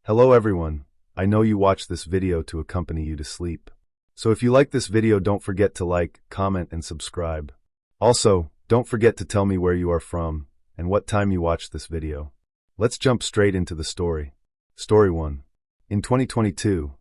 Hello everyone, I know you watched this video to accompany you to sleep. So if you like this video, don't forget to like, comment, and subscribe. Also, don't forget to tell me where you are from and what time you watched this video. Let's jump straight into the story. Story 1. In 2022,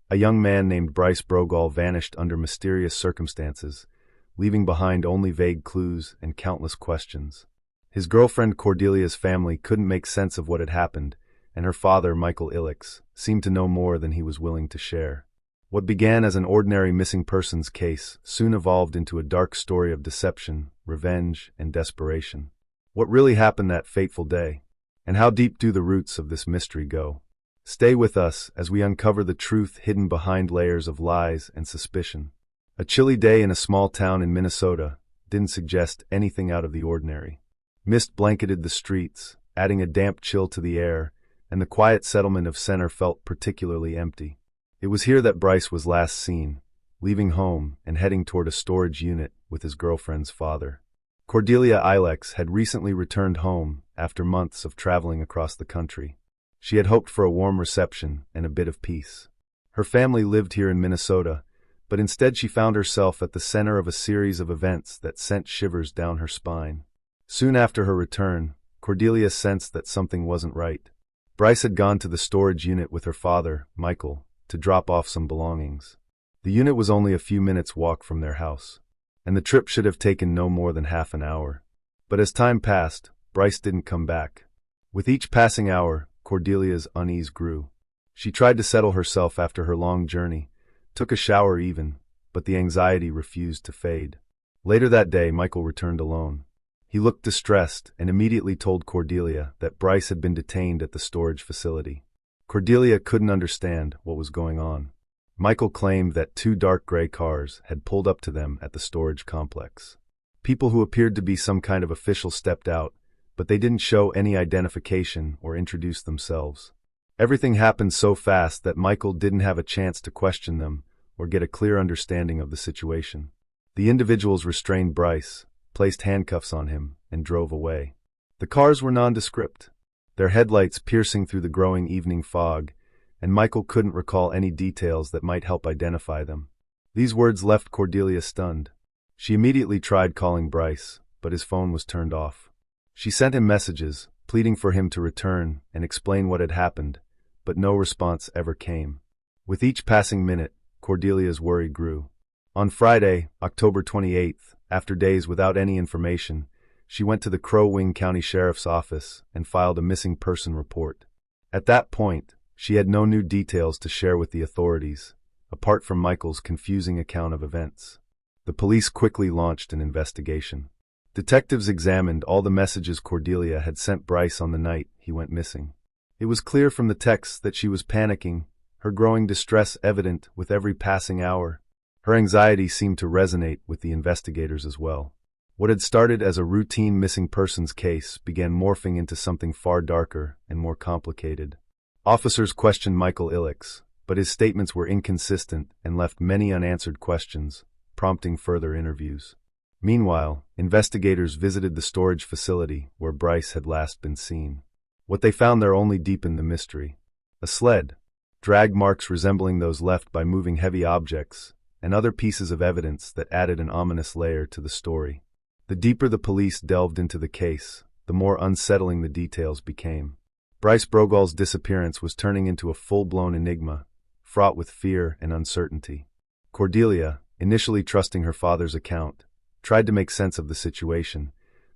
a young man named Bryce Brogal vanished under mysterious circumstances, leaving behind only vague clues and countless questions. His girlfriend Cordelia's family couldn't make sense of what had happened, and her father, Michael Ilix, seemed to know more than he was willing to share. What began as an ordinary missing persons case soon evolved into a dark story of deception, revenge, and desperation. What really happened that fateful day? And how deep do the roots of this mystery go? Stay with us as we uncover the truth hidden behind layers of lies and suspicion. A chilly day in a small town in Minnesota didn't suggest anything out of the ordinary. Mist blanketed the streets, adding a damp chill to the air, and the quiet settlement of Center felt particularly empty. It was here that Bryce was last seen, leaving home and heading toward a storage unit with his girlfriend's father. Cordelia Ilex had recently returned home after months of traveling across the country. She had hoped for a warm reception and a bit of peace. Her family lived here in Minnesota, but instead she found herself at the center of a series of events that sent shivers down her spine. Soon after her return, Cordelia sensed that something wasn't right. Bryce had gone to the storage unit with her father, Michael, to drop off some belongings. The unit was only a few minutes' walk from their house, and the trip should have taken no more than half an hour. But as time passed, Bryce didn't come back. With each passing hour, Cordelia's unease grew. She tried to settle herself after her long journey, took a shower even, but the anxiety refused to fade. Later that day, Michael returned alone. He looked distressed and immediately told Cordelia that Bryce had been detained at the storage facility. Cordelia couldn't understand what was going on. Michael claimed that 2 dark gray cars had pulled up to them at the storage complex. People who appeared to be some kind of official stepped out, but they didn't show any identification or introduce themselves. Everything happened so fast that Michael didn't have a chance to question them or get a clear understanding of the situation. The individuals restrained Bryce, placed handcuffs on him, and drove away. The cars were nondescript, their headlights piercing through the growing evening fog, and Michael couldn't recall any details that might help identify them. These words left Cordelia stunned. She immediately tried calling Bryce, but his phone was turned off. She sent him messages, pleading for him to return and explain what had happened, but no response ever came. With each passing minute, Cordelia's worry grew. On Friday, October 28th, after days without any information, she went to the Crow Wing County Sheriff's Office and filed a missing person report. At that point, she had no new details to share with the authorities, apart from Michael's confusing account of events. The police quickly launched an investigation. Detectives examined all the messages Cordelia had sent Bryce on the night he went missing. It was clear from the texts that she was panicking, her growing distress evident with every passing hour. Her anxiety seemed to resonate with the investigators as well. What had started as a routine missing persons case began morphing into something far darker and more complicated. Officers questioned Michael Ilix, but his statements were inconsistent and left many unanswered questions, prompting further interviews. Meanwhile, investigators visited the storage facility where Bryce had last been seen. What they found there only deepened the mystery. A sled, drag marks resembling those left by moving heavy objects, and other pieces of evidence that added an ominous layer to the story. The deeper the police delved into the case, the more unsettling the details became. Bryce Brogal's disappearance was turning into a full-blown enigma, fraught with fear and uncertainty. Cordelia, initially trusting her father's account, tried to make sense of the situation,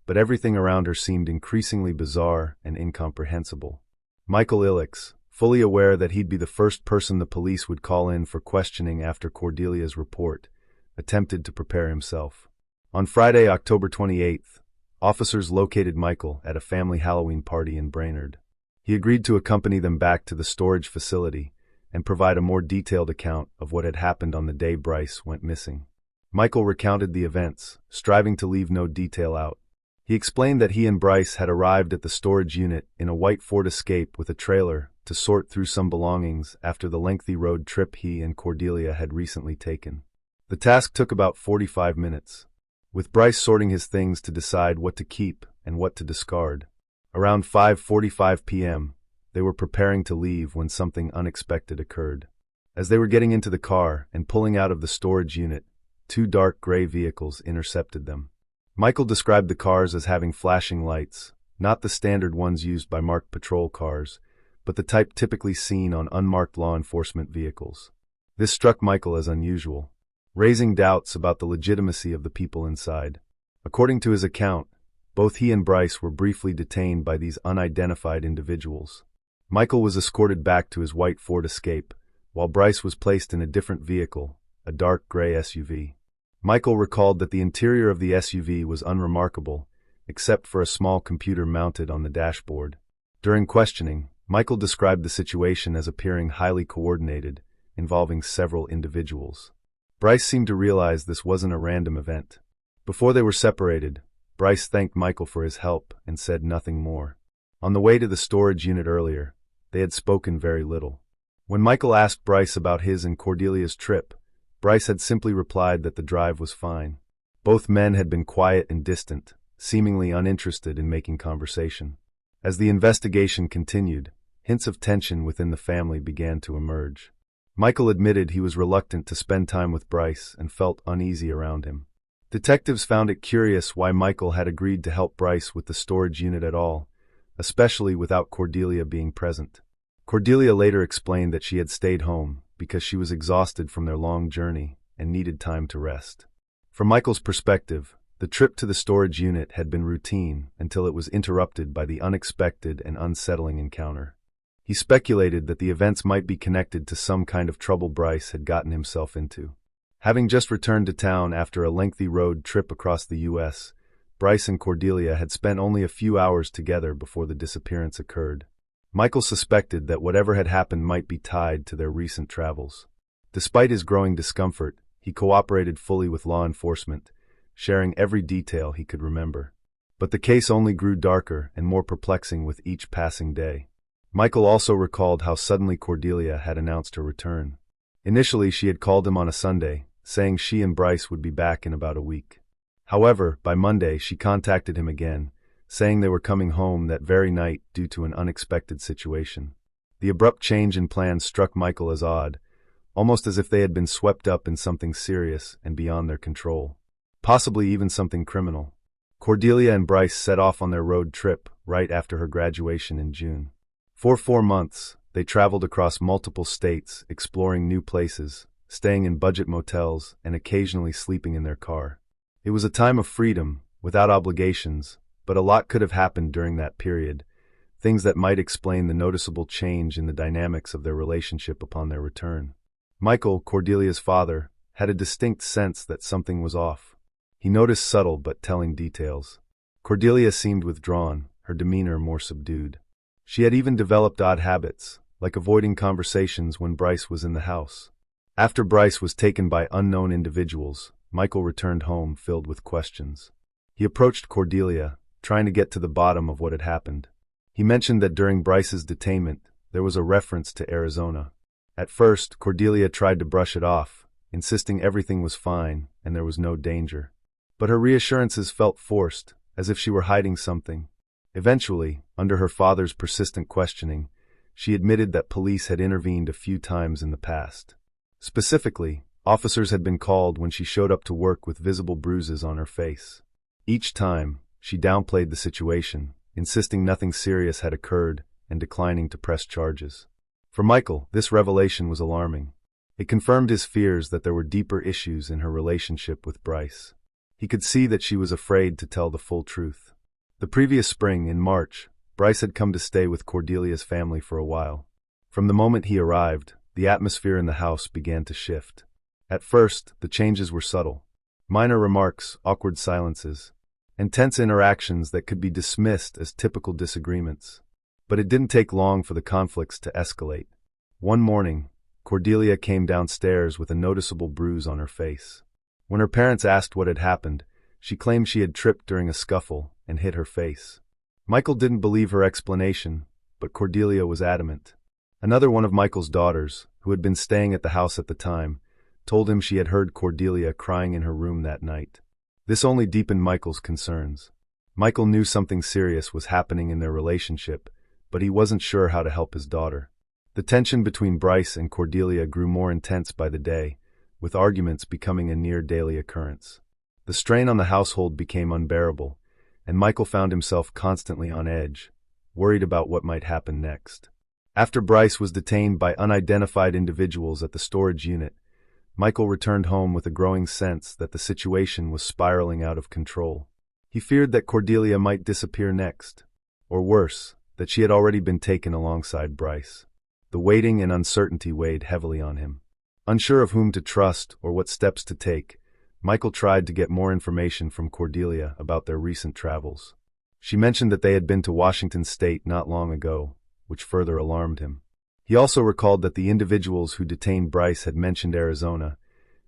but everything around her seemed increasingly bizarre and incomprehensible. Michael Ilix, fully aware that he'd be the first person the police would call in for questioning after Cordelia's report, attempted to prepare himself. On Friday, October 28th, officers located Michael at a family Halloween party in Brainerd. He agreed to accompany them back to the storage facility and provide a more detailed account of what had happened on the day Bryce went missing. Michael recounted the events, striving to leave no detail out. He explained that he and Bryce had arrived at the storage unit in a white Ford Escape with a trailer to sort through some belongings after the lengthy road trip he and Cordelia had recently taken. The task took about 45 minutes, with Bryce sorting his things to decide what to keep and what to discard. Around 5:45 p.m., they were preparing to leave when something unexpected occurred. As they were getting into the car and pulling out of the storage unit, two dark gray vehicles intercepted them. Michael described the cars as having flashing lights, not the standard ones used by marked patrol cars, but the type typically seen on unmarked law enforcement vehicles. This struck Michael as unusual, raising doubts about the legitimacy of the people inside. According to his account, both he and Bryce were briefly detained by these unidentified individuals. Michael was escorted back to his white Ford Escape, while Bryce was placed in a different vehicle, a dark gray SUV. Michael recalled that the interior of the SUV was unremarkable, except for a small computer mounted on the dashboard. During questioning, Michael described the situation as appearing highly coordinated, involving several individuals. Bryce seemed to realize this wasn't a random event. Before they were separated, Bryce thanked Michael for his help and said nothing more. On the way to the storage unit earlier, they had spoken very little. When Michael asked Bryce about his and Cordelia's trip, Bryce had simply replied that the drive was fine. Both men had been quiet and distant, seemingly uninterested in making conversation. As the investigation continued, hints of tension within the family began to emerge. Michael admitted he was reluctant to spend time with Bryce and felt uneasy around him. Detectives found it curious why Michael had agreed to help Bryce with the storage unit at all, especially without Cordelia being present. Cordelia later explained that she had stayed home because she was exhausted from their long journey and needed time to rest. From Michael's perspective, the trip to the storage unit had been routine until it was interrupted by the unexpected and unsettling encounter. He speculated that the events might be connected to some kind of trouble Bryce had gotten himself into. Having just returned to town after a lengthy road trip across the U.S., Bryce and Cordelia had spent only a few hours together before the disappearance occurred. Michael suspected that whatever had happened might be tied to their recent travels. Despite his growing discomfort, he cooperated fully with law enforcement, sharing every detail he could remember. But the case only grew darker and more perplexing with each passing day. Michael also recalled how suddenly Cordelia had announced her return. Initially, she had called him on a Sunday, saying she and Bryce would be back in about a week. However, by Monday, she contacted him again, saying they were coming home that very night due to an unexpected situation. The abrupt change in plans struck Michael as odd, almost as if they had been swept up in something serious and beyond their control, possibly even something criminal. Cordelia and Bryce set off on their road trip right after her graduation in June. For 4 months, they traveled across multiple states, exploring new places, staying in budget motels, and occasionally sleeping in their car. It was a time of freedom, without obligations, but a lot could have happened during that period, things that might explain the noticeable change in the dynamics of their relationship upon their return. Michael, Cordelia's father, had a distinct sense that something was off. He noticed subtle but telling details. Cordelia seemed withdrawn, her demeanor more subdued. She had even developed odd habits, like avoiding conversations when Bryce was in the house. After Bryce was taken by unknown individuals, Michael returned home filled with questions. He approached Cordelia, trying to get to the bottom of what had happened. He mentioned that during Bryce's detainment, there was a reference to Arizona. At first, Cordelia tried to brush it off, insisting everything was fine and there was no danger. But her reassurances felt forced, as if she were hiding something. Eventually, under her father's persistent questioning, she admitted that police had intervened a few times in the past. Specifically, officers had been called when she showed up to work with visible bruises on her face. Each time, she downplayed the situation, insisting nothing serious had occurred and declining to press charges. For Michael, this revelation was alarming. It confirmed his fears that there were deeper issues in her relationship with Bryce. He could see that she was afraid to tell the full truth. The previous spring, in March, Bryce had come to stay with Cordelia's family for a while. From the moment he arrived, the atmosphere in the house began to shift. At first, the changes were subtle. Minor remarks, awkward silences, and tense interactions that could be dismissed as typical disagreements. But it didn't take long for the conflicts to escalate. One morning, Cordelia came downstairs with a noticeable bruise on her face. When her parents asked what had happened, she claimed she had tripped during a scuffle and hit her face. Michael didn't believe her explanation, but Cordelia was adamant. Another one of Michael's daughters, who had been staying at the house at the time, told him she had heard Cordelia crying in her room that night. This only deepened Michael's concerns. Michael knew something serious was happening in their relationship, but he wasn't sure how to help his daughter. The tension between Bryce and Cordelia grew more intense by the day, with arguments becoming a near-daily occurrence. The strain on the household became unbearable, and Michael found himself constantly on edge, worried about what might happen next. After Bryce was detained by unidentified individuals at the storage unit, Michael returned home with a growing sense that the situation was spiraling out of control. He feared that Cordelia might disappear next, or worse, that she had already been taken alongside Bryce. The waiting and uncertainty weighed heavily on him. Unsure of whom to trust or what steps to take, Michael tried to get more information from Cordelia about their recent travels. She mentioned that they had been to Washington State not long ago, which further alarmed him. He also recalled that the individuals who detained Bryce had mentioned Arizona,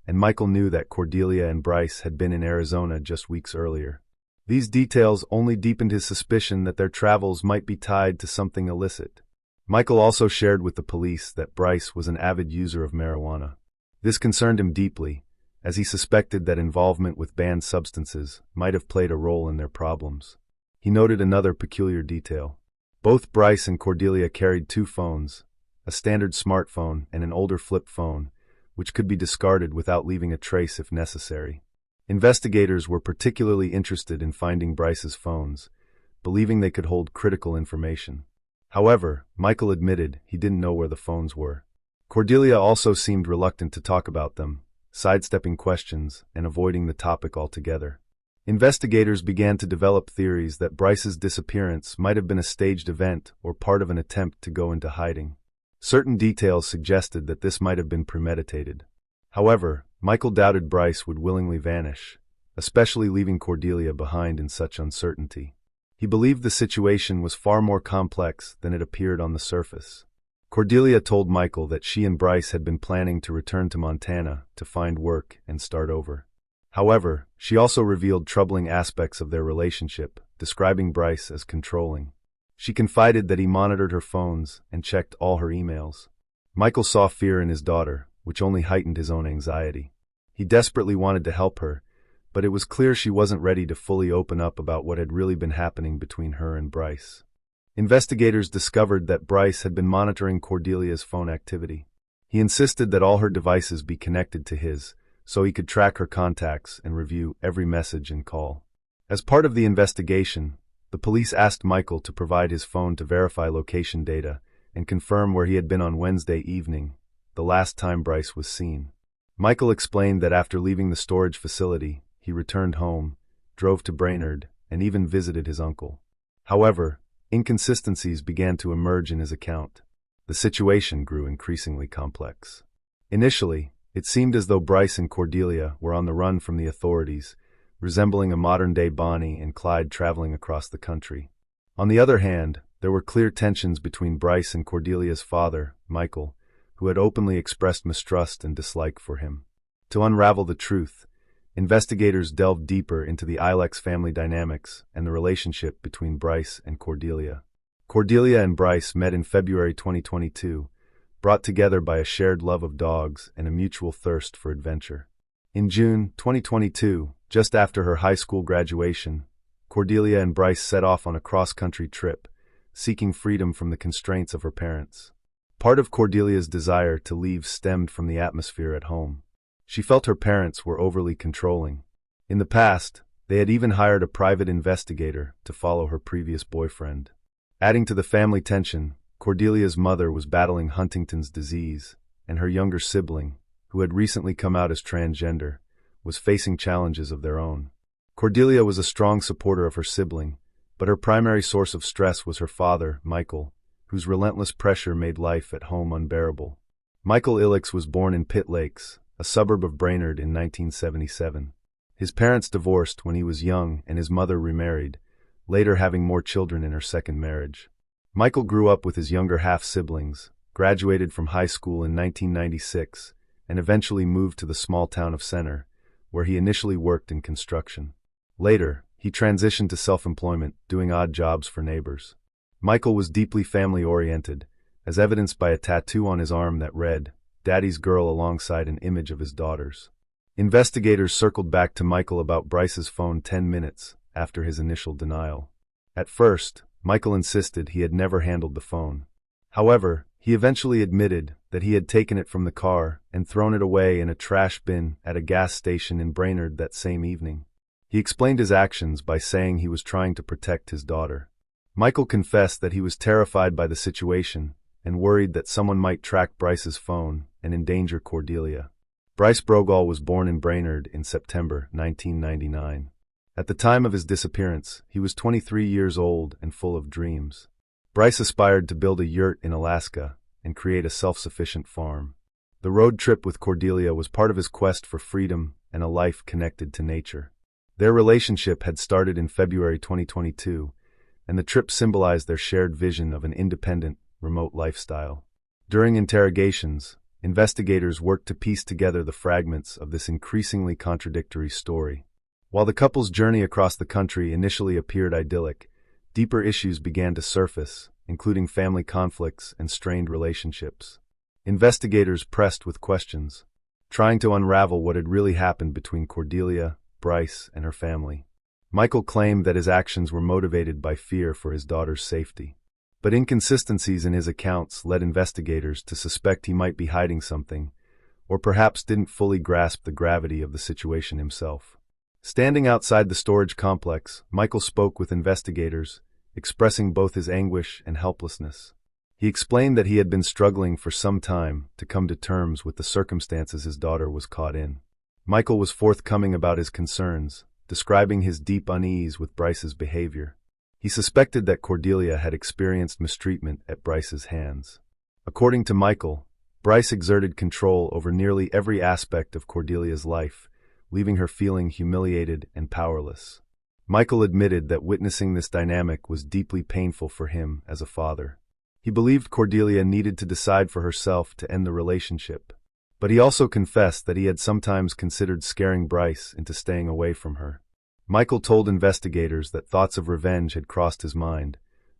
and Michael knew that Cordelia and Bryce had been in Arizona just weeks earlier. These details only deepened his suspicion that their travels might be tied to something illicit. Michael also shared with the police that Bryce was an avid user of marijuana. This concerned him deeply, as he suspected that involvement with banned substances might have played a role in their problems. He noted another peculiar detail. Both Bryce and Cordelia carried two phones, a standard smartphone and an older flip phone, which could be discarded without leaving a trace if necessary. Investigators were particularly interested in finding Bryce's phones, believing they could hold critical information. However, Michael admitted he didn't know where the phones were. Cordelia also seemed reluctant to talk about them, sidestepping questions and avoiding the topic altogether. Investigators began to develop theories that Bryce's disappearance might have been a staged event or part of an attempt to go into hiding. Certain details suggested that this might have been premeditated. However, Michael doubted Bryce would willingly vanish, especially leaving Cordelia behind in such uncertainty. He believed the situation was far more complex than it appeared on the surface. Cordelia told Michael that she and Bryce had been planning to return to Montana to find work and start over. However, she also revealed troubling aspects of their relationship, describing Bryce as controlling. She confided that he monitored her phones and checked all her emails. Michael saw fear in his daughter, which only heightened his own anxiety. He desperately wanted to help her, but it was clear she wasn't ready to fully open up about what had really been happening between her and Bryce. Investigators discovered that Bryce had been monitoring Cordelia's phone activity. He insisted that all her devices be connected to his, so he could track her contacts and review every message and call. As part of the investigation, the police asked Michael to provide his phone to verify location data and confirm where he had been on Wednesday evening, the last time Bryce was seen. Michael explained that after leaving the storage facility, he returned home, drove to Brainerd, and even visited his uncle. However, inconsistencies began to emerge in his account. The situation grew increasingly complex. Initially, it seemed as though Bryce and Cordelia were on the run from the authorities, resembling a modern-day Bonnie and Clyde traveling across the country. On the other hand, there were clear tensions between Bryce and Cordelia's father, Michael, who had openly expressed mistrust and dislike for him. To unravel the truth, investigators delved deeper into the Ilex family dynamics and the relationship between Bryce and Cordelia. Cordelia and Bryce met in February 2022, brought together by a shared love of dogs and a mutual thirst for adventure. In June 2022, just after her high school graduation, Cordelia and Bryce set off on a cross-country trip, seeking freedom from the constraints of her parents. Part of Cordelia's desire to leave stemmed from the atmosphere at home. She felt her parents were overly controlling. In the past, they had even hired a private investigator to follow her previous boyfriend. Adding to the family tension, Cordelia's mother was battling Huntington's disease, and her younger sibling, who had recently come out as transgender, was facing challenges of their own. Cordelia was a strong supporter of her sibling, but her primary source of stress was her father, Michael, whose relentless pressure made life at home unbearable. Michael Ilex was born in Pitt Lakes, a suburb of Brainerd, in 1977. His parents divorced when he was young and his mother remarried, later having more children in her second marriage. Michael grew up with his younger half-siblings, graduated from high school in 1996, and eventually moved to the small town of Center, where he initially worked in construction. Later, he transitioned to self-employment, doing odd jobs for neighbors. Michael was deeply family-oriented, as evidenced by a tattoo on his arm that read, "Daddy's Girl," alongside an image of his daughters. Investigators circled back to Michael about Bryce's phone 10 minutes after his initial denial. At first, Michael insisted he had never handled the phone. However, he eventually admitted that he had taken it from the car and thrown it away in a trash bin at a gas station in Brainerd that same evening. He explained his actions by saying he was trying to protect his daughter. Michael confessed that he was terrified by the situation and worried that someone might track Bryce's phone and endanger Cordelia. Bryce Brogall was born in Brainerd in September 1999. At the time of his disappearance, he was 23 years old and full of dreams. Bryce aspired to build a yurt in Alaska and create a self-sufficient farm. The road trip with Cordelia was part of his quest for freedom and a life connected to nature. Their relationship had started in February 2022, and the trip symbolized their shared vision of an independent, remote lifestyle. During interrogations, investigators worked to piece together the fragments of this increasingly contradictory story. While the couple's journey across the country initially appeared idyllic, deeper issues began to surface, including family conflicts and strained relationships. Investigators pressed with questions, trying to unravel what had really happened between Cordelia, Bryce, and her family. Michael claimed that his actions were motivated by fear for his daughter's safety. But inconsistencies in his accounts led investigators to suspect he might be hiding something, or perhaps didn't fully grasp the gravity of the situation himself. Standing outside the storage complex, Michael spoke with investigators, expressing both his anguish and helplessness. He explained that he had been struggling for some time to come to terms with the circumstances his daughter was caught in. Michael was forthcoming about his concerns, describing his deep unease with Bryce's behavior. He suspected that Cordelia had experienced mistreatment at Bryce's hands. According to Michael, Bryce exerted control over nearly every aspect of Cordelia's life, leaving her feeling humiliated and powerless. Michael admitted that witnessing this dynamic was deeply painful for him as a father. He believed Cordelia needed to decide for herself to end the relationship, but he also confessed that he had sometimes considered scaring Bryce into staying away from her. Michael told investigators that thoughts of revenge had crossed his mind,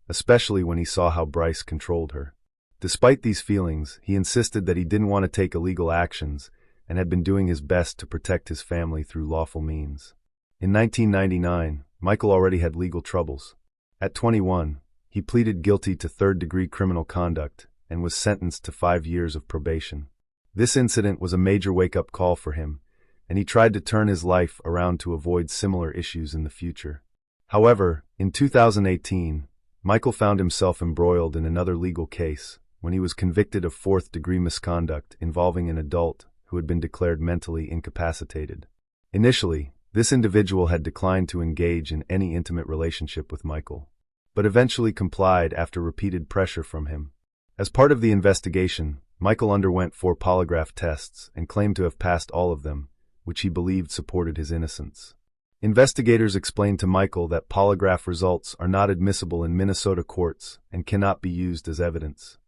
especially when he saw how Bryce controlled her. Despite these feelings, he insisted that he didn't want to take illegal actions and had been doing his best to protect his family through lawful means. In 1999, Michael already had legal troubles. At 21, he pleaded guilty to third-degree criminal conduct and was sentenced to 5 years of probation. This incident was a major wake-up call for him, and he tried to turn his life around to avoid similar issues in the future. However, in 2018, Michael found himself embroiled in another legal case when he was convicted of fourth-degree misconduct involving an adult who had been declared mentally incapacitated. Initially, this individual had declined to engage in any intimate relationship with Michael, but eventually complied after repeated pressure from him. As part of the investigation, Michael underwent 4 polygraph tests and claimed to have passed all of them, which he believed supported his innocence. Investigators explained to Michael that polygraph results are not admissible in Minnesota courts and cannot be used as evidence.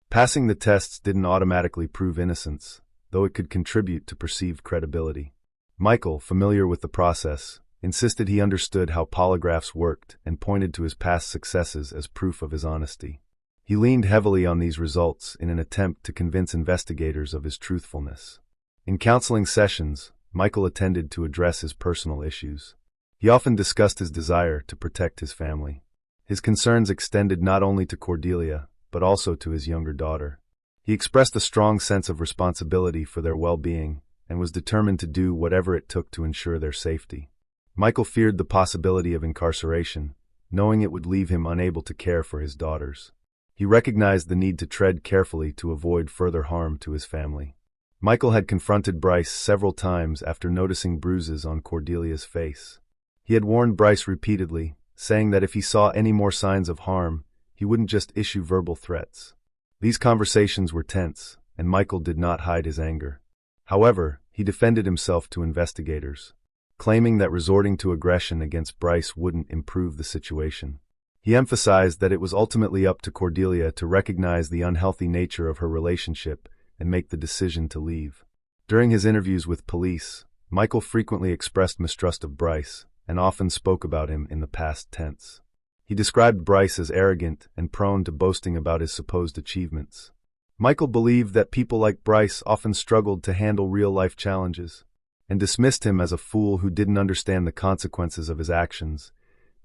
Passing the tests didn't automatically prove innocence, though it could contribute to perceived credibility. Michael, familiar with the process, insisted he understood how polygraphs worked and pointed to his past successes as proof of his honesty. He leaned heavily on these results in an attempt to convince investigators of his truthfulness. In counseling sessions, Michael attended to address his personal issues. He often discussed his desire to protect his family. His concerns extended not only to Cordelia, but also to his younger daughter. He expressed a strong sense of responsibility for their well-being and was determined to do whatever it took to ensure their safety. Michael feared the possibility of incarceration, knowing it would leave him unable to care for his daughters. He recognized the need to tread carefully to avoid further harm to his family. Michael had confronted Bryce several times after noticing bruises on Cordelia's face. He had warned Bryce repeatedly, saying that if he saw any more signs of harm, he wouldn't just issue verbal threats. These conversations were tense, and Michael did not hide his anger. However, he defended himself to investigators, claiming that resorting to aggression against Bryce wouldn't improve the situation. He emphasized that it was ultimately up to Cordelia to recognize the unhealthy nature of her relationship and make the decision to leave. During his interviews with police, Michael frequently expressed mistrust of Bryce and often spoke about him in the past tense. He described Bryce as arrogant and prone to boasting about his supposed achievements. Michael believed that people like Bryce often struggled to handle real-life challenges and dismissed him as a fool who didn't understand the consequences of his actions,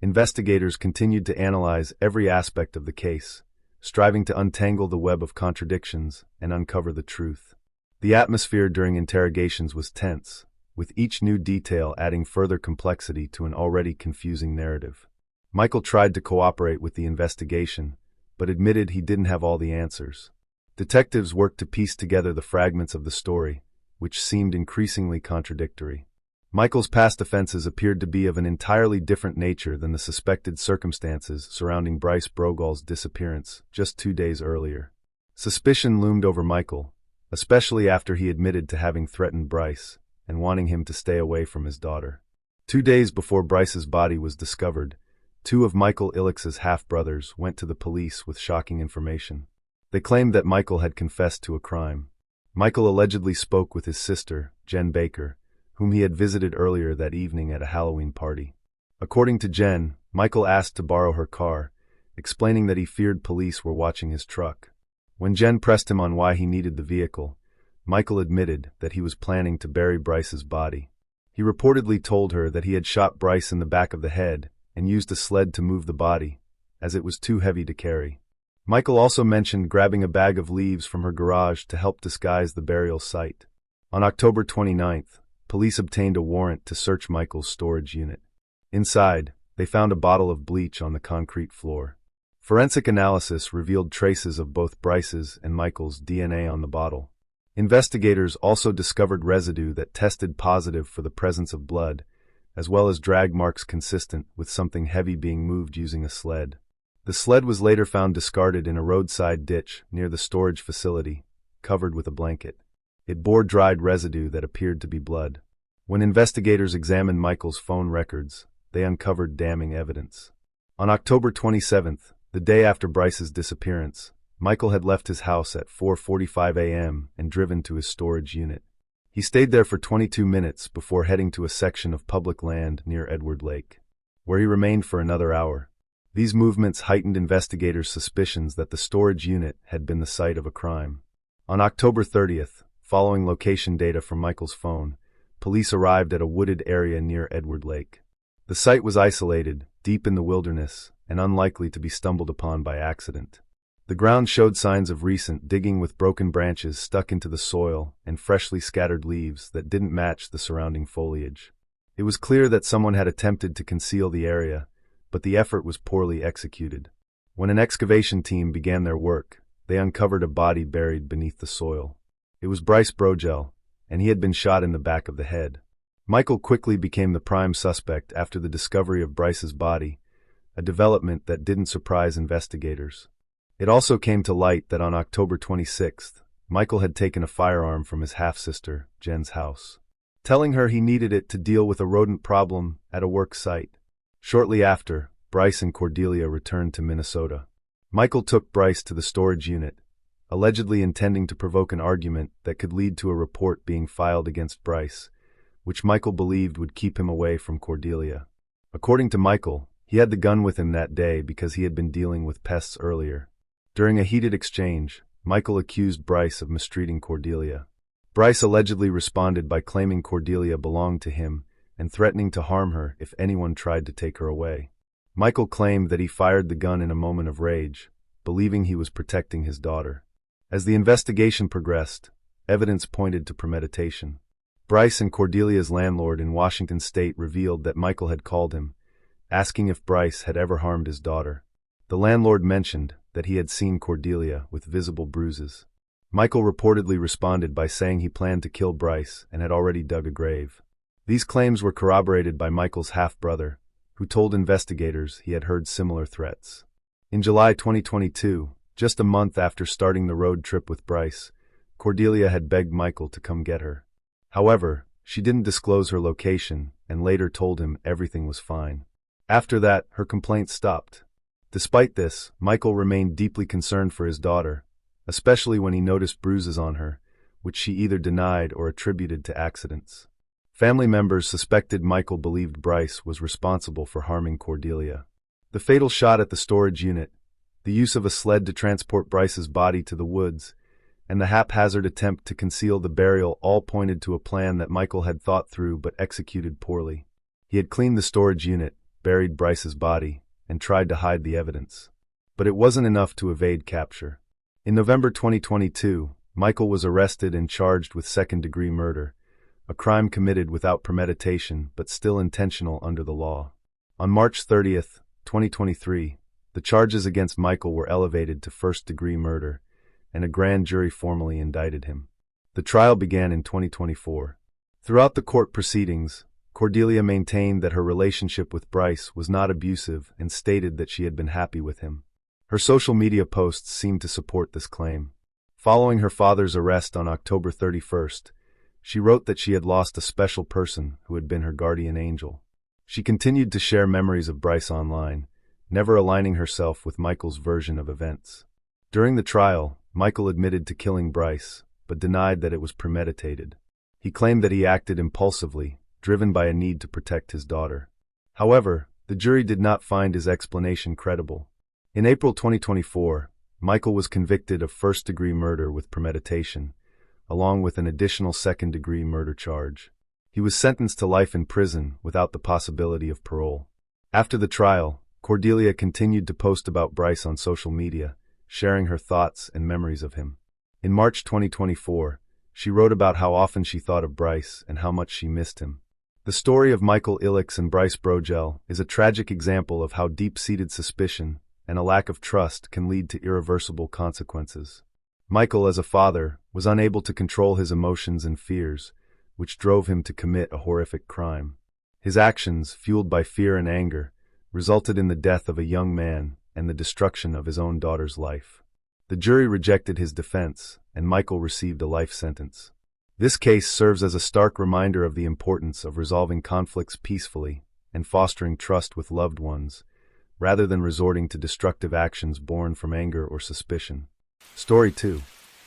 Investigators continued to analyze every aspect of the case, striving to untangle the web of contradictions and uncover the truth. The atmosphere during interrogations was tense, with each new detail adding further complexity to an already confusing narrative. Michael tried to cooperate with the investigation, but admitted he didn't have all the answers. Detectives worked to piece together the fragments of the story, which seemed increasingly contradictory. Michael's past offenses appeared to be of an entirely different nature than the suspected circumstances surrounding Bryce Brogal's disappearance just 2 days earlier. Suspicion loomed over Michael, especially after he admitted to having threatened Bryce and wanting him to stay away from his daughter. 2 days before Bryce's body was discovered, 2 of Michael Illicks's half-brothers went to the police with shocking information. They claimed that Michael had confessed to a crime. Michael allegedly spoke with his sister, Jen Baker, whom he had visited earlier that evening at a Halloween party. According to Jen, Michael asked to borrow her car, explaining that he feared police were watching his truck. When Jen pressed him on why he needed the vehicle, Michael admitted that he was planning to bury Bryce's body. He reportedly told her that he had shot Bryce in the back of the head and used a sled to move the body, as it was too heavy to carry. Michael also mentioned grabbing a bag of leaves from her garage to help disguise the burial site. On October 29th, police obtained a warrant to search Michael's storage unit. Inside, they found a bottle of bleach on the concrete floor. Forensic analysis revealed traces of both Bryce's and Michael's DNA on the bottle. Investigators also discovered residue that tested positive for the presence of blood, as well as drag marks consistent with something heavy being moved using a sled. The sled was later found discarded in a roadside ditch near the storage facility, covered with a blanket. It bore dried residue that appeared to be blood. When investigators examined Michael's phone records, they uncovered damning evidence. On October 27th, the day after Bryce's disappearance, Michael had left his house at 4:45 a.m. and driven to his storage unit. He stayed there for 22 minutes before heading to a section of public land near Edward Lake, where he remained for another hour. These movements heightened investigators' suspicions that the storage unit had been the site of a crime. On October 30th, following location data from Michael's phone, police arrived at a wooded area near Edward Lake. The site was isolated, deep in the wilderness, and unlikely to be stumbled upon by accident. The ground showed signs of recent digging with broken branches stuck into the soil and freshly scattered leaves that didn't match the surrounding foliage. It was clear that someone had attempted to conceal the area, but the effort was poorly executed. When an excavation team began their work, they uncovered a body buried beneath the soil. It was Bryce Brogel, and he had been shot in the back of the head. Michael quickly became the prime suspect after the discovery of Bryce's body, a development that didn't surprise investigators. It also came to light that on October 26th, Michael had taken a firearm from his half-sister, Jen's house, telling her he needed it to deal with a rodent problem at a work site. Shortly after, Bryce and Cordelia returned to Minnesota. Michael took Bryce to the storage unit, allegedly intending to provoke an argument that could lead to a report being filed against Bryce, which Michael believed would keep him away from Cordelia. According to Michael, he had the gun with him that day because he had been dealing with pests earlier. During a heated exchange, Michael accused Bryce of mistreating Cordelia. Bryce allegedly responded by claiming Cordelia belonged to him and threatening to harm her if anyone tried to take her away. Michael claimed that he fired the gun in a moment of rage, believing he was protecting his daughter. As the investigation progressed, evidence pointed to premeditation. Bryce and Cordelia's landlord in Washington state revealed that Michael had called him, asking if Bryce had ever harmed his daughter. The landlord mentioned that he had seen Cordelia with visible bruises. Michael reportedly responded by saying he planned to kill Bryce and had already dug a grave. These claims were corroborated by Michael's half-brother, who told investigators he had heard similar threats. In July 2022, just a month after starting the road trip with Bryce, Cordelia had begged Michael to come get her. However, she didn't disclose her location and later told him everything was fine. After that, her complaints stopped. Despite this, Michael remained deeply concerned for his daughter, especially when he noticed bruises on her, which she either denied or attributed to accidents. Family members suspected Michael believed Bryce was responsible for harming Cordelia. The fatal shot at the storage unit, the use of a sled to transport Bryce's body to the woods, and the haphazard attempt to conceal the burial all pointed to a plan that Michael had thought through but executed poorly. He had cleaned the storage unit, buried Bryce's body and tried to hide the evidence. But it wasn't enough to evade capture. In November 2022, Michael was arrested and charged with second-degree murder, a crime committed without premeditation but still intentional under the law. On March 30, 2023, the charges against Michael were elevated to first-degree murder, and a grand jury formally indicted him. The trial began in 2024. Throughout the court proceedings, Cordelia maintained that her relationship with Bryce was not abusive and stated that she had been happy with him. Her social media posts seemed to support this claim. Following her father's arrest on October 31st, she wrote that she had lost a special person who had been her guardian angel. She continued to share memories of Bryce online, never aligning herself with Michael's version of events. During the trial, Michael admitted to killing Bryce, but denied that it was premeditated. He claimed that he acted impulsively, driven by a need to protect his daughter. However, the jury did not find his explanation credible. In April 2024, Michael was convicted of first-degree murder with premeditation, along with an additional second-degree murder charge. He was sentenced to life in prison without the possibility of parole. After the trial, Cordelia continued to post about Bryce on social media, sharing her thoughts and memories of him. In March 2024, she wrote about how often she thought of Bryce and how much she missed him. The story of Michael Ilix and Bryce Brogel is a tragic example of how deep-seated suspicion and a lack of trust can lead to irreversible consequences. Michael, as a father, was unable to control his emotions and fears, which drove him to commit a horrific crime. His actions, fueled by fear and anger, resulted in the death of a young man and the destruction of his own daughter's life. The jury rejected his defense, and Michael received a life sentence. This case serves as a stark reminder of the importance of resolving conflicts peacefully and fostering trust with loved ones, rather than resorting to destructive actions born from anger or suspicion. Story 2.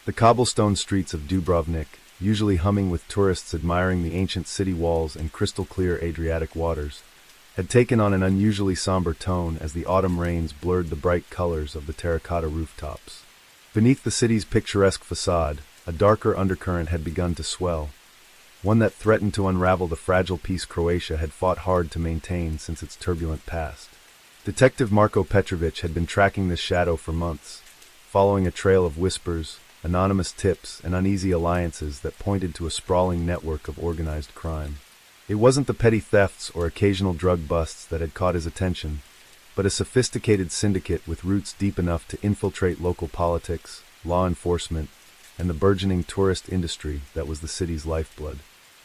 The cobblestone streets of Dubrovnik, usually humming with tourists admiring the ancient city walls and crystal-clear Adriatic waters, had taken on an unusually somber tone as the autumn rains blurred the bright colors of the terracotta rooftops. Beneath the city's picturesque facade, a darker undercurrent had begun to swell, one that threatened to unravel the fragile peace Croatia had fought hard to maintain since its turbulent past. Detective Marko Petrovic had been tracking this shadow for months, following a trail of whispers, anonymous tips, and uneasy alliances that pointed to a sprawling network of organized crime. It wasn't the petty thefts or occasional drug busts that had caught his attention, but a sophisticated syndicate with roots deep enough to infiltrate local politics, law enforcement, and the burgeoning tourist industry that was the city's lifeblood.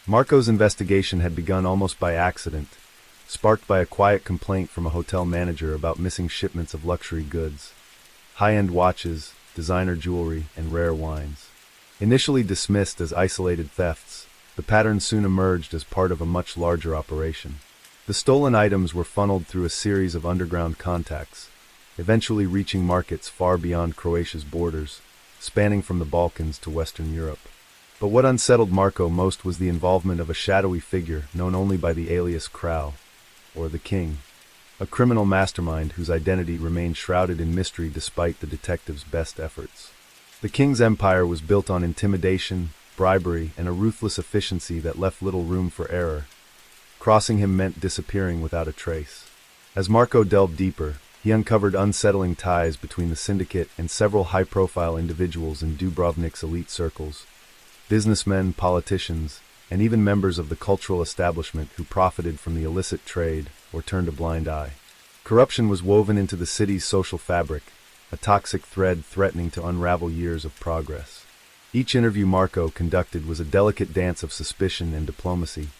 Marko's investigation had begun almost by accident, sparked by a quiet complaint from a hotel manager about missing shipments of luxury goods, high-end watches, designer jewelry, and rare wines. Initially dismissed as isolated thefts, the pattern soon emerged as part of a much larger operation. The stolen items were funneled through a series of underground contacts, eventually reaching markets far beyond Croatia's borders, spanning from the Balkans to Western Europe. But what unsettled Marko most was the involvement of a shadowy figure known only by the alias Kralj, or the King, a criminal mastermind whose identity remained shrouded in mystery despite the detective's best efforts. The King's empire was built on intimidation, bribery, and a ruthless efficiency that left little room for error. Crossing him meant disappearing without a trace. As Marko delved deeper, he uncovered unsettling ties between the syndicate and several high-profile individuals in Dubrovnik's elite circles, businessmen, politicians, and even members of the cultural establishment who profited from the illicit trade or turned a blind eye. Corruption was woven into the city's social fabric, a toxic thread threatening to unravel years of progress. Each interview Marko conducted was a delicate dance of suspicion and diplomacy,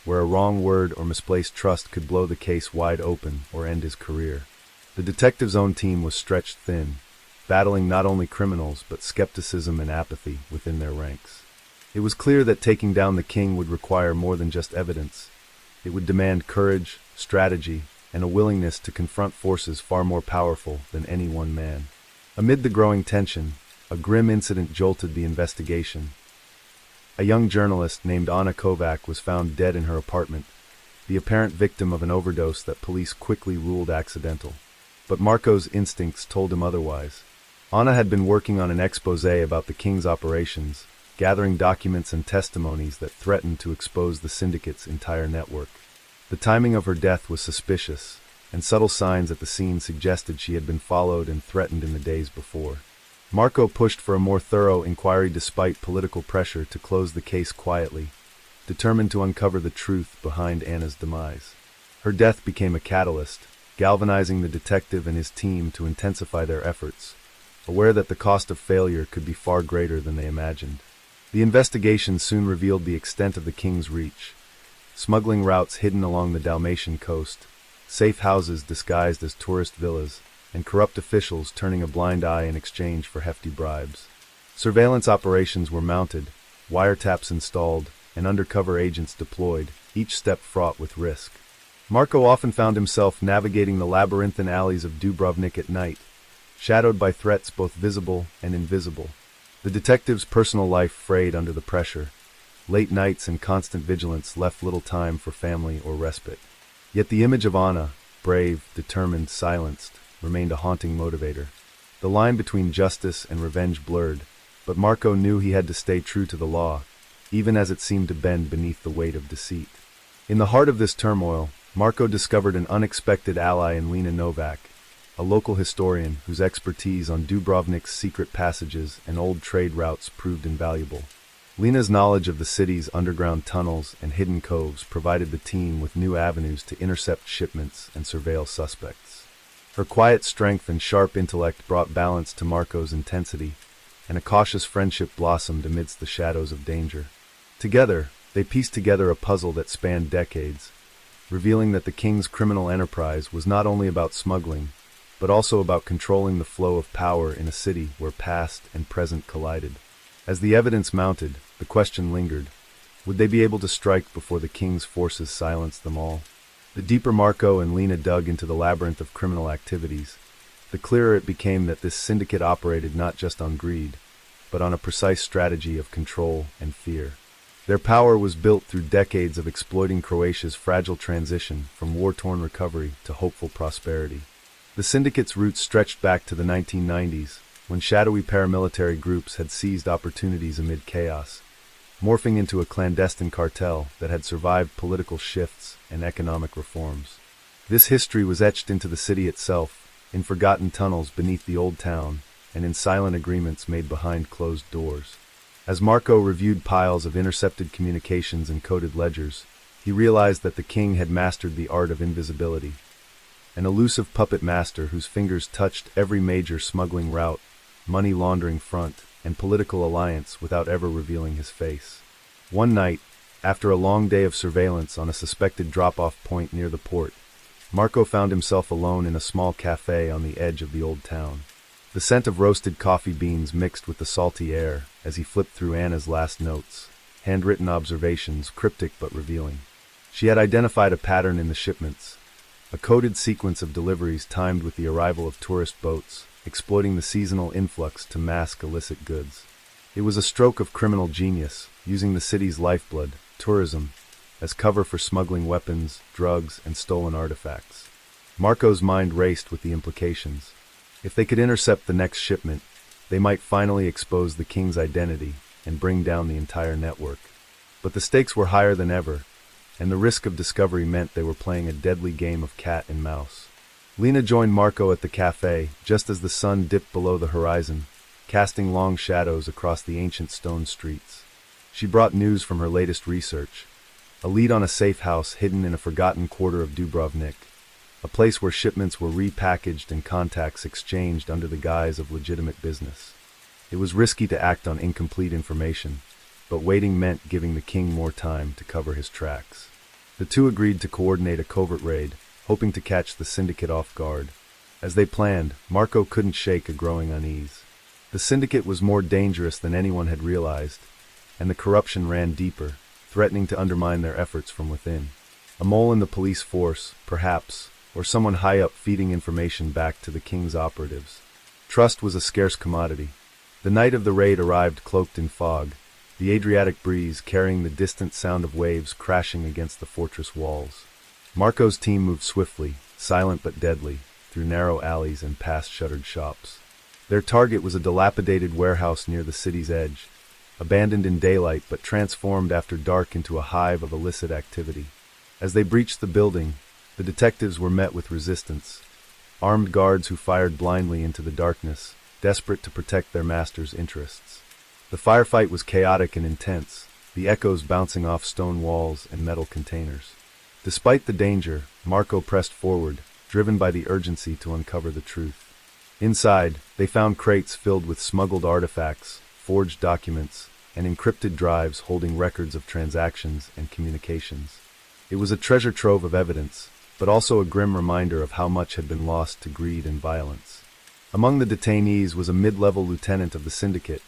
where a wrong word or misplaced trust could blow the case wide open or end his career. The detective's own team was stretched thin, battling not only criminals but skepticism and apathy within their ranks. It was clear that taking down the King would require more than just evidence. It would demand courage, strategy, and a willingness to confront forces far more powerful than any one man. Amid the growing tension, a grim incident jolted the investigation. A young journalist named Anna Kovac was found dead in her apartment, the apparent victim of an overdose that police quickly ruled accidental. But Marko's instincts told him otherwise. Anna had been working on an exposé about the King's operations, gathering documents and testimonies that threatened to expose the syndicate's entire network. The timing of her death was suspicious, and subtle signs at the scene suggested she had been followed and threatened in the days before. Marco pushed for a more thorough inquiry despite political pressure to close the case quietly, determined to uncover the truth behind Anna's demise. Her death became a catalyst, galvanizing the detective and his team to intensify their efforts, aware that the cost of failure could be far greater than they imagined. The investigation soon revealed the extent of the king's reach: smuggling routes hidden along the Dalmatian coast, safe houses disguised as tourist villas, and corrupt officials turning a blind eye in exchange for hefty bribes. Surveillance operations were mounted, wiretaps installed, and undercover agents deployed, each step fraught with risk. Marco often found himself navigating the labyrinthine alleys of Dubrovnik at night, shadowed by threats both visible and invisible. The detective's personal life frayed under the pressure. Late nights and constant vigilance left little time for family or respite. Yet the image of Anna, brave, determined, silenced, remained a haunting motivator. The line between justice and revenge blurred, but Marco knew he had to stay true to the law, even as it seemed to bend beneath the weight of deceit. In the heart of this turmoil, Marco discovered an unexpected ally in Lena Novak, a local historian whose expertise on Dubrovnik's secret passages and old trade routes proved invaluable. Lena's knowledge of the city's underground tunnels and hidden coves provided the team with new avenues to intercept shipments and surveil suspects. Her quiet strength and sharp intellect brought balance to Marco's intensity, and a cautious friendship blossomed amidst the shadows of danger. Together, they pieced together a puzzle that spanned decades, revealing that the king's criminal enterprise was not only about smuggling, but also about controlling the flow of power in a city where past and present collided. As the evidence mounted, the question lingered: would they be able to strike before the king's forces silenced them all? The deeper Marco and Lena dug into the labyrinth of criminal activities, the clearer it became that this syndicate operated not just on greed, but on a precise strategy of control and fear. Their power was built through decades of exploiting Croatia's fragile transition from war-torn recovery to hopeful prosperity. The syndicate's roots stretched back to the 1990s, when shadowy paramilitary groups had seized opportunities amid chaos, morphing into a clandestine cartel that had survived political shifts and economic reforms. This history was etched into the city itself, in forgotten tunnels beneath the old town, and in silent agreements made behind closed doors. As Marco reviewed piles of intercepted communications and coded ledgers, he realized that the king had mastered the art of invisibility, an elusive puppet master whose fingers touched every major smuggling route, money laundering front, and political alliance without ever revealing his face. One night, after a long day of surveillance on a suspected drop-off point near the port, Marco found himself alone in a small cafe on the edge of the old town. The scent of roasted coffee beans mixed with the salty air as he flipped through Anna's last notes, handwritten observations cryptic but revealing. She had identified a pattern in the shipments, a coded sequence of deliveries timed with the arrival of tourist boats, exploiting the seasonal influx to mask illicit goods. It was a stroke of criminal genius, using the city's lifeblood, tourism, as cover for smuggling weapons, drugs, and stolen artifacts. Marco's mind raced with the implications. If they could intercept the next shipment, they might finally expose the king's identity and bring down the entire network. But the stakes were higher than ever, and the risk of discovery meant they were playing a deadly game of cat and mouse. Lena joined Marco at the cafe just as the sun dipped below the horizon, casting long shadows across the ancient stone streets. She brought news from her latest research, a lead on a safe house hidden in a forgotten quarter of Dubrovnik, a place where shipments were repackaged and contacts exchanged under the guise of legitimate business. It was risky to act on incomplete information, but waiting meant giving the king more time to cover his tracks. The two agreed to coordinate a covert raid, hoping to catch the syndicate off guard. As they planned, Marco couldn't shake a growing unease. The syndicate was more dangerous than anyone had realized, and the corruption ran deeper, threatening to undermine their efforts from within. A mole in the police force, perhaps, or someone high up feeding information back to the king's operatives. Trust was a scarce commodity. The night of the raid arrived cloaked in fog, the Adriatic breeze carrying the distant sound of waves crashing against the fortress walls. Marco's team moved swiftly, silent but deadly, through narrow alleys and past shuttered shops. Their target was a dilapidated warehouse near the city's edge, abandoned in daylight but transformed after dark into a hive of illicit activity. As they breached the building, the detectives were met with resistance. Armed guards who fired blindly into the darkness, desperate to protect their master's interests. The firefight was chaotic and intense, the echoes bouncing off stone walls and metal containers. Despite the danger, Marco pressed forward, driven by the urgency to uncover the truth. Inside, they found crates filled with smuggled artifacts, forged documents, and encrypted drives holding records of transactions and communications. It was a treasure trove of evidence, but also a grim reminder of how much had been lost to greed and violence. Among the detainees was a mid-level lieutenant of the syndicate,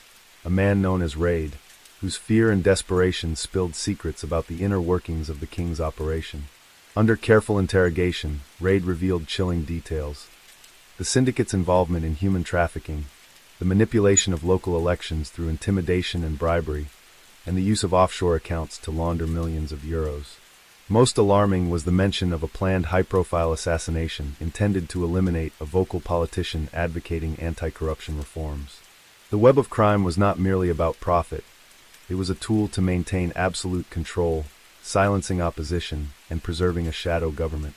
a man known as Raid, whose fear and desperation spilled secrets about the inner workings of the king's operation. Under careful interrogation, Raid revealed chilling details. The syndicate's involvement in human trafficking, the manipulation of local elections through intimidation and bribery, and the use of offshore accounts to launder millions of euros. Most alarming was the mention of a planned high-profile assassination intended to eliminate a vocal politician advocating anti-corruption reforms. The web of crime was not merely about profit. It was a tool to maintain absolute control, silencing opposition, and preserving a shadow government.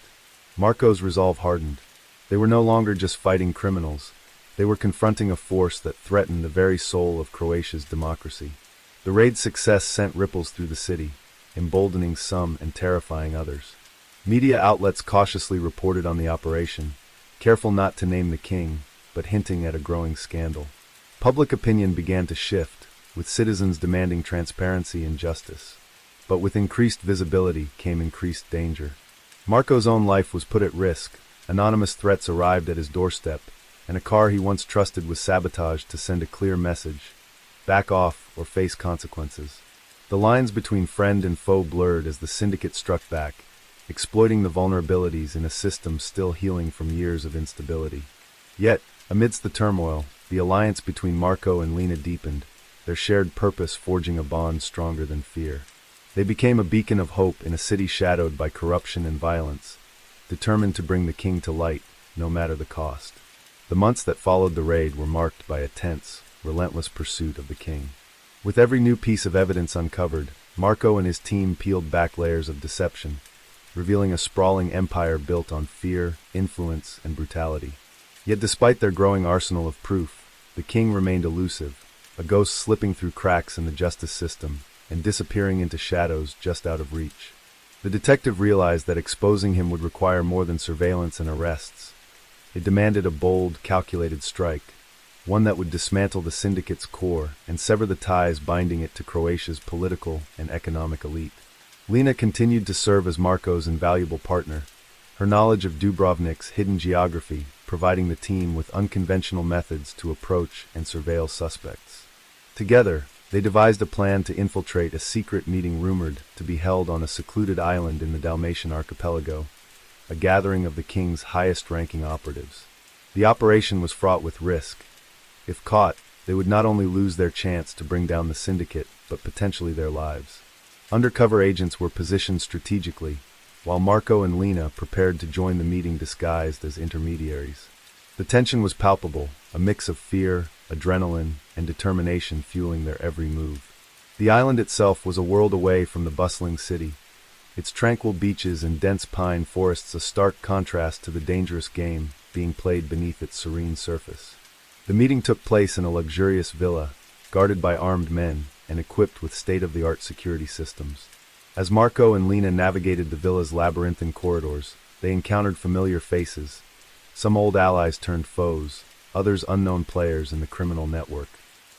Marco's resolve hardened. They were no longer just fighting criminals. They were confronting a force that threatened the very soul of Croatia's democracy. The raid's success sent ripples through the city, emboldening some and terrifying others. Media outlets cautiously reported on the operation, careful not to name the king, but hinting at a growing scandal. Public opinion began to shift, with citizens demanding transparency and justice. But with increased visibility came increased danger. Marco's own life was put at risk. Anonymous threats arrived at his doorstep, and a car he once trusted was sabotaged to send a clear message: back off or face consequences. The lines between friend and foe blurred as the syndicate struck back, exploiting the vulnerabilities in a system still healing from years of instability. Yet, amidst the turmoil, the alliance between Marco and Lena deepened, their shared purpose forging a bond stronger than fear. They became a beacon of hope in a city shadowed by corruption and violence, determined to bring the king to light, no matter the cost. The months that followed the raid were marked by a tense, relentless pursuit of the king. With every new piece of evidence uncovered, Marco and his team peeled back layers of deception, revealing a sprawling empire built on fear, influence, and brutality. Yet despite their growing arsenal of proof, the king remained elusive, a ghost slipping through cracks in the justice system and disappearing into shadows just out of reach. The detective realized that exposing him would require more than surveillance and arrests. It demanded a bold, calculated strike, one that would dismantle the syndicate's core and sever the ties binding it to Croatia's political and economic elite. Lena continued to serve as Marco's invaluable partner, her knowledge of Dubrovnik's hidden geography providing the team with unconventional methods to approach and surveil suspects. Together, they devised a plan to infiltrate a secret meeting rumored to be held on a secluded island in the Dalmatian archipelago, a gathering of the king's highest-ranking operatives. The operation was fraught with risk. If caught, they would not only lose their chance to bring down the syndicate, but potentially their lives. Undercover agents were positioned strategically, while Marco and Lena prepared to join the meeting disguised as intermediaries. The tension was palpable, a mix of fear, adrenaline, and determination fueling their every move. The island itself was a world away from the bustling city, its tranquil beaches and dense pine forests a stark contrast to the dangerous game being played beneath its serene surface. The meeting took place in a luxurious villa, guarded by armed men and equipped with state-of-the-art security systems. As Marco and Lena navigated the villa's labyrinthine corridors, they encountered familiar faces, some old allies turned foes, others unknown players in the criminal network.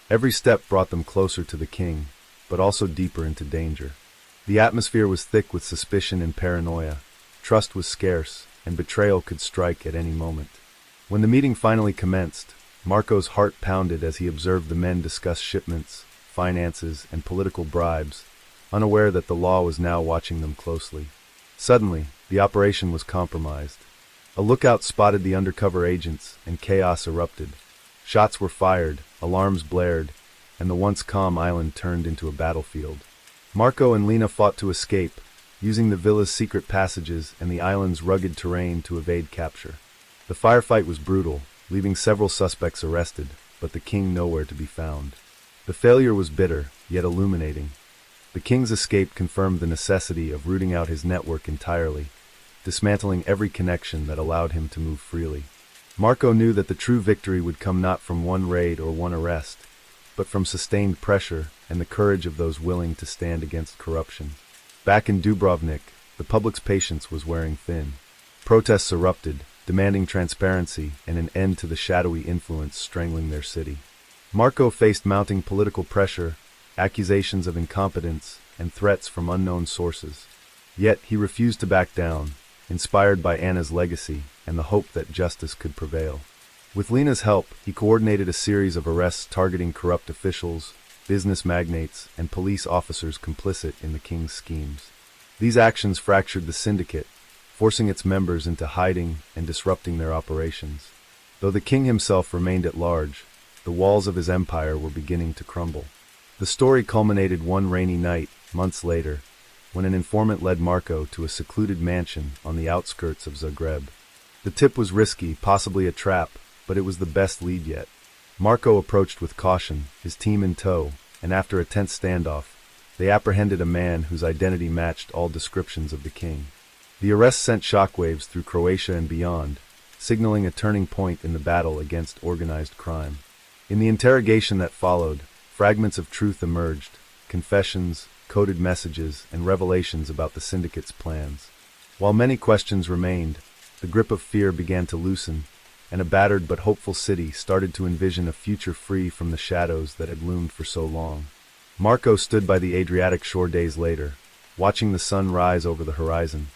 Every step brought them closer to the king, but also deeper into danger. The atmosphere was thick with suspicion and paranoia. Trust was scarce, and betrayal could strike at any moment. When the meeting finally commenced, Marco's heart pounded as he observed the men discuss shipments, finances, and political bribes, unaware that the law was now watching them closely. Suddenly, the operation was compromised. A lookout spotted the undercover agents, and chaos erupted. Shots were fired, alarms blared, and the once calm island turned into a battlefield. Marco and Lena fought to escape, using the villa's secret passages and the island's rugged terrain to evade capture. The firefight was brutal, leaving several suspects arrested, but the king nowhere to be found. The failure was bitter, yet illuminating. The king's escape confirmed the necessity of rooting out his network entirely, dismantling every connection that allowed him to move freely. Marco knew that the true victory would come not from one raid or one arrest, but from sustained pressure and the courage of those willing to stand against corruption. Back in Dubrovnik, the public's patience was wearing thin. Protests erupted, demanding transparency and an end to the shadowy influence strangling their city. Marco faced mounting political pressure, accusations of incompetence, and threats from unknown sources. Yet he refused to back down, inspired by Anna's legacy and the hope that justice could prevail. With Lena's help, he coordinated a series of arrests targeting corrupt officials, business magnates, and police officers complicit in the king's schemes. These actions fractured the syndicate, forcing its members into hiding and disrupting their operations. Though the king himself remained at large, the walls of his empire were beginning to crumble. The story culminated one rainy night, months later, when an informant led Marco to a secluded mansion on the outskirts of Zagreb. The tip was risky, possibly a trap, but it was the best lead yet. Marco approached with caution, his team in tow, and after a tense standoff, they apprehended a man whose identity matched all descriptions of the king. The arrest sent shockwaves through Croatia and beyond, signaling a turning point in the battle against organized crime. In the interrogation that followed, fragments of truth emerged, confessions, coded messages, and revelations about the syndicate's plans. While many questions remained, the grip of fear began to loosen, and a battered but hopeful city started to envision a future free from the shadows that had loomed for so long. Marco stood by the Adriatic shore days later, watching the sun rise over the horizon,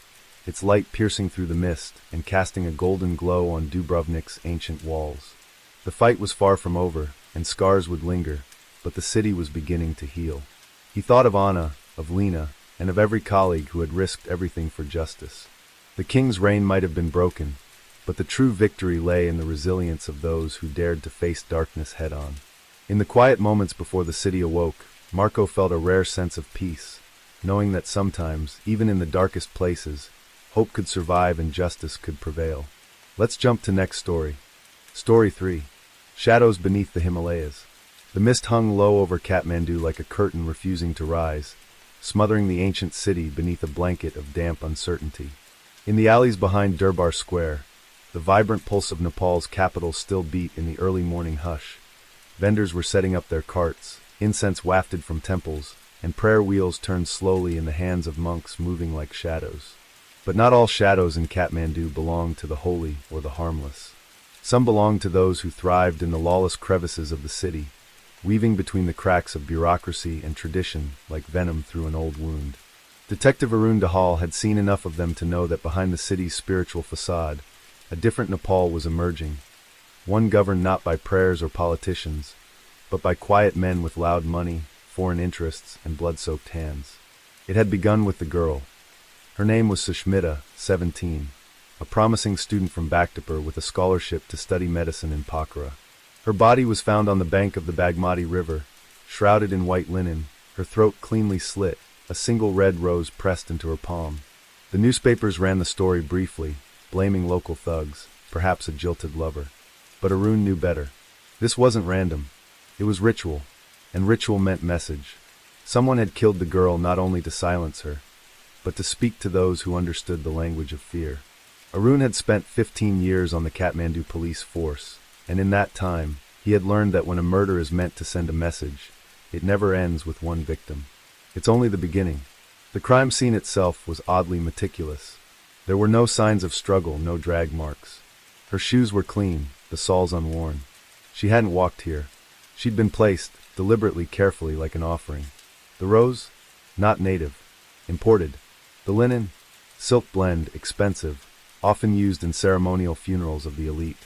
its light piercing through the mist and casting a golden glow on Dubrovnik's ancient walls. The fight was far from over, and scars would linger, but the city was beginning to heal. He thought of Anna, of Lena, and of every colleague who had risked everything for justice. The king's reign might have been broken, but the true victory lay in the resilience of those who dared to face darkness head-on. In the quiet moments before the city awoke, Marco felt a rare sense of peace, knowing that sometimes, even in the darkest places, hope could survive and justice could prevail. Let's jump to next story. Story 3. Shadows beneath the Himalayas. The mist hung low over Kathmandu like a curtain refusing to rise, smothering the ancient city beneath a blanket of damp uncertainty. In the alleys behind Durbar Square, the vibrant pulse of Nepal's capital still beat in the early morning hush. Vendors were setting up their carts, incense wafted from temples, and prayer wheels turned slowly in the hands of monks moving like shadows. But not all shadows in Kathmandu belonged to the holy or the harmless. Some belonged to those who thrived in the lawless crevices of the city, weaving between the cracks of bureaucracy and tradition like venom through an old wound. Detective Arun Dahal had seen enough of them to know that behind the city's spiritual facade, a different Nepal was emerging, one governed not by prayers or politicians, but by quiet men with loud money, foreign interests, and blood-soaked hands. It had begun with the girl. Her name was Sushmita, 17, a promising student from Bhaktapur with a scholarship to study medicine in Pokhara. Her body was found on the bank of the Bagmati River, shrouded in white linen, her throat cleanly slit, a single red rose pressed into her palm. The newspapers ran the story briefly, blaming local thugs, perhaps a jilted lover. But Arun knew better. This wasn't random. It was ritual, and ritual meant message. Someone had killed the girl not only to silence her, but to speak to those who understood the language of fear. Arun had spent 15 years on the Kathmandu police force, and in that time, he had learned that when a murder is meant to send a message, it never ends with one victim. It's only the beginning. The crime scene itself was oddly meticulous. There were no signs of struggle, no drag marks. Her shoes were clean, the soles unworn. She hadn't walked here. She'd been placed, deliberately, carefully, like an offering. The rose? Not native. Imported. The linen? Silk blend, expensive, often used in ceremonial funerals of the elite.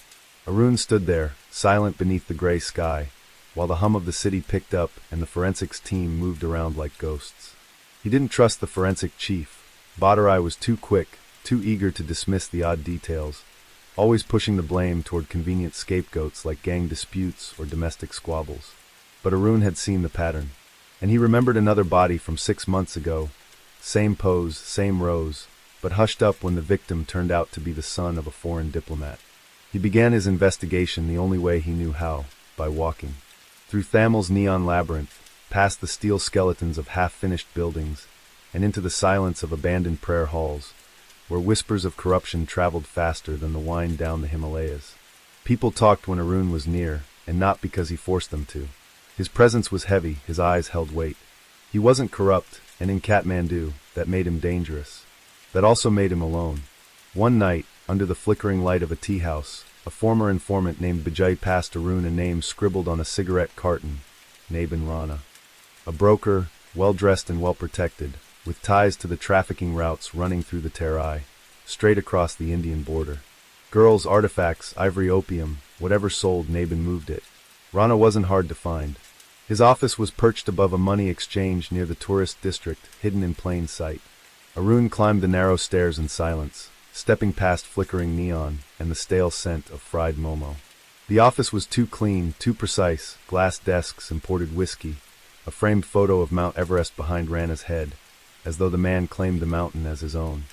Arun stood there, silent beneath the gray sky, while the hum of the city picked up and the forensics team moved around like ghosts. He didn't trust the forensic chief. Bhattarai was too quick, too eager to dismiss the odd details, always pushing the blame toward convenient scapegoats like gang disputes or domestic squabbles. But Arun had seen the pattern, and he remembered another body from 6 months ago, same pose, same rose, but hushed up when the victim turned out to be the son of a foreign diplomat. He began his investigation the only way he knew how, by walking. Through Thamil's neon labyrinth, past the steel skeletons of half-finished buildings, and into the silence of abandoned prayer halls, where whispers of corruption traveled faster than the wind down the Himalayas. People talked when Arun was near, and not because he forced them to. His presence was heavy, his eyes held weight. He wasn't corrupt, and in Kathmandu, that made him dangerous. That also made him alone. One night, under the flickering light of a tea house, a former informant named Bijay passed Arun a name scribbled on a cigarette carton, Nabin Rana. A broker, well-dressed and well-protected, with ties to the trafficking routes running through the Terai, straight across the Indian border. Girls, artifacts, ivory, opium, whatever sold, Nabin moved it. Rana wasn't hard to find. His office was perched above a money exchange near the tourist district, hidden in plain sight. Arun climbed the narrow stairs in silence, stepping past flickering neon and the stale scent of fried momo. The office was too clean, too precise, glass desks, imported whiskey, a framed photo of Mount Everest behind Rana's head, as though the man claimed the mountain as his own.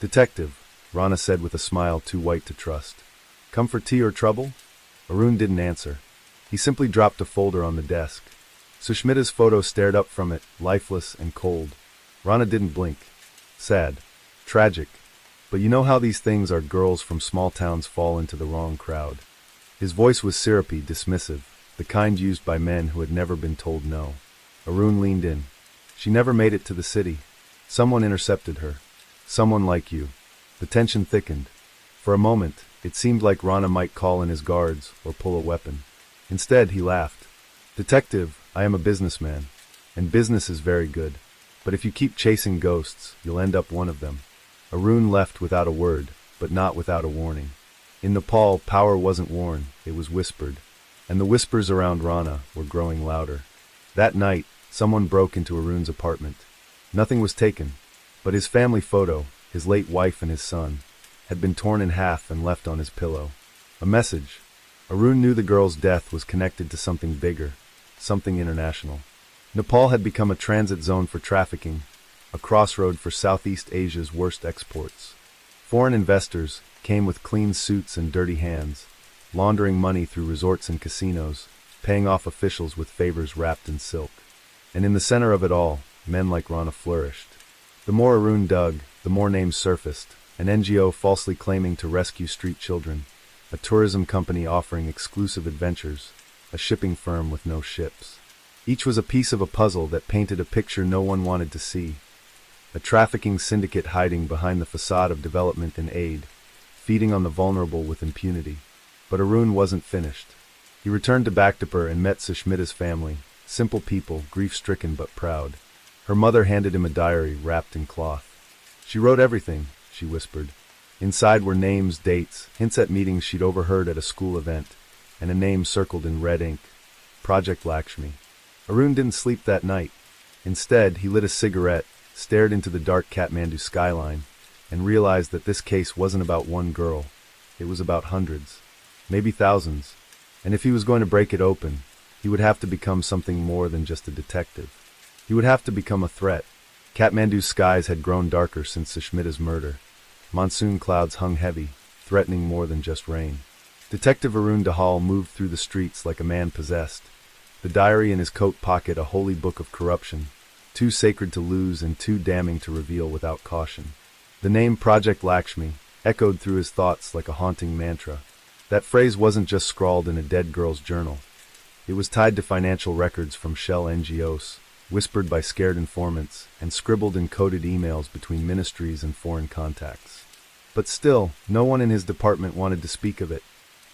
"Detective," Rana said with a smile too white to trust. "Come for tea or trouble?" Arun didn't answer. He simply dropped a folder on the desk. Sushmita's photo stared up from it, lifeless and cold. Rana didn't blink. Sad. Tragic. But you know how these things are, girls from small towns fall into the wrong crowd. His voice was syrupy, dismissive, the kind used by men who had never been told no. Arun leaned in. "She never made it to the city. Someone intercepted her. Someone like you." The tension thickened. For a moment, it seemed like Rana might call in his guards or pull a weapon. Instead, he laughed. "Detective, I am a businessman, and business is very good. But if you keep chasing ghosts, you'll end up one of them." Arun left without a word, but not without a warning. In Nepal, power wasn't worn, it was whispered. And the whispers around Rana were growing louder. That night, someone broke into Arun's apartment. Nothing was taken, but his family photo, his late wife and his son, had been torn in half and left on his pillow. A message. Arun knew the girl's death was connected to something bigger, something international. Nepal had become a transit zone for trafficking, a crossroad for Southeast Asia's worst exports. Foreign investors came with clean suits and dirty hands, laundering money through resorts and casinos, paying off officials with favors wrapped in silk. And in the center of it all, men like Rana flourished. The more Arun dug, the more names surfaced. An NGO falsely claiming to rescue street children, a tourism company offering exclusive adventures, a shipping firm with no ships. Each was a piece of a puzzle that painted a picture no one wanted to see. A trafficking syndicate hiding behind the facade of development and aid, feeding on the vulnerable with impunity. But Arun wasn't finished. He returned to Bhaktapur and met Sushmita's family, simple people, grief-stricken but proud. Her mother handed him a diary wrapped in cloth. She wrote everything, she whispered. Inside were names, dates, hints at meetings she'd overheard at a school event, and a name circled in red ink. Project Lakshmi. Arun didn't sleep that night. Instead, he lit a cigarette, stared into the dark Kathmandu skyline, and realized that this case wasn't about one girl. It was about hundreds, maybe thousands. And if he was going to break it open, he would have to become something more than just a detective. He would have to become a threat. Kathmandu's skies had grown darker since Sushmita's murder. Monsoon clouds hung heavy, threatening more than just rain. Detective Arun Dahal moved through the streets like a man possessed, the diary in his coat pocket a holy book of corruption, too sacred to lose and too damning to reveal without caution. The name Project Lakshmi echoed through his thoughts like a haunting mantra. That phrase wasn't just scrawled in a dead girl's journal. It was tied to financial records from shell NGOs, whispered by scared informants, and scribbled in coded emails between ministries and foreign contacts. But still, no one in his department wanted to speak of it.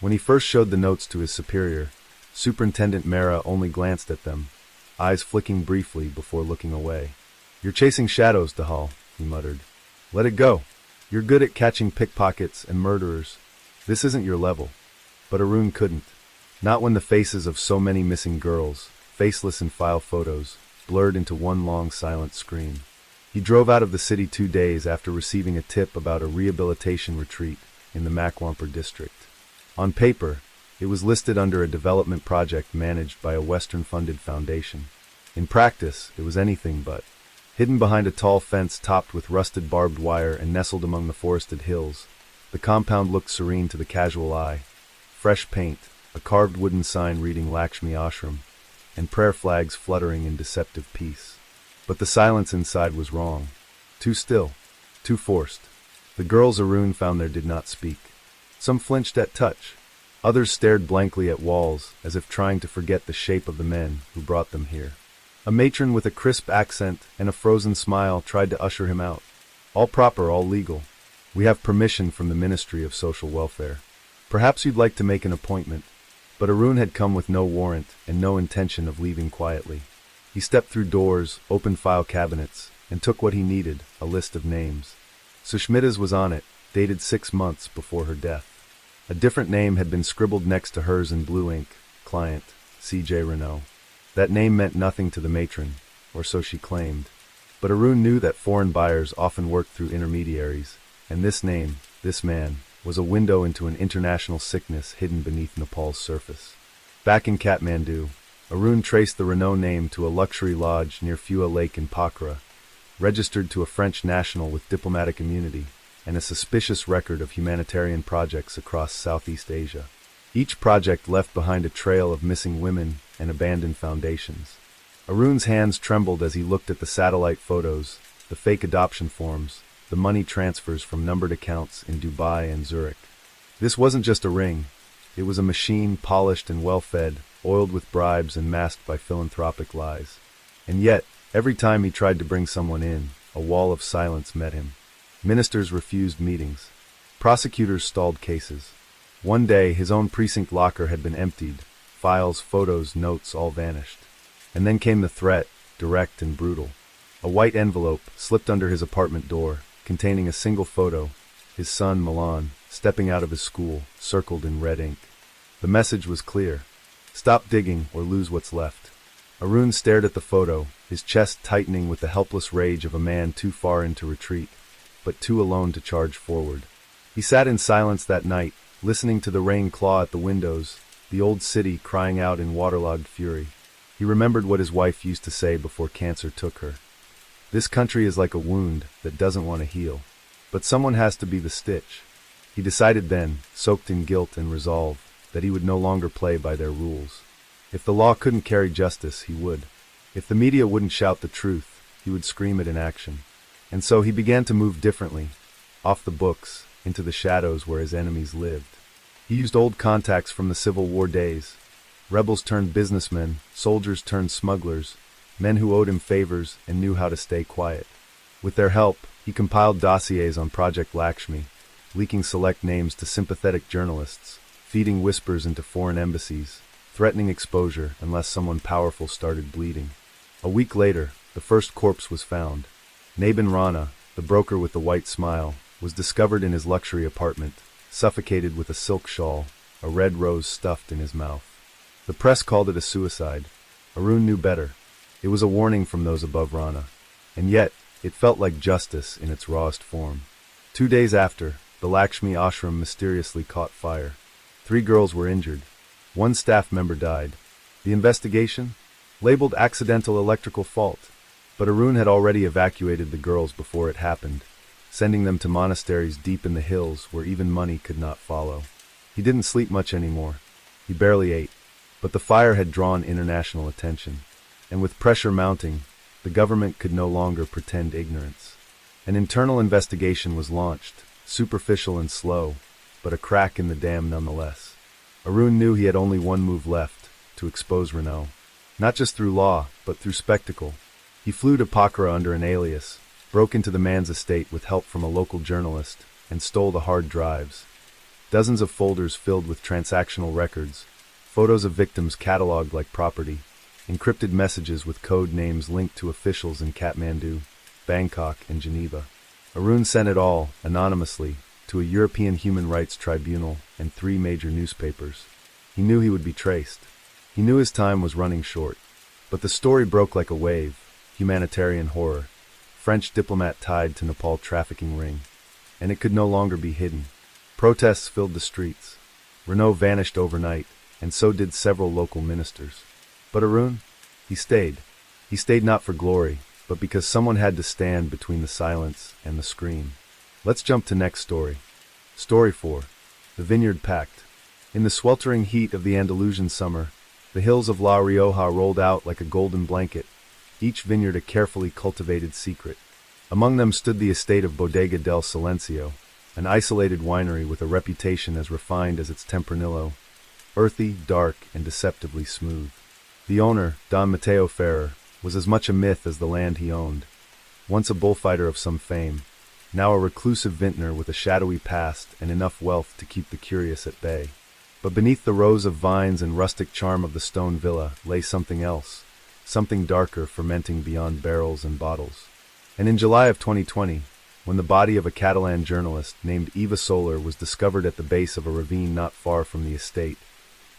When he first showed the notes to his superior, Superintendent Mehra only glanced at them, eyes flicking briefly before looking away. "You're chasing shadows, Dahal," he muttered. "Let it go. You're good at catching pickpockets and murderers. This isn't your level." But Arun couldn't. Not when the faces of so many missing girls, faceless in file photos, blurred into one long silent scream. He drove out of the city 2 days after receiving a tip about a rehabilitation retreat in the Makwampur district. On paper, it was listed under a development project managed by a Western-funded foundation. In practice, it was anything but. Hidden behind a tall fence topped with rusted barbed wire and nestled among the forested hills, the compound looked serene to the casual eye. Fresh paint, a carved wooden sign reading Lakshmi Ashram, and prayer flags fluttering in deceptive peace. But the silence inside was wrong. Too still. Too forced. The girls Arun found there did not speak. Some flinched at touch. Others stared blankly at walls, as if trying to forget the shape of the men who brought them here. A matron with a crisp accent and a frozen smile tried to usher him out. All proper, all legal. We have permission from the Ministry of Social Welfare. Perhaps you'd like to make an appointment. But Arun had come with no warrant and no intention of leaving quietly. He stepped through doors, opened file cabinets, and took what he needed, a list of names. Sushmita's was on it, dated 6 months before her death. A different name had been scribbled next to hers in blue ink, client, C.J. Renault. That name meant nothing to the matron, or so she claimed. But Arun knew that foreign buyers often worked through intermediaries, and this name, this man, was a window into an international sickness hidden beneath Nepal's surface. Back in Kathmandu, Arun traced the Renault name to a luxury lodge near Phua Lake in Pokhara, registered to a French national with diplomatic immunity, and a suspicious record of humanitarian projects across Southeast Asia. Each project left behind a trail of missing women and abandoned foundations. Arun's hands trembled as he looked at the satellite photos, the fake adoption forms, the money transfers from numbered accounts in Dubai and Zurich. This wasn't just a ring. It was a machine polished and well-fed, oiled with bribes and masked by philanthropic lies. And yet, every time he tried to bring someone in, a wall of silence met him. Ministers refused meetings. Prosecutors stalled cases. One day, his own precinct locker had been emptied. Files, photos, notes all vanished. And then came the threat, direct and brutal. A white envelope slipped under his apartment door, containing a single photo, his son Milan, stepping out of his school, circled in red ink. The message was clear. Stop digging or lose what's left. Arun stared at the photo, his chest tightening with the helpless rage of a man too far in to retreat, but too alone to charge forward. He sat in silence that night, listening to the rain claw at the windows, the old city crying out in waterlogged fury. He remembered what his wife used to say before cancer took her. This country is like a wound that doesn't want to heal, but someone has to be the stitch. He decided then, soaked in guilt and resolve, that he would no longer play by their rules. If the law couldn't carry justice, he would. If the media wouldn't shout the truth, he would scream it in action. And so he began to move differently, off the books, into the shadows where his enemies lived. He used old contacts from the Civil War days. Rebels turned businessmen, soldiers turned smugglers, men who owed him favors and knew how to stay quiet. With their help, he compiled dossiers on Project Lakshmi, leaking select names to sympathetic journalists, feeding whispers into foreign embassies, threatening exposure unless someone powerful started bleeding. A week later, the first corpse was found. Nabin Rana, the broker with the white smile, was discovered in his luxury apartment, suffocated with a silk shawl, a red rose stuffed in his mouth. The press called it a suicide. Arun knew better. It was a warning from those above Rana. And yet, it felt like justice in its rawest form. 2 days after, the Lakshmi ashram mysteriously caught fire. 3 girls were injured. 1 staff member died. The investigation? Labeled accidental electrical fault. But Arun had already evacuated the girls before it happened, sending them to monasteries deep in the hills where even money could not follow. He didn't sleep much anymore. He barely ate. But the fire had drawn international attention. And with pressure mounting, the government could no longer pretend ignorance. An internal investigation was launched, superficial and slow, but a crack in the dam nonetheless. Arun knew he had only one move left, to expose Renault. Not just through law, but through spectacle. He flew to Pokhara under an alias, broke into the man's estate with help from a local journalist, and stole the hard drives. Dozens of folders filled with transactional records, photos of victims catalogued like property, encrypted messages with code names linked to officials in Kathmandu, Bangkok, and Geneva. Arun sent it all, anonymously, to a European human rights tribunal and 3 major newspapers. He knew he would be traced. He knew his time was running short. But the story broke like a wave. Humanitarian horror. French diplomat tied to Nepal trafficking ring. And it could no longer be hidden. Protests filled the streets. Renault vanished overnight, and so did several local ministers. But Arun? He stayed. He stayed not for glory, but because someone had to stand between the silence and the scream. Let's jump to next story. Story 4. The Vineyard Pact. In the sweltering heat of the Andalusian summer, The hills of La Rioja rolled out like a golden blanket, each vineyard a carefully cultivated secret. Among them stood the estate of Bodega del Silencio, an isolated winery with a reputation as refined as its Tempranillo, earthy, dark, and deceptively smooth. The owner, Don Mateo Ferrer, was as much a myth as the land he owned. Once a bullfighter of some fame, now a reclusive vintner with a shadowy past and enough wealth to keep the curious at bay. But beneath the rows of vines and rustic charm of the stone villa lay something else, something darker fermenting beyond barrels and bottles. And in July of 2020, when the body of a Catalan journalist named Eva Soler was discovered at the base of a ravine not far from the estate,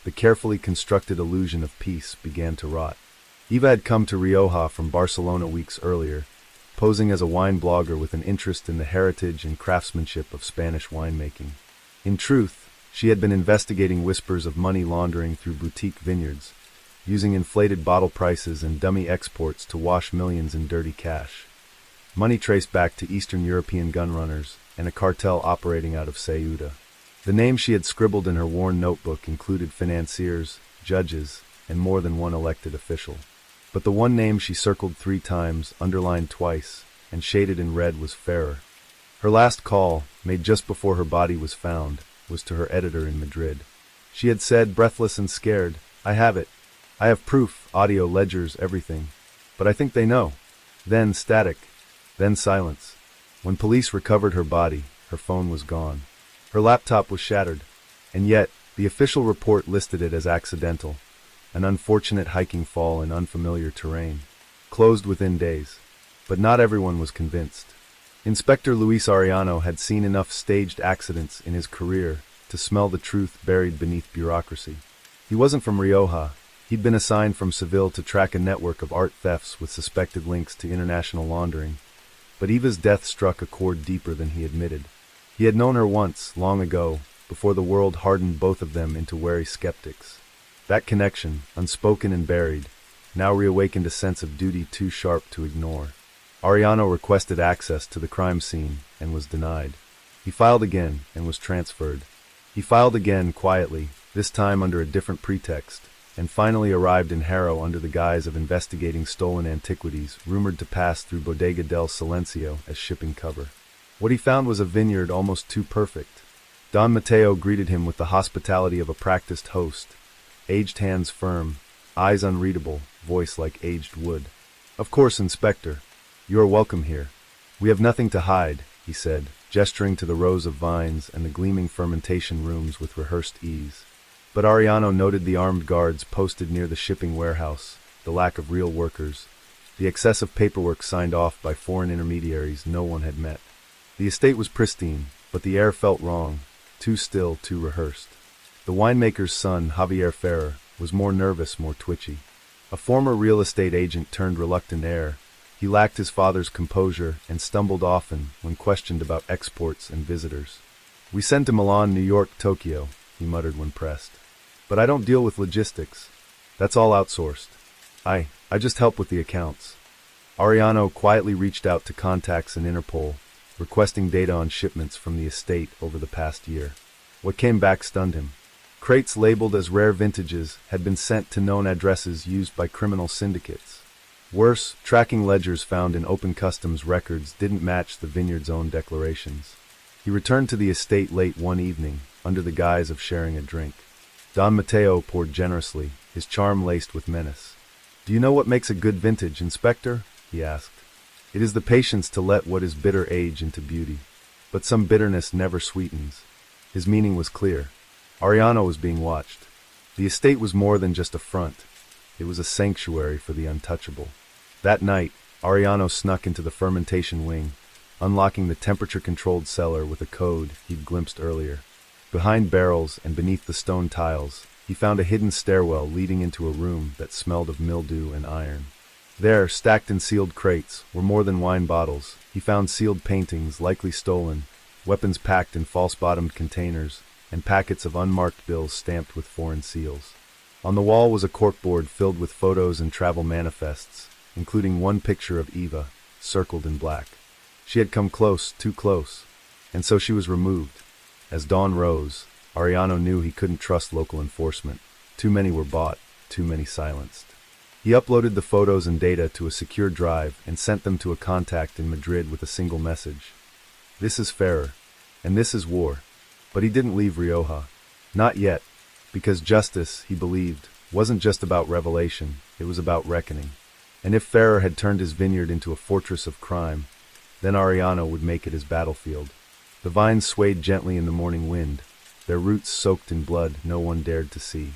the carefully constructed illusion of peace began to rot. Eva had come to Rioja from Barcelona weeks earlier, posing as a wine blogger with an interest in the heritage and craftsmanship of Spanish winemaking. In truth, she had been investigating whispers of money laundering through boutique vineyards, using inflated bottle prices and dummy exports to wash millions in dirty cash. Money traced back to Eastern European gunrunners and a cartel operating out of Ceuta. The names she had scribbled in her worn notebook included financiers, judges, and more than one elected official. But the one name she circled 3 times, underlined twice, and shaded in red was Ferrer. Her last call, made just before her body was found, was to her editor in Madrid. She had said, breathless and scared, "I have it. I have proof, audio, ledgers, everything. But I think they know." Then static. Then silence. When police recovered her body, her phone was gone. Her laptop was shattered. And yet, the official report listed it as accidental, an unfortunate hiking fall in unfamiliar terrain. Closed within days. But not everyone was convinced. Inspector Luis Arellano had seen enough staged accidents in his career to smell the truth buried beneath bureaucracy. He wasn't from Rioja. He'd been assigned from Seville to track a network of art thefts with suspected links to international laundering. But Eva's death struck a chord deeper than he admitted. He had known her once, long ago, before the world hardened both of them into wary skeptics. That connection, unspoken and buried, now reawakened a sense of duty too sharp to ignore. Arellano requested access to the crime scene and was denied. He filed again and was transferred. He filed again quietly, this time under a different pretext, and finally arrived in Haro under the guise of investigating stolen antiquities rumored to pass through Bodega del Silencio as shipping cover. What he found was a vineyard almost too perfect. Don Mateo greeted him with the hospitality of a practiced host, aged hands firm, eyes unreadable, voice like aged wood. "Of course, Inspector. You are welcome here. We have nothing to hide," he said, gesturing to the rows of vines and the gleaming fermentation rooms with rehearsed ease. But Arellano noted the armed guards posted near the shipping warehouse, the lack of real workers, the excessive paperwork signed off by foreign intermediaries no one had met. The estate was pristine, but the air felt wrong, too still, too rehearsed. The winemaker's son, Javier Ferrer, was more nervous, more twitchy. A former real estate agent turned reluctant heir, he lacked his father's composure and stumbled often when questioned about exports and visitors. "We send to Milan, New York, Tokyo," he muttered when pressed. "But I don't deal with logistics. That's all outsourced. I just help with the accounts." Arellano quietly reached out to contacts in Interpol, requesting data on shipments from the estate over the past year. What came back stunned him. Crates labeled as rare vintages had been sent to known addresses used by criminal syndicates. Worse, tracking ledgers found in open customs records didn't match the vineyard's own declarations. He returned to the estate late one evening, under the guise of sharing a drink. Don Mateo poured generously, his charm laced with menace. "Do you know what makes a good vintage, Inspector?" he asked. "It is the patience to let what is bitter age into beauty. But some bitterness never sweetens." His meaning was clear. Arellano was being watched. The estate was more than just a front. It was a sanctuary for the untouchable. That night, Arellano snuck into the fermentation wing, unlocking the temperature-controlled cellar with a code he'd glimpsed earlier. Behind barrels and beneath the stone tiles, he found a hidden stairwell leading into a room that smelled of mildew and iron. There, stacked in sealed crates, were more than wine bottles. He found sealed paintings, likely stolen, weapons packed in false-bottomed containers, and packets of unmarked bills stamped with foreign seals. On the wall was a corkboard filled with photos and travel manifests, including one picture of Eva, circled in black. She had come close, too close, and so she was removed. As dawn rose, Arellano knew he couldn't trust local enforcement. Too many were bought. too many silenced. He uploaded the photos and data to a secure drive and sent them to a contact in Madrid with a single message. This is Ferrer, and this is war. But he didn't leave Rioja. Not yet, because justice, he believed, wasn't just about revelation, it was about reckoning. And if Ferrer had turned his vineyard into a fortress of crime, then Arellano would make it his battlefield. The vines swayed gently in the morning wind, their roots soaked in blood no one dared to see.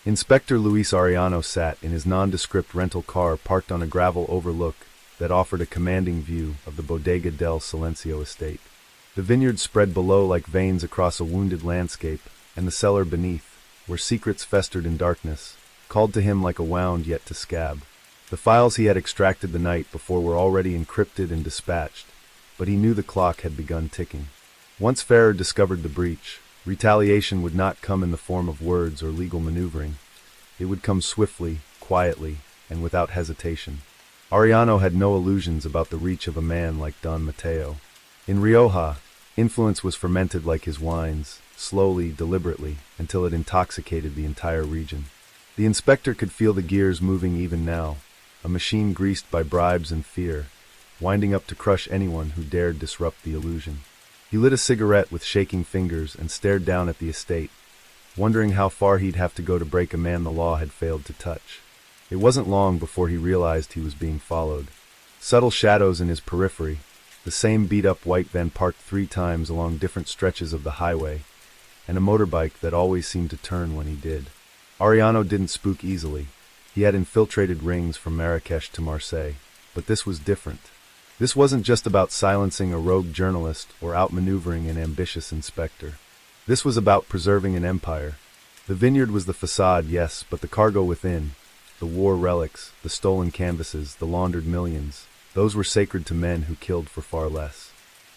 Inspector Luis Arellano sat in his nondescript rental car parked on a gravel overlook that offered a commanding view of the Bodega del Silencio estate. The vineyard spread below like veins across a wounded landscape, and the cellar beneath, where secrets festered in darkness, called to him like a wound yet to scab. The files he had extracted the night before were already encrypted and dispatched, but he knew the clock had begun ticking. Once Ferrer discovered the breach, retaliation would not come in the form of words or legal maneuvering. It would come swiftly, quietly, and without hesitation. Arellano had no illusions about the reach of a man like Don Mateo. In Rioja, influence was fermented like his wines, slowly, deliberately, until it intoxicated the entire region. The inspector could feel the gears moving even now, a machine greased by bribes and fear, winding up to crush anyone who dared disrupt the illusion. He lit a cigarette with shaking fingers and stared down at the estate, wondering how far he'd have to go to break a man the law had failed to touch. It wasn't long before he realized he was being followed. Subtle shadows in his periphery, the same beat-up white van parked 3 times along different stretches of the highway, and a motorbike that always seemed to turn when he did. Arellano didn't spook easily. He had infiltrated rings from Marrakesh to Marseille, but this was different. This wasn't just about silencing a rogue journalist or outmaneuvering an ambitious inspector. This was about preserving an empire. The vineyard was the facade, yes, but the cargo within, the war relics, the stolen canvases, the laundered millions, those were sacred to men who killed for far less.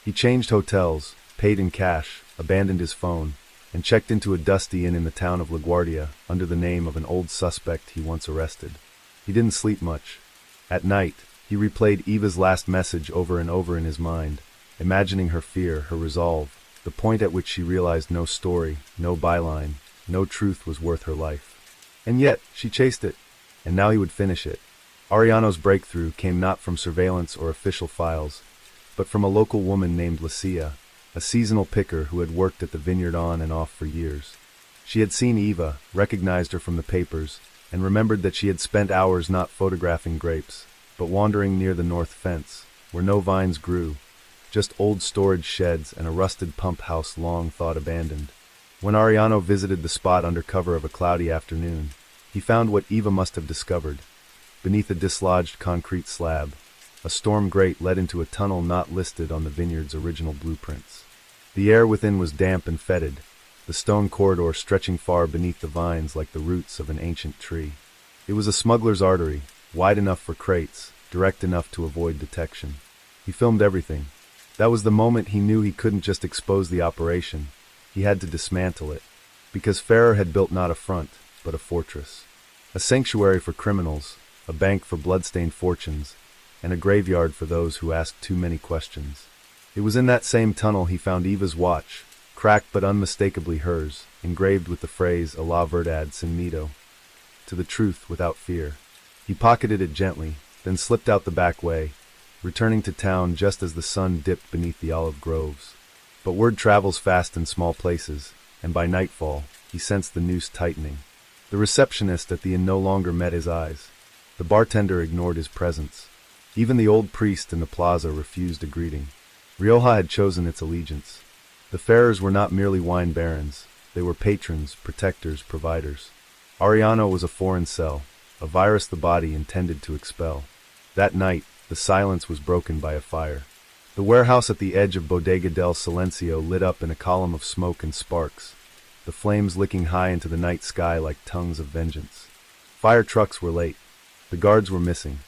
He changed hotels, paid in cash, abandoned his phone, and checked into a dusty inn in the town of LaGuardia under the name of an old suspect he once arrested. He didn't sleep much. At night, he replayed Eva's last message over and over in his mind, imagining her fear, her resolve, the point at which she realized no story, no byline, no truth was worth her life. And yet, she chased it, and now he would finish it. Arellano's breakthrough came not from surveillance or official files, but from a local woman named Lucia, a seasonal picker who had worked at the vineyard on and off for years. She had seen Eva, recognized her from the papers, and remembered that she had spent hours not photographing grapes, but wandering near the north fence, where no vines grew, just old storage sheds and a rusted pump house long thought abandoned. When Arellano visited the spot under cover of a cloudy afternoon, he found what Eva must have discovered. Beneath a dislodged concrete slab, a storm grate led into a tunnel not listed on the vineyard's original blueprints. The air within was damp and fetid, the stone corridor stretching far beneath the vines like the roots of an ancient tree. It was a smuggler's artery, wide enough for crates, direct enough to avoid detection. He filmed everything. That was the moment he knew he couldn't just expose the operation. He had to dismantle it, because Ferrer had built not a front, but a fortress. A sanctuary for criminals, a bank for blood-stained fortunes, and a graveyard for those who asked too many questions. It was in that same tunnel he found Eva's watch, cracked but unmistakably hers, engraved with the phrase "A la verdad sin miedo," to the truth without fear. He pocketed it gently, then slipped out the back way, returning to town just as the sun dipped beneath the olive groves. But word travels fast in small places, and by nightfall, he sensed the noose tightening. The receptionist at the inn no longer met his eyes. The bartender ignored his presence. Even the old priest in the plaza refused a greeting. Rioja had chosen its allegiance. The Ferrers were not merely wine barons. They were patrons, protectors, providers. Arellano was a foreign cell, a virus the body intended to expel. That night, the silence was broken by a fire. The warehouse at the edge of Bodega del Silencio lit up in a column of smoke and sparks, the flames licking high into the night sky like tongues of vengeance. Fire trucks were late. The guards were missing.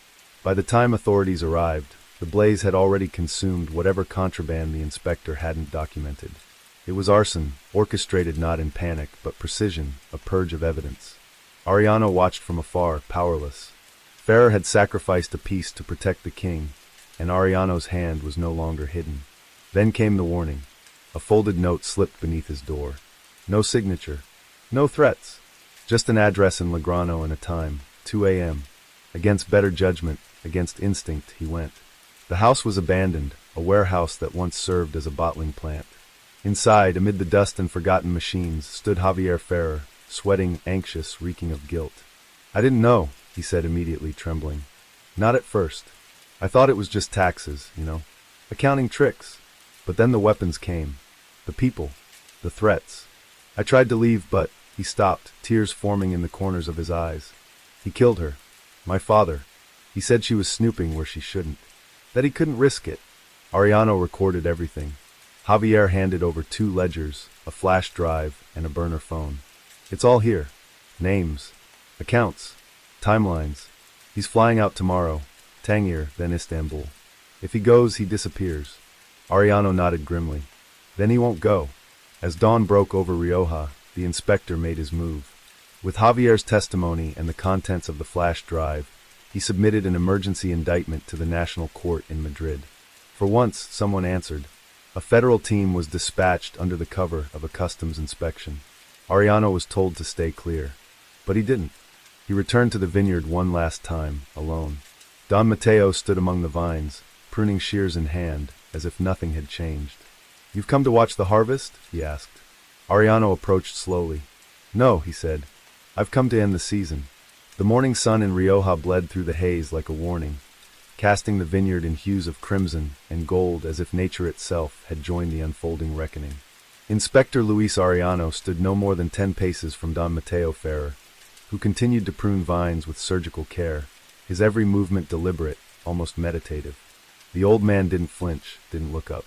By the time authorities arrived, the blaze had already consumed whatever contraband the inspector hadn't documented. It was arson, orchestrated not in panic, but precision, a purge of evidence. Arellano watched from afar, powerless. Ferrer had sacrificed a piece to protect the king, and Arellano's hand was no longer hidden. Then came the warning. A folded note slipped beneath his door. No signature. No threats. Just an address in Legrano and a time, 2 a.m. Against better judgment, against instinct, he went. The house was abandoned, a warehouse that once served as a bottling plant. Inside, amid the dust and forgotten machines, stood Javier Ferrer, sweating, anxious, reeking of guilt. "I didn't know," he said immediately, trembling. "Not at first. I thought it was just taxes, accounting tricks. But then the weapons came. The people. The threats. I tried to leave, but..." He stopped, tears forming in the corners of his eyes. "He killed her. My father. He said she was snooping where she shouldn't. That he couldn't risk it." Ariano recorded everything. Javier handed over 2 ledgers, a flash drive, and a burner phone. "It's all here. Names. Accounts. Timelines. He's flying out tomorrow. Tangier, then Istanbul. If he goes, he disappears." Ariano nodded grimly. "Then he won't go." As dawn broke over Rioja, the inspector made his move. With Javier's testimony and the contents of the flash drive, he submitted an emergency indictment to the National Court in Madrid. For once, someone answered. A federal team was dispatched under the cover of a customs inspection. Ariano was told to stay clear. But he didn't. He returned to the vineyard one last time, alone. Don Mateo stood among the vines, pruning shears in hand, as if nothing had changed. "You've come to watch the harvest?" he asked. Ariano approached slowly. "No," he said. "I've come to end the season." The morning sun in Rioja bled through the haze like a warning, casting the vineyard in hues of crimson and gold as if nature itself had joined the unfolding reckoning. Inspector Luis Ariano stood no more than 10 paces from Don Mateo Ferrer, who continued to prune vines with surgical care, his every movement deliberate, almost meditative. The old man didn't flinch, didn't look up.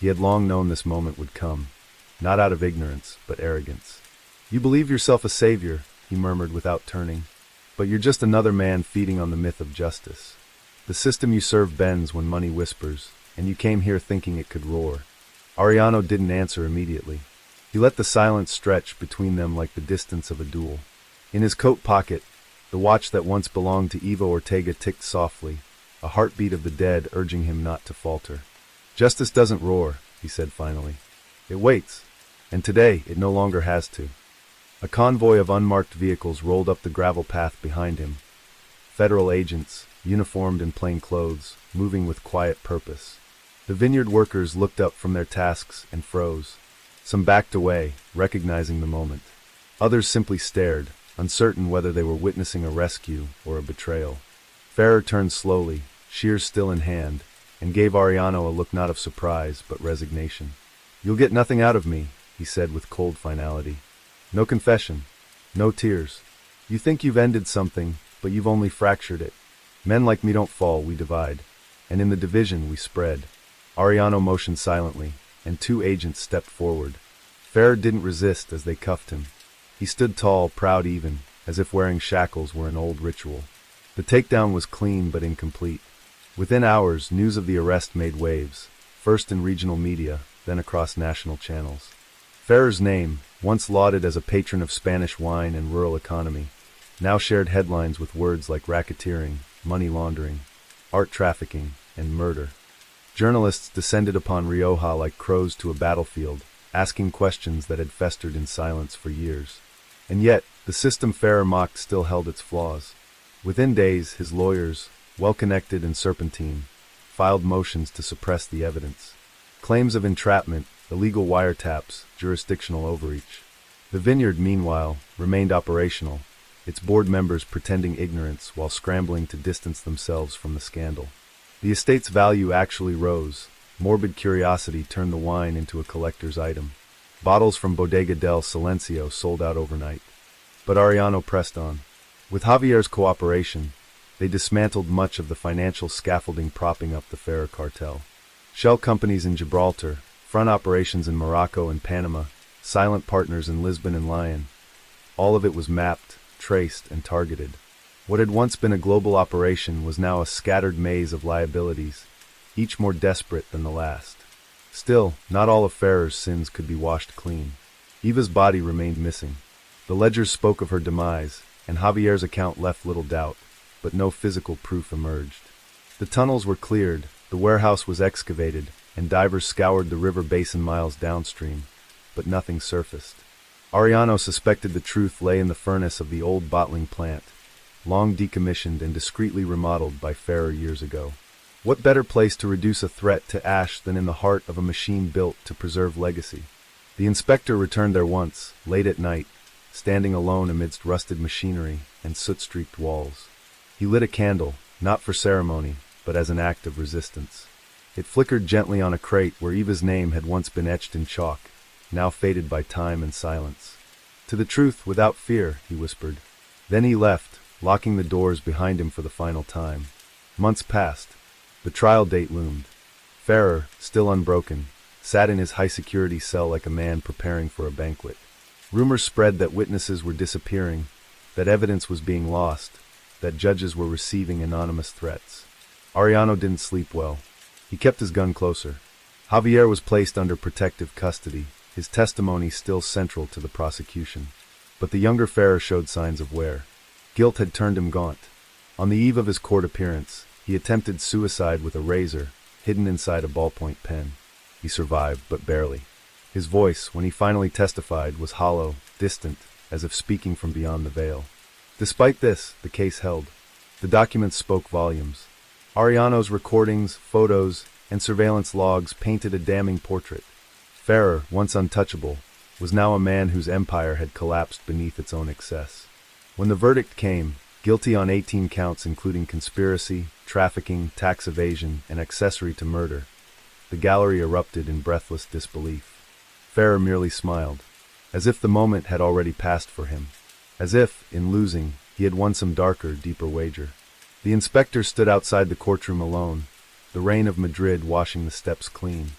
He had long known this moment would come, not out of ignorance, but arrogance. "You believe yourself a savior," he murmured without turning, "but you're just another man feeding on the myth of justice. The system you serve bends when money whispers, and you came here thinking it could roar." Ariano didn't answer immediately. He let the silence stretch between them like the distance of a duel. In his coat pocket, the watch that once belonged to Ivo Ortega ticked softly, a heartbeat of the dead urging him not to falter. "Justice doesn't roar," he said finally. "It waits, and today it no longer has to." A convoy of unmarked vehicles rolled up the gravel path behind him. Federal agents, uniformed in plain clothes, moving with quiet purpose. The vineyard workers looked up from their tasks and froze. Some backed away, recognizing the moment. Others simply stared, uncertain whether they were witnessing a rescue or a betrayal. Ferrer turned slowly, shears still in hand, and gave Ariano a look not of surprise, but resignation. "You'll get nothing out of me," he said with cold finality. "No confession. No tears. You think you've ended something, but you've only fractured it. Men like me don't fall, we divide. And in the division, we spread." Ariano motioned silently, and 2 agents stepped forward. Ferrer didn't resist as they cuffed him. He stood tall, proud even, as if wearing shackles were an old ritual. The takedown was clean but incomplete. Within hours, news of the arrest made waves, first in regional media, then across national channels. Ferrer's name, once lauded as a patron of Spanish wine and rural economy, now shared headlines with words like racketeering, money laundering, art trafficking, and murder. Journalists descended upon Rioja like crows to a battlefield, asking questions that had festered in silence for years. And yet, the system Ferrer mocked still held its flaws. Within days, his lawyers, well-connected and serpentine, filed motions to suppress the evidence. Claims of entrapment, illegal wiretaps, jurisdictional overreach. The vineyard, meanwhile, remained operational, its board members pretending ignorance while scrambling to distance themselves from the scandal. The estate's value actually rose. Morbid curiosity turned the wine into a collector's item. Bottles from Bodega del Silencio sold out overnight. But Ariano pressed on. With Javier's cooperation, they dismantled much of the financial scaffolding propping up the Ferrer cartel. Shell companies in Gibraltar, front operations in Morocco and Panama, silent partners in Lisbon and Lyon. All of it was mapped, traced, and targeted. What had once been a global operation was now a scattered maze of liabilities, each more desperate than the last. Still, not all of Ferrer's sins could be washed clean. Eva's body remained missing. The ledgers spoke of her demise, and Javier's account left little doubt, but no physical proof emerged. The tunnels were cleared, the warehouse was excavated, and divers scoured the river basin miles downstream, but nothing surfaced. Ariano suspected the truth lay in the furnace of the old bottling plant, long decommissioned and discreetly remodeled by Ferrer years ago. What better place to reduce a threat to ash than in the heart of a machine built to preserve legacy? The inspector returned there once, late at night, standing alone amidst rusted machinery and soot-streaked walls. He lit a candle, not for ceremony, but as an act of resistance. It flickered gently on a crate where Eva's name had once been etched in chalk, now faded by time and silence. "To the truth without fear," he whispered. Then he left, locking the doors behind him for the final time. Months passed. The trial date loomed. Ferrer, still unbroken, sat in his high-security cell like a man preparing for a banquet. Rumors spread that witnesses were disappearing, that evidence was being lost, that judges were receiving anonymous threats. Ariano didn't sleep well. He kept his gun closer. Javier was placed under protective custody, his testimony still central to the prosecution. But the younger Ferrer showed signs of wear. Guilt had turned him gaunt. On the eve of his court appearance, he attempted suicide with a razor, hidden inside a ballpoint pen. He survived, but barely. His voice, when he finally testified, was hollow, distant, as if speaking from beyond the veil. Despite this, the case held. The documents spoke volumes. Ariano's recordings, photos, and surveillance logs painted a damning portrait. Ferrer, once untouchable, was now a man whose empire had collapsed beneath its own excess. When the verdict came, guilty on 18 counts including conspiracy, trafficking, tax evasion, and accessory to murder, the gallery erupted in breathless disbelief. Ferrer merely smiled, as if the moment had already passed for him, as if, in losing, he had won some darker, deeper wager. The inspector stood outside the courtroom alone, the rain of Madrid washing the steps clean.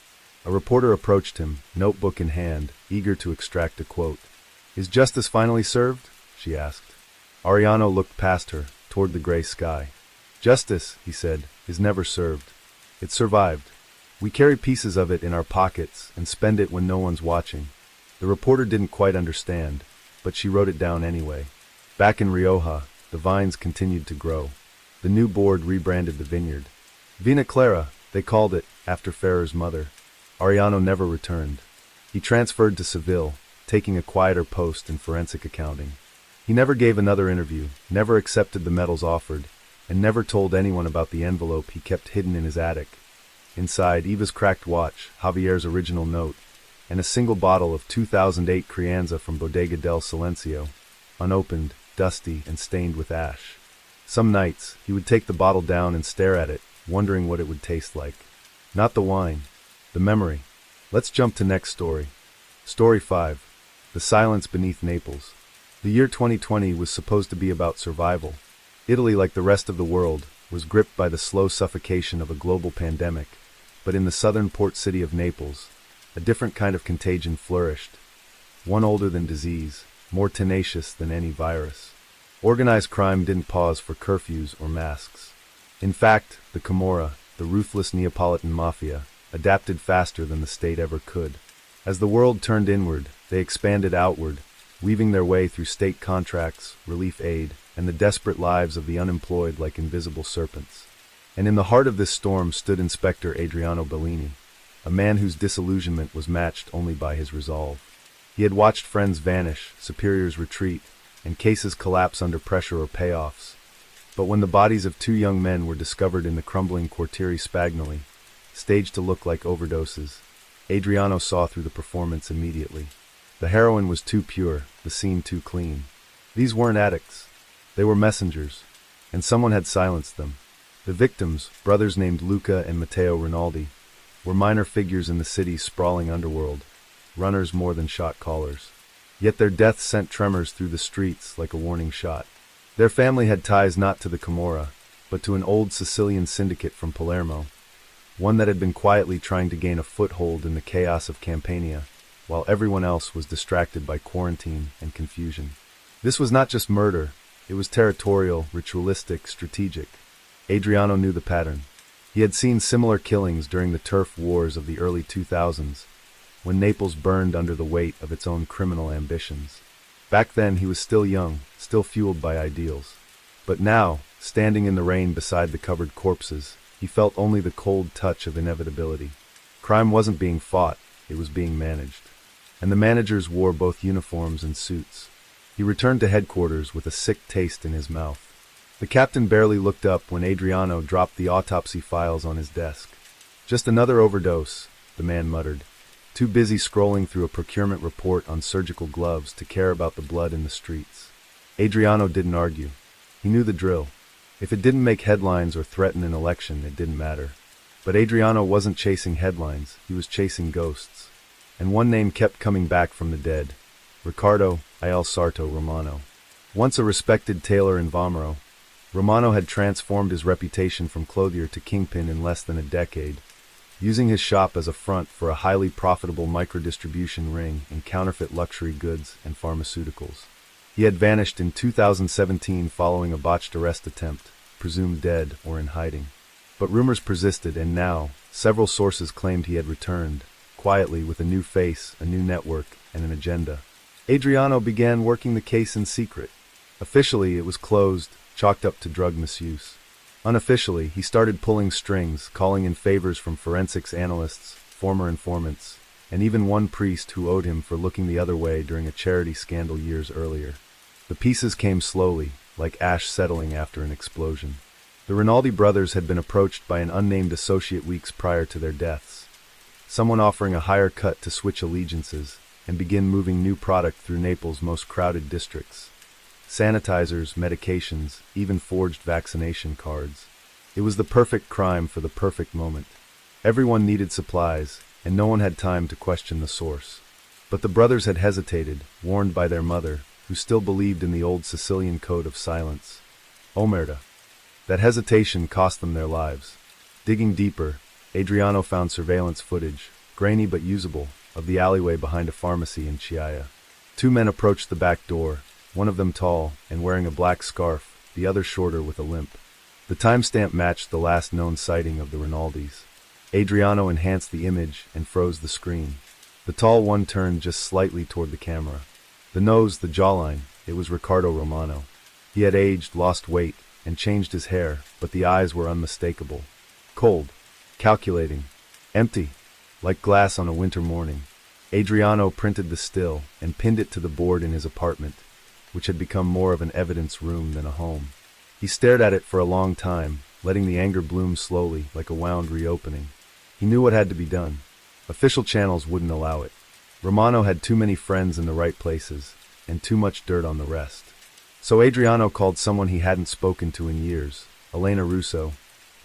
A reporter approached him, notebook in hand, eager to extract a quote. "Is justice finally served?" she asked. Ariano looked past her, toward the gray sky. "Justice," he said, "is never served. It survived. We carry pieces of it in our pockets and spend it when no one's watching." The reporter didn't quite understand, but she wrote it down anyway. Back in Rioja, the vines continued to grow. The new board rebranded the vineyard. Vina Clara, they called it, after Ferrer's mother. Ariano never returned. He transferred to Seville, taking a quieter post in forensic accounting. He never gave another interview, never accepted the medals offered, and never told anyone about the envelope he kept hidden in his attic. Inside, Eva's cracked watch, Javier's original note, and a single bottle of 2008 Crianza from Bodega del Silencio, unopened, dusty, and stained with ash. Some nights, he would take the bottle down and stare at it, wondering what it would taste like. Not the wine, the memory. Let's jump to next story. Story 5. The Silence Beneath Naples. The year 2020 was supposed to be about survival. Italy, like the rest of the world, was gripped by the slow suffocation of a global pandemic, but in the southern port city of Naples, a different kind of contagion flourished. One older than disease, more tenacious than any virus. Organized crime didn't pause for curfews or masks. In fact, the Camorra, the ruthless Neapolitan mafia, adapted faster than the state ever could. As the world turned inward, they expanded outward, weaving their way through state contracts, relief aid, and the desperate lives of the unemployed like invisible serpents. And in the heart of this storm stood Inspector Adriano Bellini, a man whose disillusionment was matched only by his resolve. He had watched friends vanish, superiors retreat, and cases collapse under pressure or payoffs. But when the bodies of two young men were discovered in the crumbling Quartiere Spagnoli, staged to look like overdoses, Adriano saw through the performance immediately. The heroin was too pure, the scene too clean. These weren't addicts. They were messengers, and someone had silenced them. The victims, brothers named Luca and Matteo Rinaldi, were minor figures in the city's sprawling underworld, runners more than shot callers. Yet their deaths sent tremors through the streets like a warning shot. Their family had ties not to the Camorra, but to an old Sicilian syndicate from Palermo, one that had been quietly trying to gain a foothold in the chaos of Campania, while everyone else was distracted by quarantine and confusion. This was not just murder, it was territorial, ritualistic, strategic. Adriano knew the pattern. He had seen similar killings during the turf wars of the early 2000s, when Naples burned under the weight of its own criminal ambitions. Back then he was still young, still fueled by ideals. But now, standing in the rain beside the covered corpses, he felt only the cold touch of inevitability. Crime wasn't being fought, it was being managed. and the managers wore both uniforms and suits. He returned to headquarters with a sick taste in his mouth. The captain barely looked up when Adriano dropped the autopsy files on his desk. "Just another overdose," the man muttered, too busy scrolling through a procurement report on surgical gloves to care about the blood in the streets. Adriano didn't argue. He knew the drill. If it didn't make headlines or threaten an election, it didn't matter. But Adriano wasn't chasing headlines, he was chasing ghosts. And one name kept coming back from the dead: Ricardo Il Sarto Romano. Once a respected tailor in Vomero, Romano had transformed his reputation from clothier to kingpin in less than a decade, using his shop as a front for a highly profitable micro-distribution ring in counterfeit luxury goods and pharmaceuticals. He had vanished in 2017 following a botched arrest attempt, presumed dead or in hiding. But rumors persisted, and now, several sources claimed he had returned, quietly with a new face, a new network, and an agenda. Adriano began working the case in secret. Officially, it was closed, chalked up to drug misuse. Unofficially, he started pulling strings, calling in favors from forensics analysts, former informants, and even one priest who owed him for looking the other way during a charity scandal years earlier. The pieces came slowly, like ash settling after an explosion. The Rinaldi brothers had been approached by an unnamed associate weeks prior to their deaths, someone offering a higher cut to switch allegiances and begin moving new product through Naples' most crowded districts. Sanitizers, medications, even forged vaccination cards. It was the perfect crime for the perfect moment. Everyone needed supplies, and no one had time to question the source. But the brothers had hesitated, warned by their mother, who still believed in the old Sicilian code of silence. Omerta. That hesitation cost them their lives. Digging deeper, Adriano found surveillance footage, grainy but usable, of the alleyway behind a pharmacy in Chiaia. Two men approached the back door, one of them tall and wearing a black scarf, the other shorter with a limp. The timestamp matched the last known sighting of the Rinaldis. Adriano enhanced the image and froze the screen. The tall one turned just slightly toward the camera. The nose, the jawline, it was Ricardo Romano. He had aged, lost weight, and changed his hair, but the eyes were unmistakable. Cold, calculating, empty, like glass on a winter morning. Adriano printed the still and pinned it to the board in his apartment, which had become more of an evidence room than a home. He stared at it for a long time, letting the anger bloom slowly, like a wound reopening. He knew what had to be done. Official channels wouldn't allow it. Romano had too many friends in the right places, and too much dirt on the rest. So Adriano called someone he hadn't spoken to in years, Elena Russo,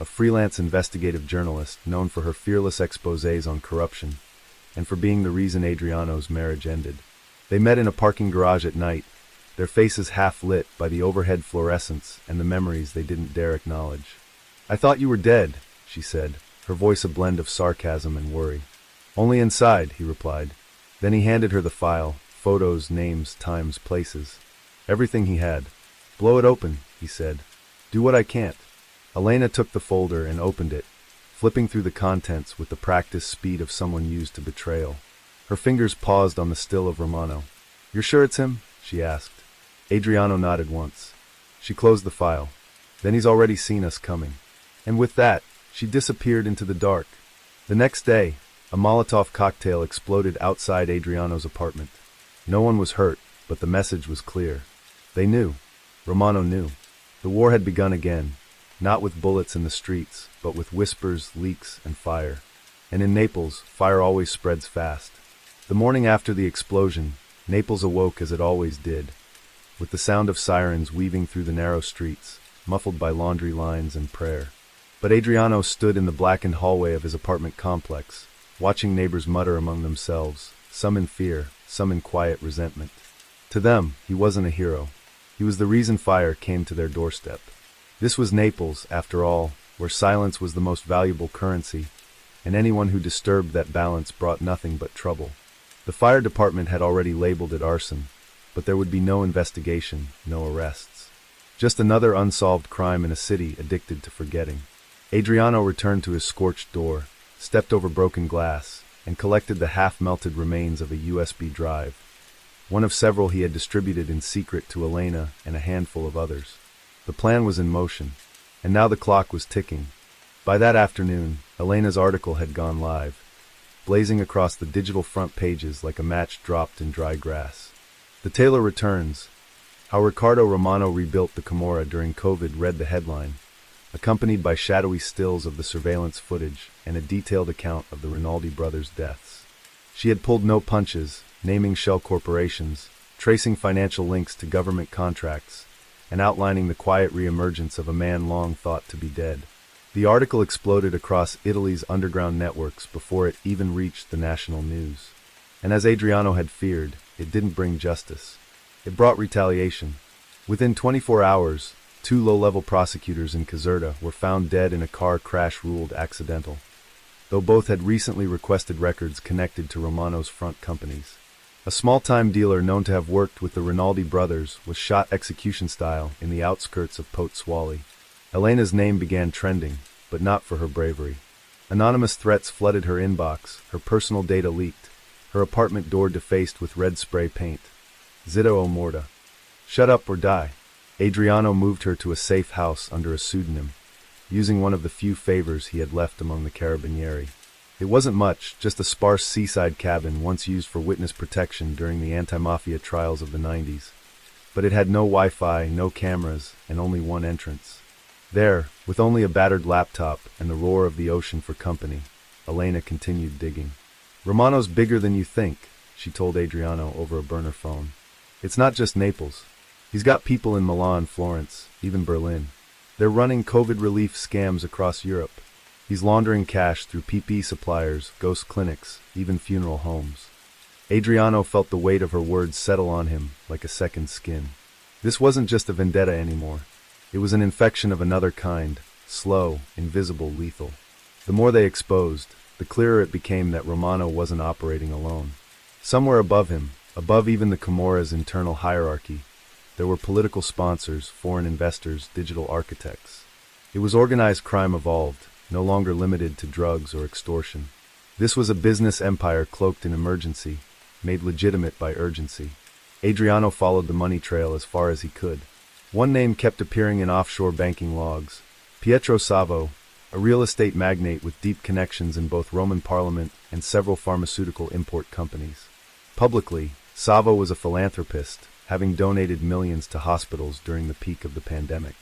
a freelance investigative journalist known for her fearless exposés on corruption, and for being the reason Adriano's marriage ended. They met in a parking garage at night, their faces half lit by the overhead fluorescence and the memories they didn't dare acknowledge. "I thought you were dead," she said, her voice a blend of sarcasm and worry. "Only inside," he replied. Then he handed her the file, photos, names, times, places. Everything he had. "Blow it open," he said. "Do what I can't." Elena took the folder and opened it, flipping through the contents with the practiced speed of someone used to betrayal. Her fingers paused on the still of Romano. "You're sure it's him?" she asked. Adriano nodded once. She closed the file. "Then he's already seen us coming." And with that, she disappeared into the dark. The next day, a Molotov cocktail exploded outside Adriano's apartment. No one was hurt, but the message was clear. They knew. Romano knew. The war had begun again, not with bullets in the streets, but with whispers, leaks, and fire. And in Naples, fire always spreads fast. The morning after the explosion, Naples awoke as it always did, with the sound of sirens weaving through the narrow streets, muffled by laundry lines and prayer. But Adriano stood in the blackened hallway of his apartment complex, watching neighbors mutter among themselves, some in fear, some in quiet resentment. To them, he wasn't a hero. He was the reason fire came to their doorstep. This was Naples, after all, where silence was the most valuable currency, and anyone who disturbed that balance brought nothing but trouble. The fire department had already labeled it arson, but there would be no investigation, no arrests. Just another unsolved crime in a city addicted to forgetting. Adriano returned to his scorched door, stepped over broken glass, and collected the half-melted remains of a USB drive, one of several he had distributed in secret to Elena and a handful of others. The plan was in motion, and now the clock was ticking. By that afternoon, Elena's article had gone live, blazing across the digital front pages like a match dropped in dry grass. The Tailor Returns. How Ricardo Romano Rebuilt the Camorra During COVID read the headline, accompanied by shadowy stills of the surveillance footage and a detailed account of the Rinaldi brothers' deaths. She had pulled no punches, naming shell corporations, tracing financial links to government contracts, and outlining the quiet reemergence of a man long thought to be dead. The article exploded across Italy's underground networks before it even reached the national news. And as Adriano had feared, it didn't bring justice. It brought retaliation. Within 24 hours, 2 low-level prosecutors in Caserta were found dead in a car crash ruled accidental, though both had recently requested records connected to Romano's front companies. A small-time dealer known to have worked with the Rinaldi brothers was shot execution-style in the outskirts of Pozzuoli. Elena's name began trending, but not for her bravery. Anonymous threats flooded her inbox, her personal data leaked, her apartment door defaced with red spray paint. Zitto o morta. Shut up or die. Adriano moved her to a safe house under a pseudonym, using one of the few favors he had left among the Carabinieri. It wasn't much, just a sparse seaside cabin once used for witness protection during the anti-mafia trials of the 90s. But it had no Wi-Fi, no cameras, and only one entrance. There, with only a battered laptop and the roar of the ocean for company, Elena continued digging. "Romano's bigger than you think," she told Adriano over a burner phone. "It's not just Naples. He's got people in Milan, Florence, even Berlin. They're running COVID relief scams across Europe. He's laundering cash through PPE suppliers, ghost clinics, even funeral homes." Adriano felt the weight of her words settle on him like a second skin. This wasn't just a vendetta anymore. It was an infection of another kind, slow, invisible, lethal. The more they exposed, the clearer it became that Romano wasn't operating alone. Somewhere above him, above even the Camorra's internal hierarchy, there were political sponsors, foreign investors, digital architects. It was organized crime evolved, no longer limited to drugs or extortion. This was a business empire cloaked in emergency, made legitimate by urgency. Adriano followed the money trail as far as he could. One name kept appearing in offshore banking logs: Pietro Savo, a real estate magnate with deep connections in both Roman Parliament and several pharmaceutical import companies. Publicly, Savo was a philanthropist, having donated millions to hospitals during the peak of the pandemic.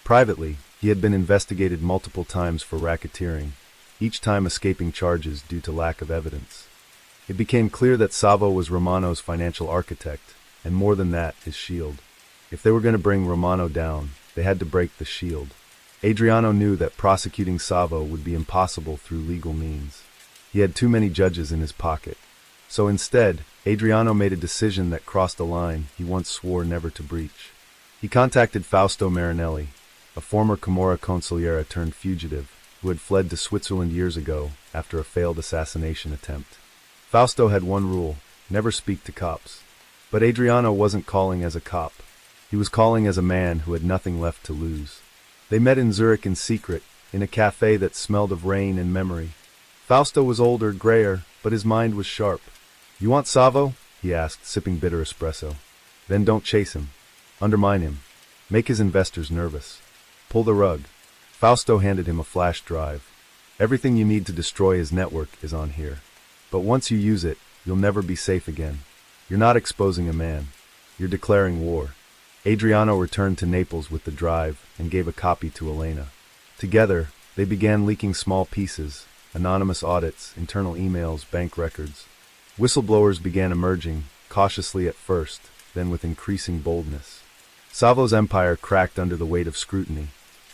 Privately, he had been investigated multiple times for racketeering, each time escaping charges due to lack of evidence. It became clear that Savo was Romano's financial architect, and more than that, his shield. If they were going to bring Romano down, they had to break the shield. Adriano knew that prosecuting Savo would be impossible through legal means. He had too many judges in his pocket. So instead, Adriano made a decision that crossed a line he once swore never to breach. He contacted Fausto Marinelli, a former Camorra consigliere turned fugitive, who had fled to Switzerland years ago after a failed assassination attempt. Fausto had one rule: never speak to cops. But Adriano wasn't calling as a cop. He was calling as a man who had nothing left to lose. They met in Zurich in secret, in a cafe that smelled of rain and memory. Fausto was older, grayer, but his mind was sharp. "You want Savo?" he asked, sipping bitter espresso. "Then don't chase him. Undermine him. Make his investors nervous. Pull the rug." Fausto handed him a flash drive. "Everything you need to destroy his network is on here. But once you use it, you'll never be safe again. You're not exposing a man. You're declaring war." Adriano returned to Naples with the drive and gave a copy to Elena. Together, they began leaking small pieces: anonymous audits, internal emails, bank records. Whistleblowers began emerging, cautiously at first, then with increasing boldness. Savo's empire cracked under the weight of scrutiny,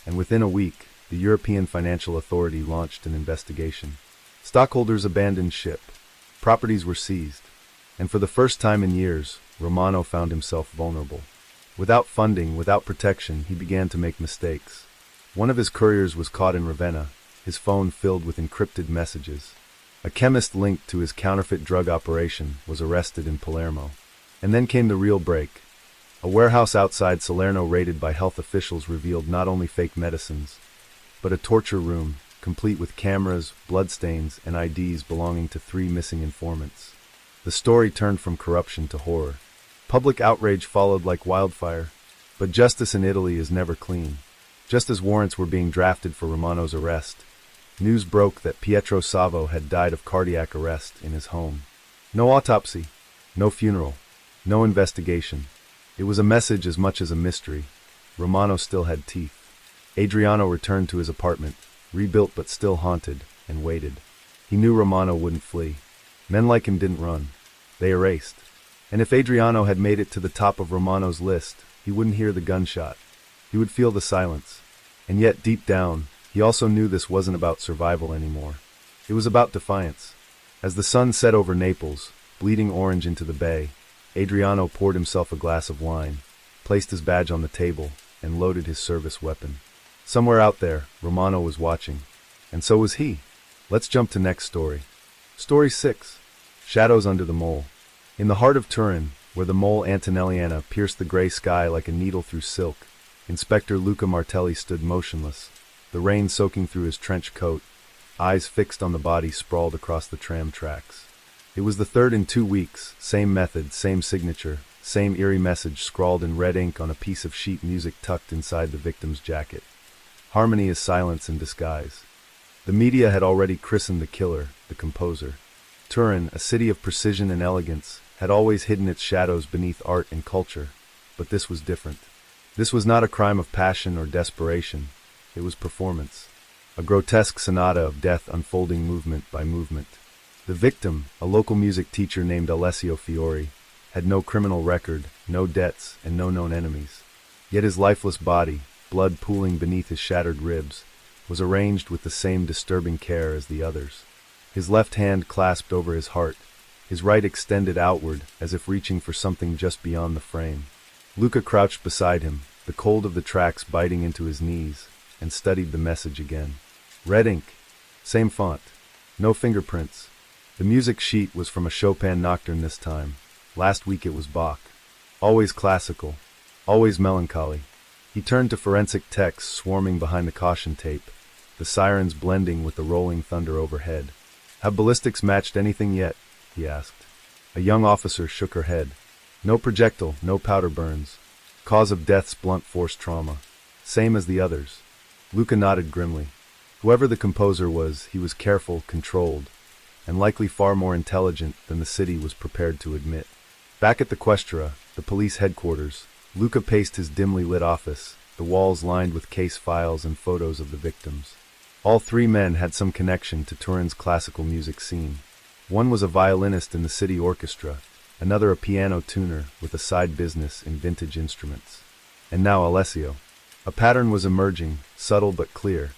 and within a week, the European Financial Authority launched an investigation. Stockholders abandoned ship. Properties were seized. And for the first time in years, Romano found himself vulnerable. Without funding, without protection, he began to make mistakes. One of his couriers was caught in Ravenna, his phone filled with encrypted messages. A chemist linked to his counterfeit drug operation was arrested in Palermo. And then came the real break. A warehouse outside Salerno raided by health officials revealed not only fake medicines, but a torture room, complete with cameras, bloodstains, and IDs belonging to 3 missing informants. The story turned from corruption to horror. Public outrage followed like wildfire, but justice in Italy is never clean. Just as warrants were being drafted for Romano's arrest, news broke that Pietro Savo had died of cardiac arrest in his home. No autopsy, no funeral, no investigation. It was a message as much as a mystery. Romano still had teeth. Adriano returned to his apartment, rebuilt but still haunted, and waited. He knew Romano wouldn't flee. Men like him didn't run. They erased. And if Adriano had made it to the top of Romano's list, he wouldn't hear the gunshot. He would feel the silence. And yet, deep down, he also knew this wasn't about survival anymore. It was about defiance. As the sun set over Naples, bleeding orange into the bay, Adriano poured himself a glass of wine, placed his badge on the table, and loaded his service weapon. Somewhere out there, Romano was watching. And so was he. Let's jump to next story. Story 6. Shadows under the mole. In the heart of Turin, where the mole Antonelliana pierced the gray sky like a needle through silk, Inspector Luca Martelli stood motionless, the rain soaking through his trench coat, eyes fixed on the body sprawled across the tram tracks. It was the third in 2 weeks, same method, same signature, same eerie message scrawled in red ink on a piece of sheet music tucked inside the victim's jacket. Harmony is silence in disguise. The media had already christened the killer, the composer. Turin, a city of precision and elegance, had always hidden its shadows beneath art and culture, but this was different. This was not a crime of passion or desperation. It was performance. A grotesque sonata of death unfolding movement by movement. The victim, a local music teacher named Alessio Fiori, had no criminal record, no debts, and no known enemies. Yet his lifeless body, blood pooling beneath his shattered ribs, was arranged with the same disturbing care as the others. His left hand clasped over his heart, his right extended outward as if reaching for something just beyond the frame. Luca crouched beside him, the cold of the tracks biting into his knees, and studied the message again. Red ink. Same font. No fingerprints. The music sheet was from a Chopin nocturne this time. Last week it was Bach. Always classical. Always melancholy. He turned to forensic texts swarming behind the caution tape, the sirens blending with the rolling thunder overhead. Have ballistics matched anything yet? He asked. A young officer shook her head. No projectile, no powder burns. Cause of death's blunt force trauma. Same as the others. Luca nodded grimly. Whoever the composer was, he was careful, controlled, and likely far more intelligent than the city was prepared to admit. Back at the Questura, the police headquarters, Luca paced his dimly lit office, the walls lined with case files and photos of the victims. All 3 men had some connection to Turin's classical music scene. One was a violinist in the city orchestra, another a piano tuner with a side business in vintage instruments. And now Alessio. A pattern was emerging, subtle but clear.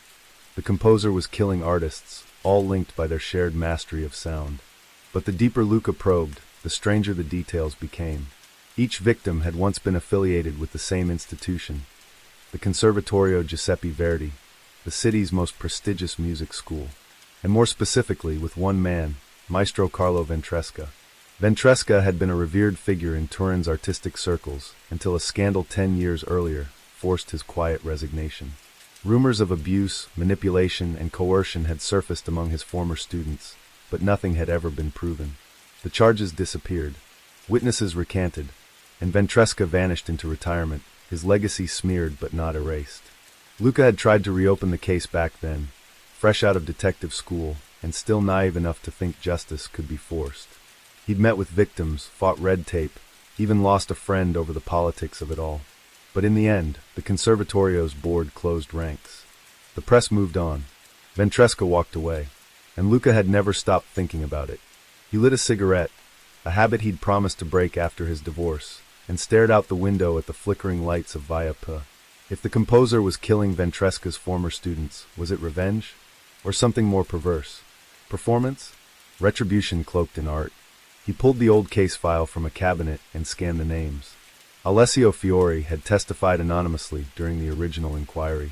The composer was killing artists, all linked by their shared mastery of sound. But the deeper Luca probed, the stranger the details became. Each victim had once been affiliated with the same institution, the Conservatorio Giuseppe Verdi, the city's most prestigious music school. And more specifically with one man, Maestro Carlo Ventresca. Ventresca had been a revered figure in Turin's artistic circles until a scandal 10 years earlier forced his quiet resignation. Rumors of abuse, manipulation, and coercion had surfaced among his former students, but nothing had ever been proven. The charges disappeared. Witnesses recanted, and Ventresca vanished into retirement, his legacy smeared but not erased. Luca had tried to reopen the case back then, fresh out of detective school, and still naive enough to think justice could be forced. He'd met with victims, fought red tape, even lost a friend over the politics of it all. But in the end, the Conservatorio's board closed ranks. The press moved on. Ventresca walked away, and Luca had never stopped thinking about it. He lit a cigarette, a habit he'd promised to break after his divorce, and stared out the window at the flickering lights of Via P. If the composer was killing Ventresca's former students, was it revenge? Or something more perverse? Performance? Retribution cloaked in art. He pulled the old case file from a cabinet and scanned the names. Alessio Fiori had testified anonymously during the original inquiry.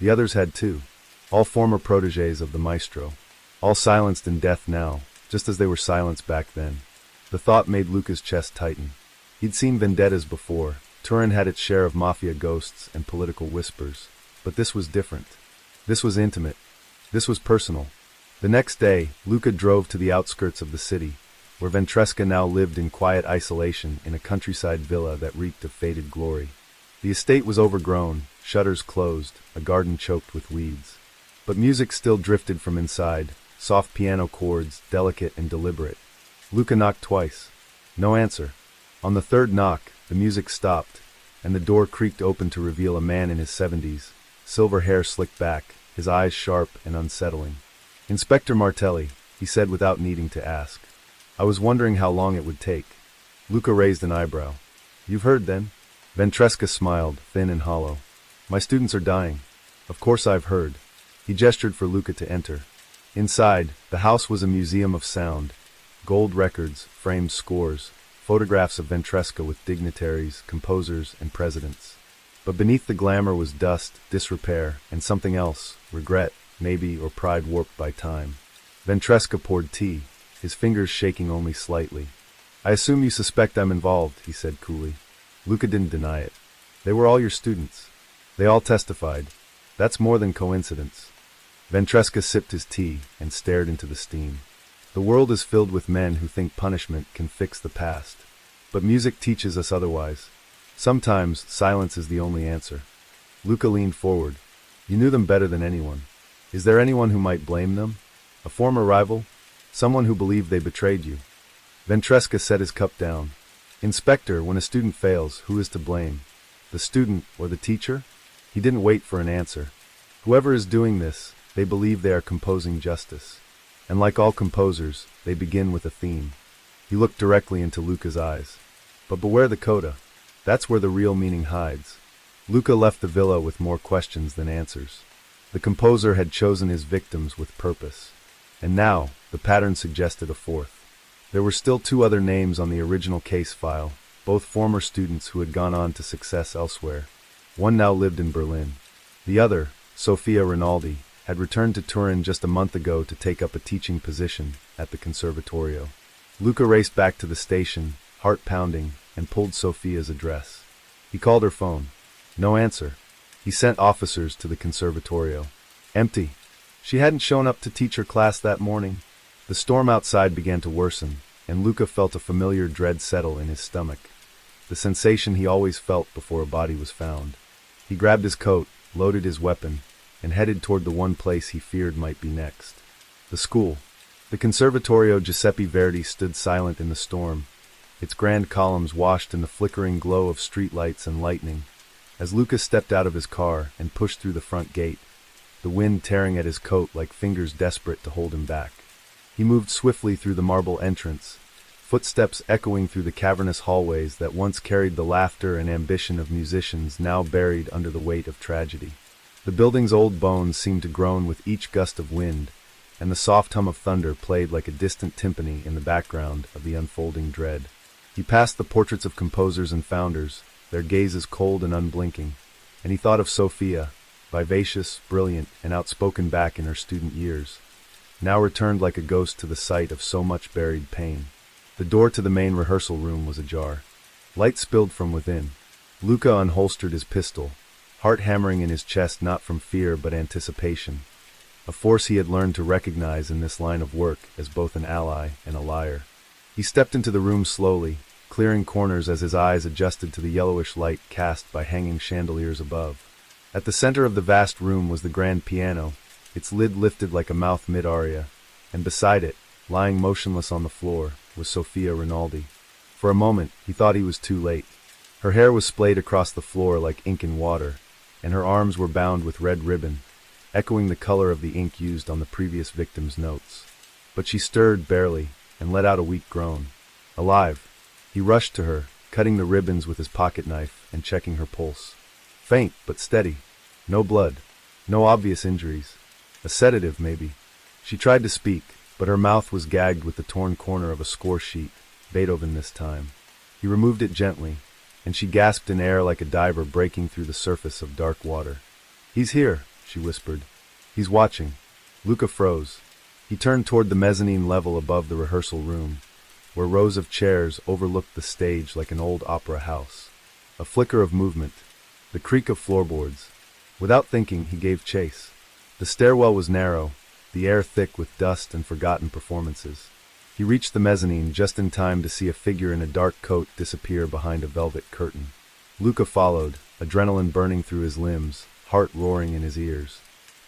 The others had too. All former protégés of the maestro. All silenced in death now, just as they were silenced back then. The thought made Luca's chest tighten. He'd seen vendettas before. Turin had its share of mafia ghosts and political whispers. But this was different. This was intimate. This was personal. The next day, Luca drove to the outskirts of the city, where Ventresca now lived in quiet isolation in a countryside villa that reeked of faded glory. The estate was overgrown, shutters closed, a garden choked with weeds. But music still drifted from inside, soft piano chords, delicate and deliberate. Luca knocked twice. No answer. On the third knock, the music stopped, and the door creaked open to reveal a man in his 70s, silver hair slicked back, his eyes sharp and unsettling. "Inspector Martelli," he said without needing to ask. "I was wondering how long it would take." Luca raised an eyebrow. "You've heard, then?" Ventresca smiled, thin and hollow. "My students are dying. Of course I've heard." He gestured for Luca to enter. Inside, the house was a museum of sound. Gold records, framed scores, photographs of Ventresca with dignitaries, composers, and presidents. But beneath the glamour was dust, disrepair, and something else, regret, maybe, or pride warped by time. Ventresca poured tea, his fingers shaking only slightly. "I assume you suspect I'm involved," he said coolly. Luca didn't deny it. "They were all your students. They all testified. That's more than coincidence." Ventresca sipped his tea and stared into the steam. "The world is filled with men who think punishment can fix the past. But music teaches us otherwise. Sometimes silence is the only answer." Luca leaned forward. "You knew them better than anyone. Is there anyone who might blame them? A former rival? Someone who believed they betrayed you?" Ventresca set his cup down. "Inspector, when a student fails, who is to blame? The student or the teacher?" He didn't wait for an answer. "Whoever is doing this, they believe they are composing justice. And like all composers, they begin with a theme." He looked directly into Luca's eyes. "But beware the coda. That's where the real meaning hides." Luca left the villa with more questions than answers. The composer had chosen his victims with purpose. And now, the pattern suggested a fourth. There were still two other names on the original case file, both former students who had gone on to success elsewhere. One now lived in Berlin. The other, Sofia Rinaldi, had returned to Turin just a month ago to take up a teaching position at the Conservatorio. Luca raced back to the station, heart pounding, and pulled Sofia's address. He called her phone. No answer. He sent officers to the Conservatorio. Empty. She hadn't shown up to teach her class that morning. The storm outside began to worsen, and Luca felt a familiar dread settle in his stomach, the sensation he always felt before a body was found. He grabbed his coat, loaded his weapon, and headed toward the one place he feared might be next. The school. The Conservatorio Giuseppe Verdi stood silent in the storm, its grand columns washed in the flickering glow of streetlights and lightning. As Luca stepped out of his car and pushed through the front gate, the wind tearing at his coat like fingers desperate to hold him back. He moved swiftly through the marble entrance, footsteps echoing through the cavernous hallways that once carried the laughter and ambition of musicians now buried under the weight of tragedy. The building's old bones seemed to groan with each gust of wind, and the soft hum of thunder played like a distant timpani in the background of the unfolding dread. He passed the portraits of composers and founders, their gazes cold and unblinking, and he thought of Sofia, vivacious, brilliant, and outspoken back in her student years, now returned like a ghost to the site of so much buried pain. The door to the main rehearsal room was ajar. Light spilled from within. Luca unholstered his pistol, heart hammering in his chest not from fear but anticipation, a force he had learned to recognize in this line of work as both an ally and a liar. He stepped into the room slowly, clearing corners as his eyes adjusted to the yellowish light cast by hanging chandeliers above. At the center of the vast room was the grand piano, its lid lifted like a mouth mid-aria, and beside it, lying motionless on the floor, was Sofia Rinaldi. For a moment, he thought he was too late. Her hair was splayed across the floor like ink in water, and her arms were bound with red ribbon, echoing the color of the ink used on the previous victim's notes. But she stirred barely, and let out a weak groan. Alive. He rushed to her, cutting the ribbons with his pocket knife and checking her pulse. Faint, but steady. No blood. No obvious injuries. A sedative, maybe. She tried to speak, but her mouth was gagged with the torn corner of a score sheet, Beethoven this time. He removed it gently, and she gasped in air like a diver breaking through the surface of dark water. "He's here," she whispered. "He's watching." Luca froze. He turned toward the mezzanine level above the rehearsal room, where rows of chairs overlooked the stage like an old opera house. A flicker of movement, the creak of floorboards. Without thinking, he gave chase. The stairwell was narrow, the air thick with dust and forgotten performances. He reached the mezzanine just in time to see a figure in a dark coat disappear behind a velvet curtain. Luca followed, adrenaline burning through his limbs, heart roaring in his ears.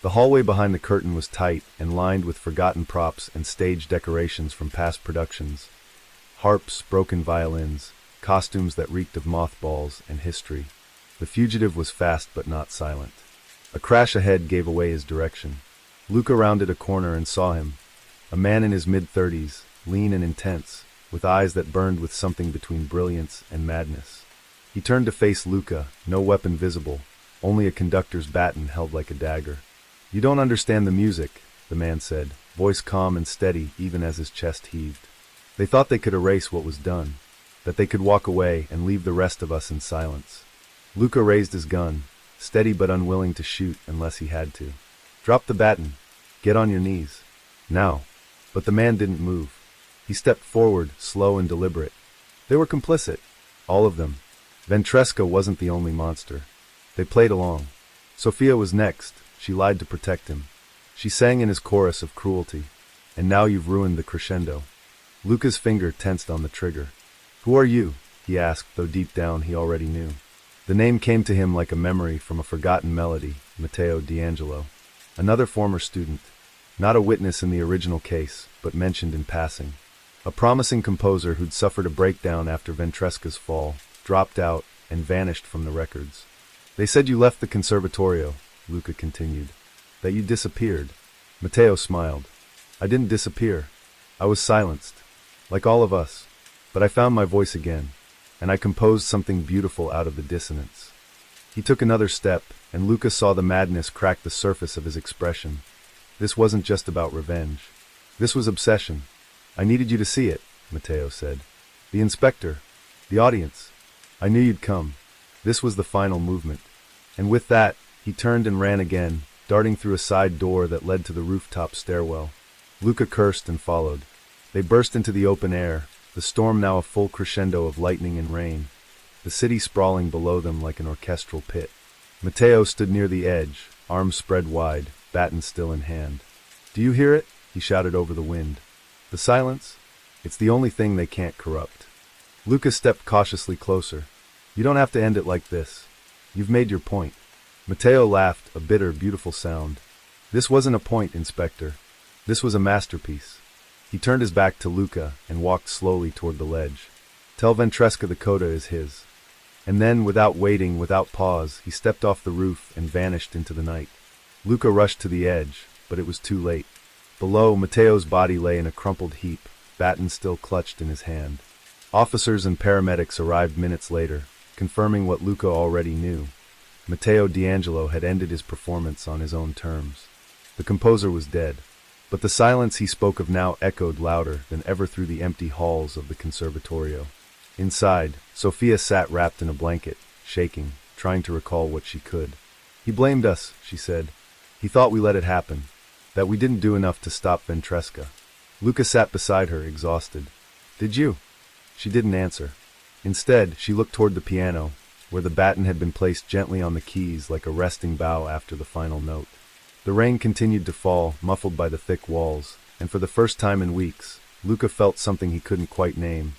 The hallway behind the curtain was tight and lined with forgotten props and stage decorations from past productions. Harps, broken violins, costumes that reeked of mothballs and history. The fugitive was fast but not silent. A crash ahead gave away his direction. Luca rounded a corner and saw him. A man in his mid-30s, lean and intense, with eyes that burned with something between brilliance and madness. He turned to face Luca, no weapon visible, only a conductor's baton held like a dagger. "You don't understand the music," the man said, voice calm and steady even as his chest heaved. "They thought they could erase what was done, that they could walk away and leave the rest of us in silence." Luca raised his gun, steady but unwilling to shoot unless he had to. "Drop the baton. Get on your knees. Now." But the man didn't move. He stepped forward, slow and deliberate. They were complicit. All of them. Ventresca wasn't the only monster. They played along. Sophia was next. She lied to protect him. She sang in his chorus of cruelty. "And now you've ruined the crescendo." Luca's finger tensed on the trigger. "Who are you?" he asked, though deep down he already knew. The name came to him like a memory from a forgotten melody, Matteo D'Angelo. Another former student. Not a witness in the original case, but mentioned in passing. A promising composer who'd suffered a breakdown after Ventresca's fall, dropped out, and vanished from the records. "They said you left the conservatorio," Luca continued. "That you disappeared." Matteo smiled. "I didn't disappear. I was silenced. Like all of us. But I found my voice again, and I composed something beautiful out of the dissonance." He took another step, and Luca saw the madness crack the surface of his expression. This wasn't just about revenge. This was obsession. "I needed you to see it," Matteo said. "The inspector. The audience. I knew you'd come." This was the final movement. And with that, he turned and ran again, darting through a side door that led to the rooftop stairwell. Luca cursed and followed. They burst into the open air, the storm now a full crescendo of lightning and rain, the city sprawling below them like an orchestral pit. Matteo stood near the edge, arms spread wide, baton still in hand. "Do you hear it?" he shouted over the wind. "The silence? It's the only thing they can't corrupt." Luca stepped cautiously closer. "You don't have to end it like this. You've made your point." Matteo laughed, a bitter, beautiful sound. "This wasn't a point, Inspector. This was a masterpiece." He turned his back to Luca and walked slowly toward the ledge. "Tell Ventresca the coda is his." And then, without waiting, without pause, he stepped off the roof and vanished into the night. Luca rushed to the edge, but it was too late. Below, Matteo's body lay in a crumpled heap, baton still clutched in his hand. Officers and paramedics arrived minutes later, confirming what Luca already knew. Matteo D'Angelo had ended his performance on his own terms. The composer was dead, but the silence he spoke of now echoed louder than ever through the empty halls of the conservatorio. Inside, Sophia sat wrapped in a blanket, shaking, trying to recall what she could. "He blamed us," she said. "He thought we let it happen, that we didn't do enough to stop Ventresca." Luca sat beside her, exhausted. "Did you?" She didn't answer. Instead, she looked toward the piano, where the baton had been placed gently on the keys like a resting bow after the final note. The rain continued to fall, muffled by the thick walls, and for the first time in weeks, Luca felt something he couldn't quite name.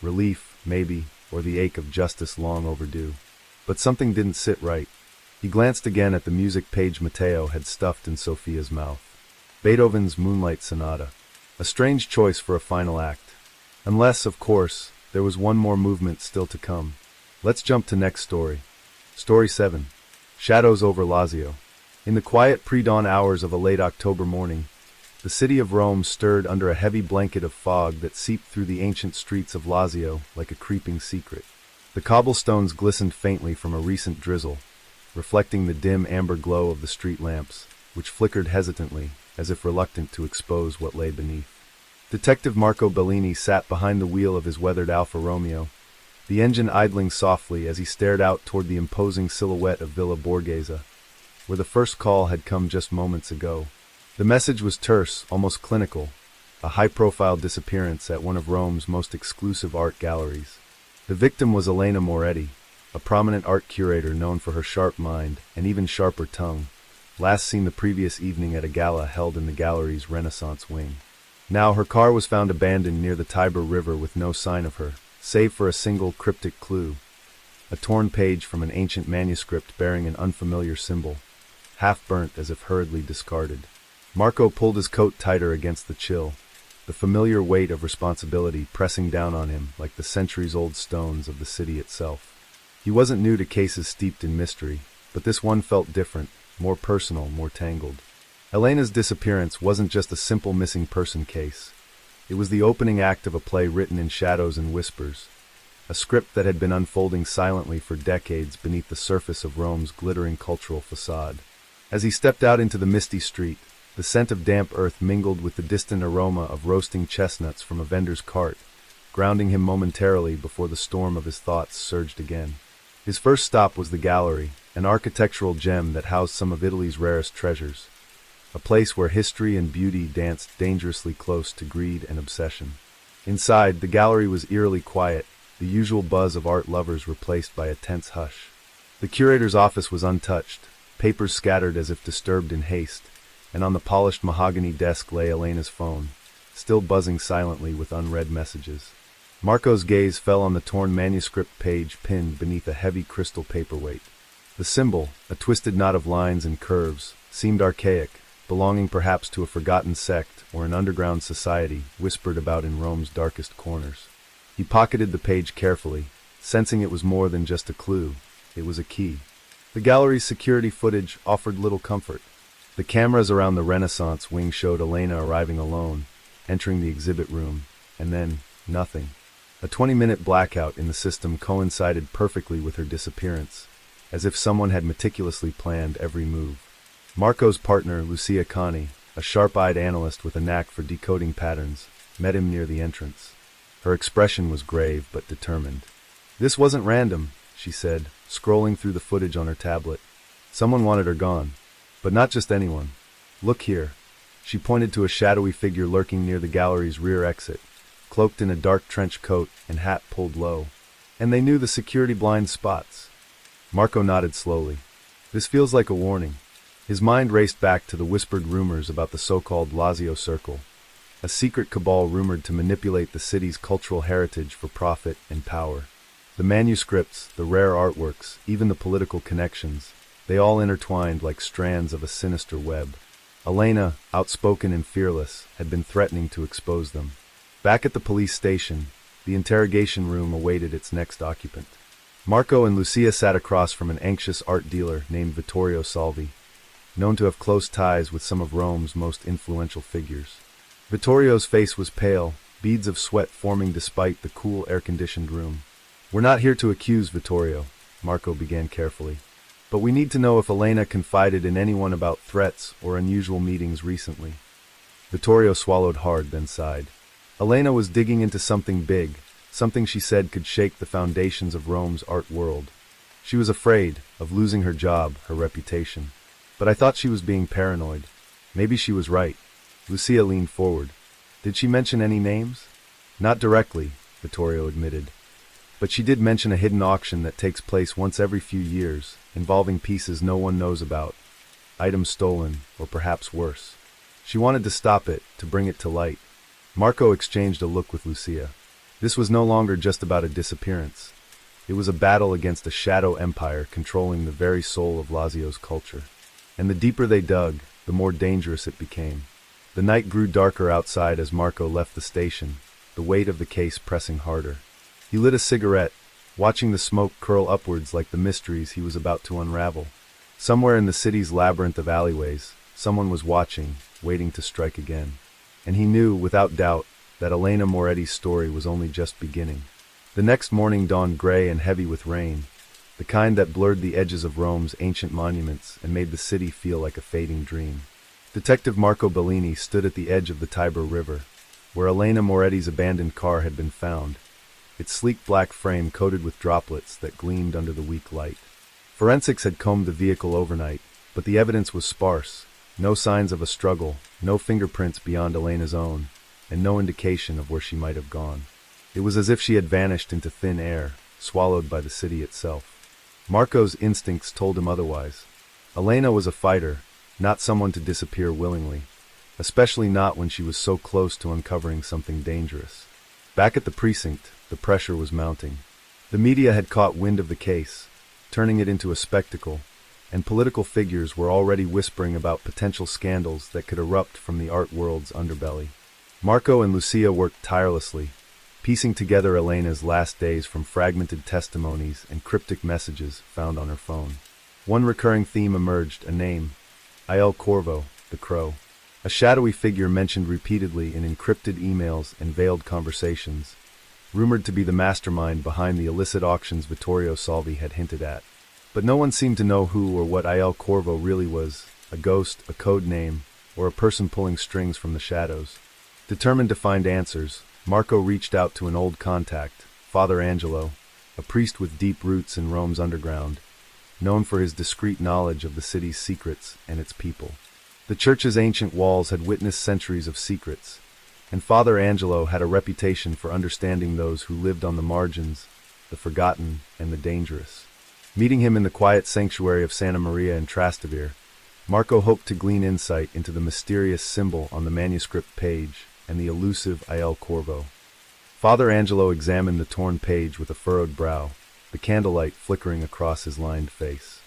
Relief, maybe, or the ache of justice long overdue. But something didn't sit right. He glanced again at the music page Matteo had stuffed in Sophia's mouth. Beethoven's Moonlight Sonata. A strange choice for a final act. Unless, of course, there was one more movement still to come. Let's jump to next story. Story 7. Shadows over Lazio. In the quiet pre-dawn hours of a late October morning, the city of Rome stirred under a heavy blanket of fog that seeped through the ancient streets of Lazio like a creeping secret. The cobblestones glistened faintly from a recent drizzle, reflecting the dim amber glow of the street lamps, which flickered hesitantly, as if reluctant to expose what lay beneath. Detective Marco Bellini sat behind the wheel of his weathered Alfa Romeo, the engine idling softly as he stared out toward the imposing silhouette of Villa Borghese, where the first call had come just moments ago. The message was terse, almost clinical, a high-profile disappearance at one of Rome's most exclusive art galleries. The victim was Elena Moretti, a prominent art curator known for her sharp mind and even sharper tongue, last seen the previous evening at a gala held in the gallery's Renaissance wing. Now her car was found abandoned near the Tiber River with no sign of her, save for a single cryptic clue, a torn page from an ancient manuscript bearing an unfamiliar symbol. half burnt as if hurriedly discarded. Marco pulled his coat tighter against the chill, the familiar weight of responsibility pressing down on him like the centuries-old stones of the city itself. He wasn't new to cases steeped in mystery, but this one felt different, more personal, more tangled. Elena's disappearance wasn't just a simple missing person case. It was the opening act of a play written in shadows and whispers, a script that had been unfolding silently for decades beneath the surface of Rome's glittering cultural facade. As he stepped out into the misty street, the scent of damp earth mingled with the distant aroma of roasting chestnuts from a vendor's cart, grounding him momentarily before the storm of his thoughts surged again. His first stop was the gallery, an architectural gem that housed some of Italy's rarest treasures, a place where history and beauty danced dangerously close to greed and obsession. Inside, the gallery was eerily quiet, the usual buzz of art lovers replaced by a tense hush. The curator's office was untouched, papers scattered as if disturbed in haste, and on the polished mahogany desk lay Elena's phone, still buzzing silently with unread messages. Marco's gaze fell on the torn manuscript page pinned beneath a heavy crystal paperweight. The symbol, a twisted knot of lines and curves, seemed archaic, belonging perhaps to a forgotten sect or an underground society whispered about in Rome's darkest corners. He pocketed the page carefully, sensing it was more than just a clue. It was a key. The gallery's security footage offered little comfort. The cameras around the Renaissance wing showed Elena arriving alone, entering the exhibit room, and then nothing. A 20-minute blackout in the system coincided perfectly with her disappearance, as if someone had meticulously planned every move. Marco's partner, Lucia Conti, a sharp-eyed analyst with a knack for decoding patterns, met him near the entrance. Her expression was grave but determined. "This wasn't random," she said, scrolling through the footage on her tablet. "Someone wanted her gone. But not just anyone. Look here." She pointed to a shadowy figure lurking near the gallery's rear exit, cloaked in a dark trench coat and hat pulled low. "And they knew the security blind spots." Marco nodded slowly. "This feels like a warning." His mind raced back to the whispered rumors about the so-called Lazio Circle, a secret cabal rumored to manipulate the city's cultural heritage for profit and power. The manuscripts, the rare artworks, even the political connections, they all intertwined like strands of a sinister web. Elena, outspoken and fearless, had been threatening to expose them. Back at the police station, the interrogation room awaited its next occupant. Marco and Lucia sat across from an anxious art dealer named Vittorio Salvi, known to have close ties with some of Rome's most influential figures. Vittorio's face was pale, beads of sweat forming despite the cool air-conditioned room. "We're not here to accuse Vittorio," Marco began carefully, "but we need to know if Elena confided in anyone about threats or unusual meetings recently." Vittorio swallowed hard, then sighed. Elena was digging into something big, something she said could shake the foundations of Rome's art world. She was afraid of losing her job, her reputation. But I thought she was being paranoid. Maybe she was right. Lucia leaned forward. "Did she mention any names?" "Not directly," Vittorio admitted. "But she did mention a hidden auction that takes place once every few years, involving pieces no one knows about. Items stolen, or perhaps worse. She wanted to stop it, to bring it to light." Marco exchanged a look with Lucia. This was no longer just about a disappearance. It was a battle against a shadow empire controlling the very soul of Lazio's culture. And the deeper they dug, the more dangerous it became. The night grew darker outside as Marco left the station, the weight of the case pressing harder. He lit a cigarette, watching the smoke curl upwards like the mysteries he was about to unravel. Somewhere in the city's labyrinth of alleyways, someone was watching, waiting to strike again. And he knew, without doubt, that Elena Moretti's story was only just beginning. The next morning dawned gray and heavy with rain, the kind that blurred the edges of Rome's ancient monuments and made the city feel like a fading dream. Detective Marco Bellini stood at the edge of the Tiber River, where Elena Moretti's abandoned car had been found, its sleek black frame coated with droplets that gleamed under the weak light. Forensics had combed the vehicle overnight, but the evidence was sparse. No signs of a struggle, no fingerprints beyond Elena's own, and no indication of where she might have gone. It was as if she had vanished into thin air, swallowed by the city itself. Marco's instincts told him otherwise. Elena was a fighter, not someone to disappear willingly, especially not when she was so close to uncovering something dangerous. Back at the precinct, the pressure was mounting. The media had caught wind of the case, turning it into a spectacle, and political figures were already whispering about potential scandals that could erupt from the art world's underbelly. Marco and Lucia worked tirelessly, piecing together Elena's last days from fragmented testimonies and cryptic messages found on her phone. One recurring theme emerged, a name: Il Corvo, the Crow. A shadowy figure mentioned repeatedly in encrypted emails and veiled conversations, rumored to be the mastermind behind the illicit auctions Vittorio Salvi had hinted at. But no one seemed to know who or what Il Corvo really was: a ghost, a code name, or a person pulling strings from the shadows. Determined to find answers, Marco reached out to an old contact, Father Angelo, a priest with deep roots in Rome's underground, known for his discreet knowledge of the city's secrets and its people. The church's ancient walls had witnessed centuries of secrets, and Father Angelo had a reputation for understanding those who lived on the margins, the forgotten, and the dangerous. Meeting him in the quiet sanctuary of Santa Maria in Trastevere, Marco hoped to glean insight into the mysterious symbol on the manuscript page and the elusive Il Corvo. Father Angelo examined the torn page with a furrowed brow, the candlelight flickering across his lined face.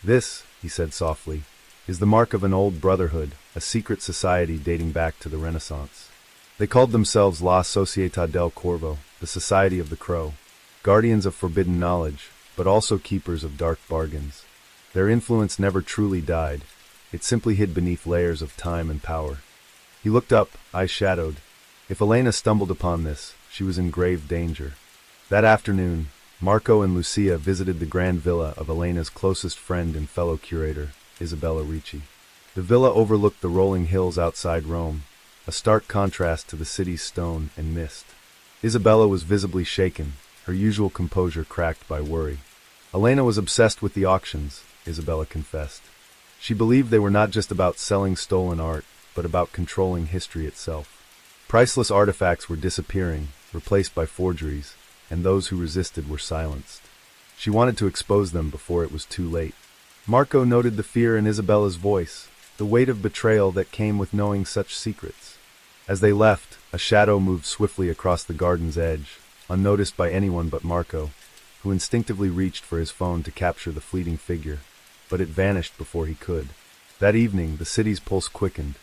"This," he said softly, "is the mark of an old brotherhood, a secret society dating back to the Renaissance. They called themselves La Società del Corvo, the Society of the Crow, guardians of forbidden knowledge, but also keepers of dark bargains. Their influence never truly died. It simply hid beneath layers of time and power." He looked up, eyes shadowed. If Elena stumbled upon this, she was in grave danger. That afternoon, Marco and Lucia visited the grand villa of Elena's closest friend and fellow curator, Isabella Ricci. The villa overlooked the rolling hills outside Rome, a stark contrast to the city's stone and mist. Isabella was visibly shaken, her usual composure cracked by worry. Elena was obsessed with the auctions, Isabella confessed. She believed they were not just about selling stolen art, but about controlling history itself. Priceless artifacts were disappearing, replaced by forgeries, and those who resisted were silenced. She wanted to expose them before it was too late. Marco noted the fear in Isabella's voice, the weight of betrayal that came with knowing such secrets. As they left, a shadow moved swiftly across the garden's edge, unnoticed by anyone but Marco, who instinctively reached for his phone to capture the fleeting figure, but it vanished before he could. That evening, the city's pulse quickened.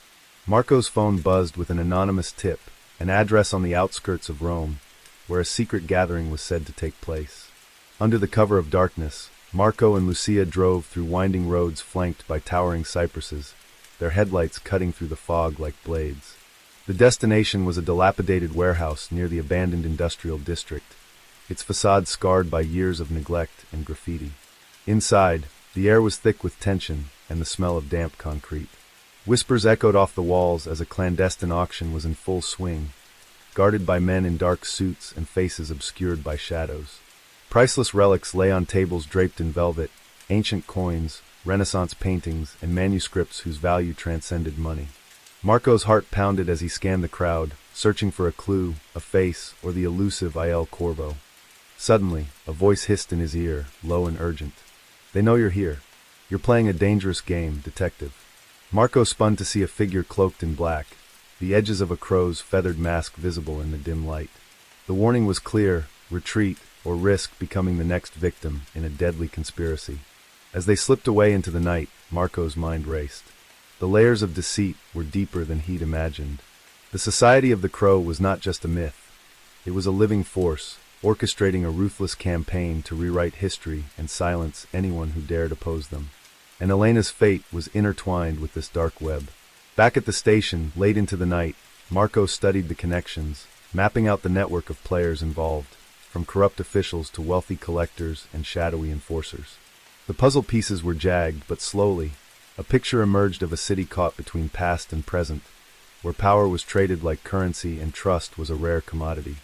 Marco's phone buzzed with an anonymous tip, an address on the outskirts of Rome, where a secret gathering was said to take place. Under the cover of darkness, Marco and Lucia drove through winding roads flanked by towering cypresses, their headlights cutting through the fog like blades. The destination was a dilapidated warehouse near the abandoned industrial district, its facade scarred by years of neglect and graffiti. Inside, the air was thick with tension and the smell of damp concrete. Whispers echoed off the walls as a clandestine auction was in full swing, guarded by men in dark suits and faces obscured by shadows. Priceless relics lay on tables draped in velvet, ancient coins, Renaissance paintings, and manuscripts whose value transcended money. Marco's heart pounded as he scanned the crowd, searching for a clue, a face, or the elusive Il Corvo. Suddenly, a voice hissed in his ear, low and urgent. "They know you're here. You're playing a dangerous game, detective." Marco spun to see a figure cloaked in black, the edges of a crow's feathered mask visible in the dim light. The warning was clear: retreat, or risk becoming the next victim in a deadly conspiracy. As they slipped away into the night, Marco's mind raced. The layers of deceit were deeper than he'd imagined. The Society of the Crow was not just a myth. It was a living force, orchestrating a ruthless campaign to rewrite history and silence anyone who dared oppose them. And Elena's fate was intertwined with this dark web. Back at the station, late into the night, Marco studied the connections, mapping out the network of players involved, from corrupt officials to wealthy collectors and shadowy enforcers. The puzzle pieces were jagged, but slowly, a picture emerged of a city caught between past and present, where power was traded like currency and trust was a rare commodity.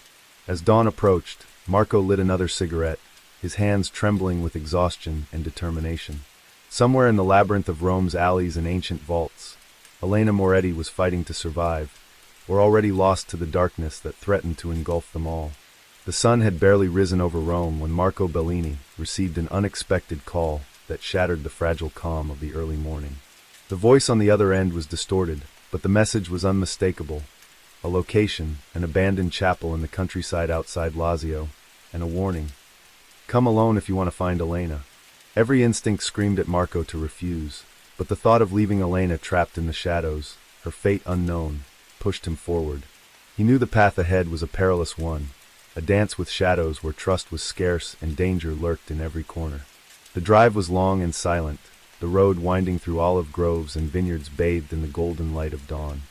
As dawn approached, Marco lit another cigarette, his hands trembling with exhaustion and determination. Somewhere in the labyrinth of Rome's alleys and ancient vaults, Elena Moretti was fighting to survive, or already lost to the darkness that threatened to engulf them all. The sun had barely risen over Rome when Marco Bellini received an unexpected call that shattered the fragile calm of the early morning. The voice on the other end was distorted, but the message was unmistakable. A location, an abandoned chapel in the countryside outside Lazio, and a warning: "Come alone if you want to find Elena." Every instinct screamed at Marco to refuse, but the thought of leaving Elena trapped in the shadows, her fate unknown, pushed him forward. He knew the path ahead was a perilous one, a dance with shadows where trust was scarce and danger lurked in every corner. The drive was long and silent, the road winding through olive groves and vineyards bathed in the golden light of dawn.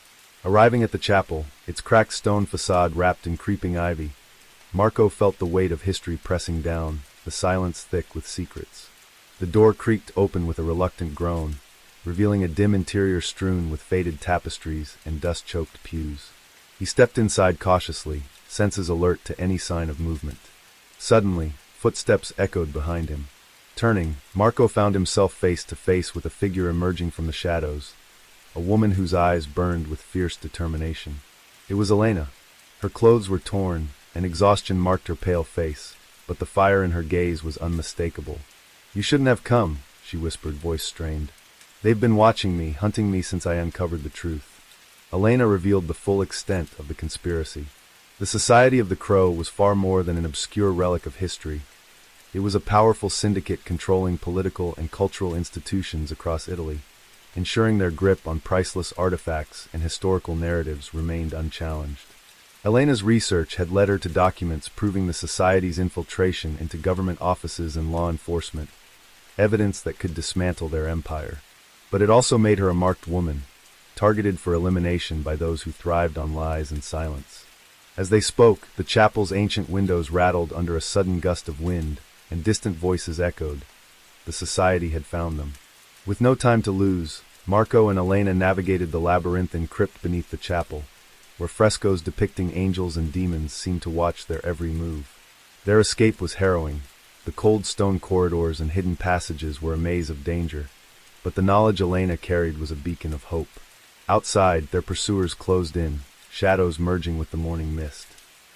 Arriving at the chapel, its cracked stone facade wrapped in creeping ivy, Marco felt the weight of history pressing down, the silence thick with secrets. The door creaked open with a reluctant groan, revealing a dim interior strewn with faded tapestries and dust-choked pews. He stepped inside cautiously, senses alert to any sign of movement. Suddenly, footsteps echoed behind him. Turning, Marco found himself face to face with a figure emerging from the shadows, a woman whose eyes burned with fierce determination. It was Elena. Her clothes were torn, and exhaustion marked her pale face, but the fire in her gaze was unmistakable. "You shouldn't have come," she whispered, voice strained. "They've been watching me, hunting me since I uncovered the truth." Elena revealed the full extent of the conspiracy. The Society of the Crow was far more than an obscure relic of history. It was a powerful syndicate controlling political and cultural institutions across Italy, ensuring their grip on priceless artifacts and historical narratives remained unchallenged. Elena's research had led her to documents proving the Society's infiltration into government offices and law enforcement, evidence that could dismantle their empire. But it also made her a marked woman, targeted for elimination by those who thrived on lies and silence. As they spoke, the chapel's ancient windows rattled under a sudden gust of wind, and distant voices echoed. The Society had found them. With no time to lose, Marco and Elena navigated the labyrinthine crypt beneath the chapel, where frescoes depicting angels and demons seemed to watch their every move. Their escape was harrowing. The cold stone corridors and hidden passages were a maze of danger, but the knowledge Elena carried was a beacon of hope. Outside, their pursuers closed in, shadows merging with the morning mist.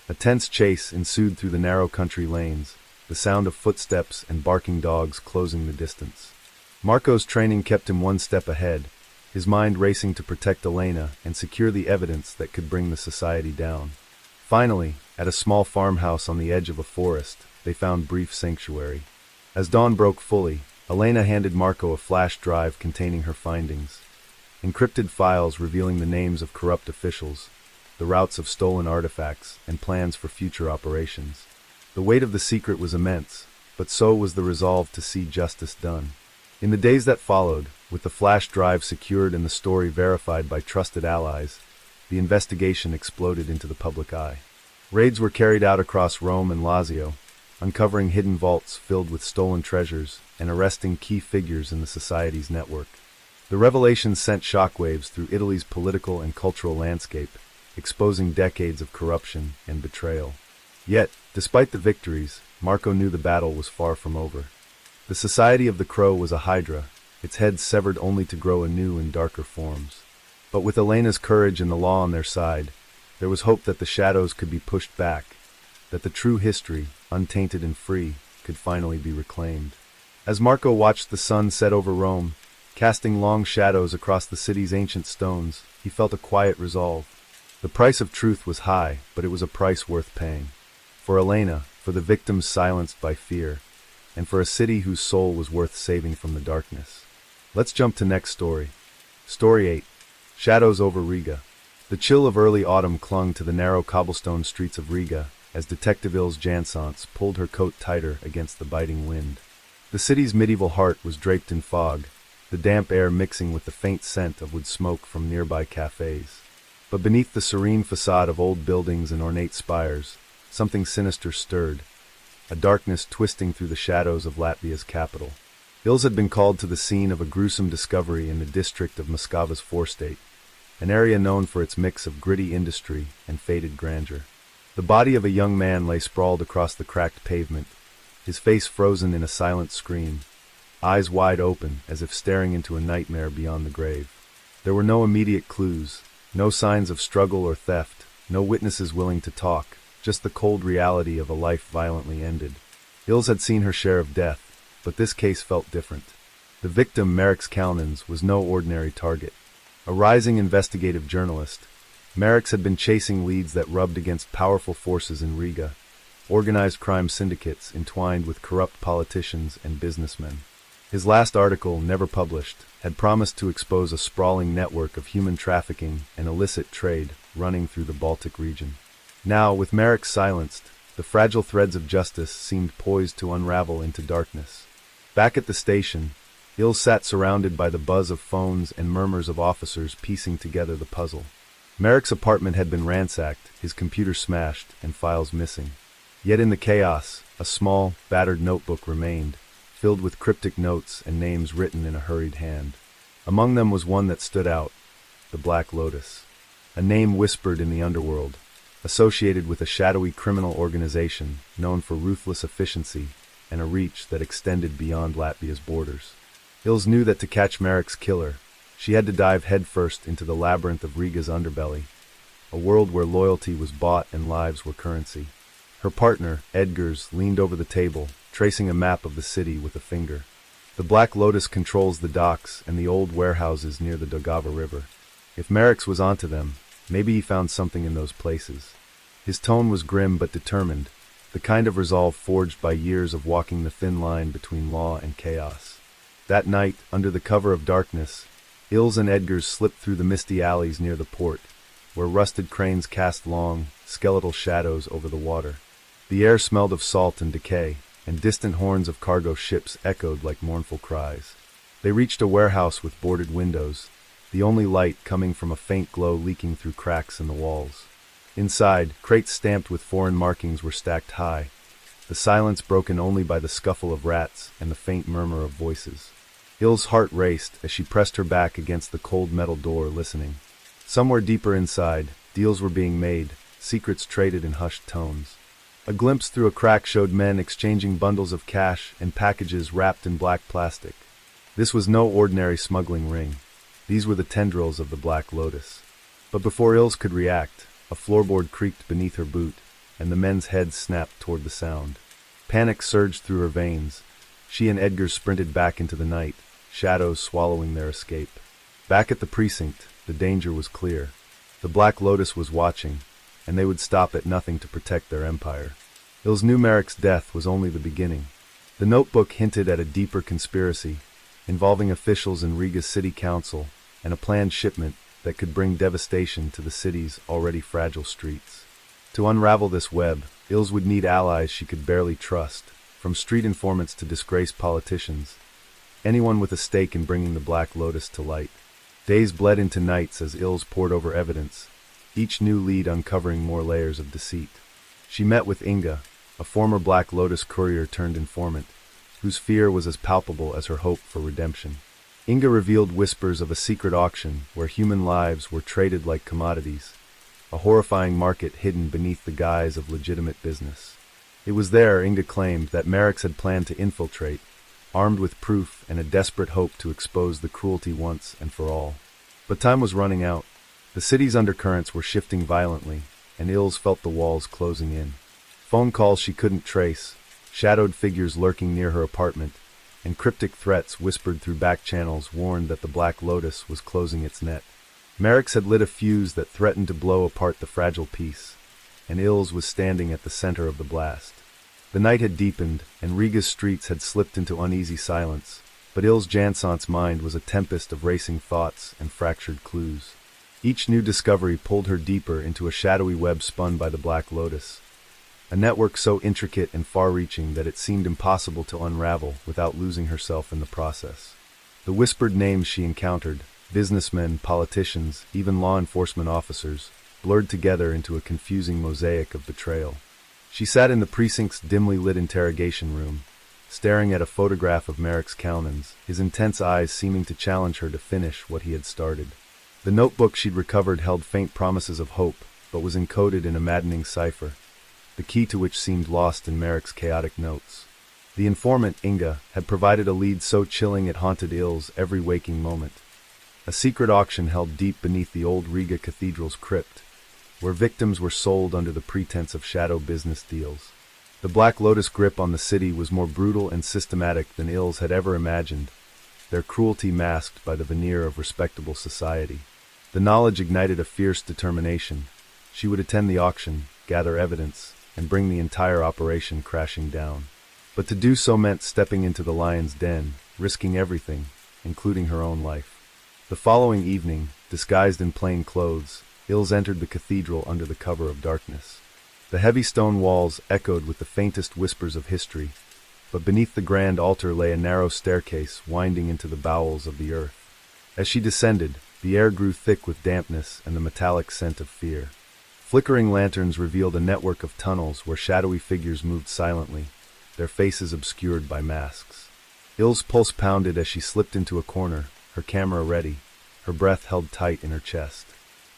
A tense chase ensued through the narrow country lanes, the sound of footsteps and barking dogs closing the distance. Marco's training kept him one step ahead, his mind racing to protect Elena and secure the evidence that could bring the Society down. Finally, at a small farmhouse on the edge of a forest, they found brief sanctuary. As dawn broke fully, Elena handed Marco a flash drive containing her findings. Encrypted files revealing the names of corrupt officials, the routes of stolen artifacts, and plans for future operations. The weight of the secret was immense, but so was the resolve to see justice done. In the days that followed, with the flash drive secured and the story verified by trusted allies, the investigation exploded into the public eye. Raids were carried out across Rome and Lazio, uncovering hidden vaults filled with stolen treasures and arresting key figures in the Society's network. The revelations sent shockwaves through Italy's political and cultural landscape, exposing decades of corruption and betrayal. Yet, despite the victories, Marco knew the battle was far from over. The Society of the Crow was a hydra, its head severed only to grow anew in darker forms. But with Elena's courage and the law on their side, there was hope that the shadows could be pushed back, that the true history, untainted and free, could finally be reclaimed. As Marco watched the sun set over Rome, casting long shadows across the city's ancient stones, he felt a quiet resolve. The price of truth was high, but it was a price worth paying. For Elena, for the victims silenced by fear, and for a city whose soul was worth saving from the darkness. Let's jump to next story. Story 8. Shadows over Riga. The chill of early autumn clung to the narrow cobblestone streets of Riga as Detective Ilse Jansons pulled her coat tighter against the biting wind. The city's medieval heart was draped in fog, the damp air mixing with the faint scent of wood smoke from nearby cafes. But beneath the serene facade of old buildings and ornate spires, something sinister stirred, a darkness twisting through the shadows of Latvia's capital. Ilse had been called to the scene of a gruesome discovery in the district of Moskva's forestate, an area known for its mix of gritty industry and faded grandeur. The body of a young man lay sprawled across the cracked pavement, his face frozen in a silent scream, eyes wide open as if staring into a nightmare beyond the grave. There were no immediate clues, no signs of struggle or theft, no witnesses willing to talk, just the cold reality of a life violently ended. Ilse had seen her share of death, but this case felt different. The victim, Mareks Kalnins, was no ordinary target. A rising investigative journalist, Mareks had been chasing leads that rubbed against powerful forces in Riga, organized crime syndicates entwined with corrupt politicians and businessmen. His last article, never published, had promised to expose a sprawling network of human trafficking and illicit trade running through the Baltic region. Now, with Merrick silenced, the fragile threads of justice seemed poised to unravel into darkness. Back at the station, Ills sat surrounded by the buzz of phones and murmurs of officers piecing together the puzzle. Merrick's apartment had been ransacked, his computer smashed, and files missing. Yet in the chaos, a small, battered notebook remained, filled with cryptic notes and names written in a hurried hand. Among them was one that stood out, the Black Lotus, a name whispered in the underworld, associated with a shadowy criminal organization known for ruthless efficiency and a reach that extended beyond Latvia's borders. Ills knew that to catch Merrick's killer, she had to dive headfirst into the labyrinth of Riga's underbelly, a world where loyalty was bought and lives were currency. Her partner, Edgars, leaned over the table, tracing a map of the city with a finger. The Black Lotus controls the docks and the old warehouses near the Daugava River. If Merrick's was onto them, maybe he found something in those places. His tone was grim but determined, the kind of resolve forged by years of walking the thin line between law and chaos. That night, under the cover of darkness, Ills and Edgars slipped through the misty alleys near the port, where rusted cranes cast long, skeletal shadows over the water. The air smelled of salt and decay, and distant horns of cargo ships echoed like mournful cries. They reached a warehouse with boarded windows, the only light coming from a faint glow leaking through cracks in the walls. Inside, crates stamped with foreign markings were stacked high, the silence broken only by the scuffle of rats and the faint murmur of voices. Ill's heart raced as she pressed her back against the cold metal door, listening. Somewhere deeper inside, deals were being made, secrets traded in hushed tones. A glimpse through a crack showed men exchanging bundles of cash and packages wrapped in black plastic. This was no ordinary smuggling ring. These were the tendrils of the Black Lotus. But before Ills could react, a floorboard creaked beneath her boot, and the men's heads snapped toward the sound. Panic surged through her veins. She and Edgars sprinted back into the night, shadows swallowing their escape. Back at the precinct, the danger was clear. The Black Lotus was watching, and they would stop at nothing to protect their empire. Ills knew Merrick's death was only the beginning. The notebook hinted at a deeper conspiracy, involving officials in Riga's city council and a planned shipment that could bring devastation to the city's already fragile streets. To unravel this web, Ills would need allies she could barely trust, from street informants to disgraced politicians, anyone with a stake in bringing the Black Lotus to light. Days bled into nights as Ills pored over evidence, each new lead uncovering more layers of deceit. She met with Inga, a former Black Lotus courier turned informant, whose fear was as palpable as her hope for redemption. Inga revealed whispers of a secret auction where human lives were traded like commodities, a horrifying market hidden beneath the guise of legitimate business. It was there, Inga claimed, that Merrick's had planned to infiltrate, armed with proof and a desperate hope to expose the cruelty once and for all. But time was running out. The city's undercurrents were shifting violently, and Ills felt the walls closing in. Phone calls she couldn't trace, shadowed figures lurking near her apartment, and cryptic threats whispered through back channels warned that the Black Lotus was closing its net. Merrick's had lit a fuse that threatened to blow apart the fragile peace, and Ills was standing at the center of the blast. The night had deepened, and Riga's streets had slipped into uneasy silence, but Ills Jansant's mind was a tempest of racing thoughts and fractured clues. Each new discovery pulled her deeper into a shadowy web spun by the Black Lotus, a network so intricate and far-reaching that it seemed impossible to unravel without losing herself in the process. The whispered names she encountered, businessmen, politicians, even law enforcement officers, blurred together into a confusing mosaic of betrayal. She sat in the precinct's dimly lit interrogation room, staring at a photograph of Merrick's Kalmans, his intense eyes seeming to challenge her to finish what he had started. The notebook she'd recovered held faint promises of hope, but was encoded in a maddening cipher, the key to which seemed lost in Merrick's chaotic notes. The informant, Inga, had provided a lead so chilling it haunted Ills every waking moment. A secret auction held deep beneath the old Riga Cathedral's crypt, where victims were sold under the pretense of shadow business deals. The Black Lotus grip on the city was more brutal and systematic than Ills had ever imagined, their cruelty masked by the veneer of respectable society. The knowledge ignited a fierce determination. She would attend the auction, gather evidence, and bring the entire operation crashing down. But to do so meant stepping into the lion's den, risking everything, including her own life. The following evening, disguised in plain clothes, Ilse entered the cathedral under the cover of darkness. The heavy stone walls echoed with the faintest whispers of history, but beneath the grand altar lay a narrow staircase winding into the bowels of the earth. As she descended, the air grew thick with dampness and the metallic scent of fear. Flickering lanterns revealed a network of tunnels where shadowy figures moved silently, their faces obscured by masks. Ilse's pulse pounded as she slipped into a corner, her camera ready, her breath held tight in her chest.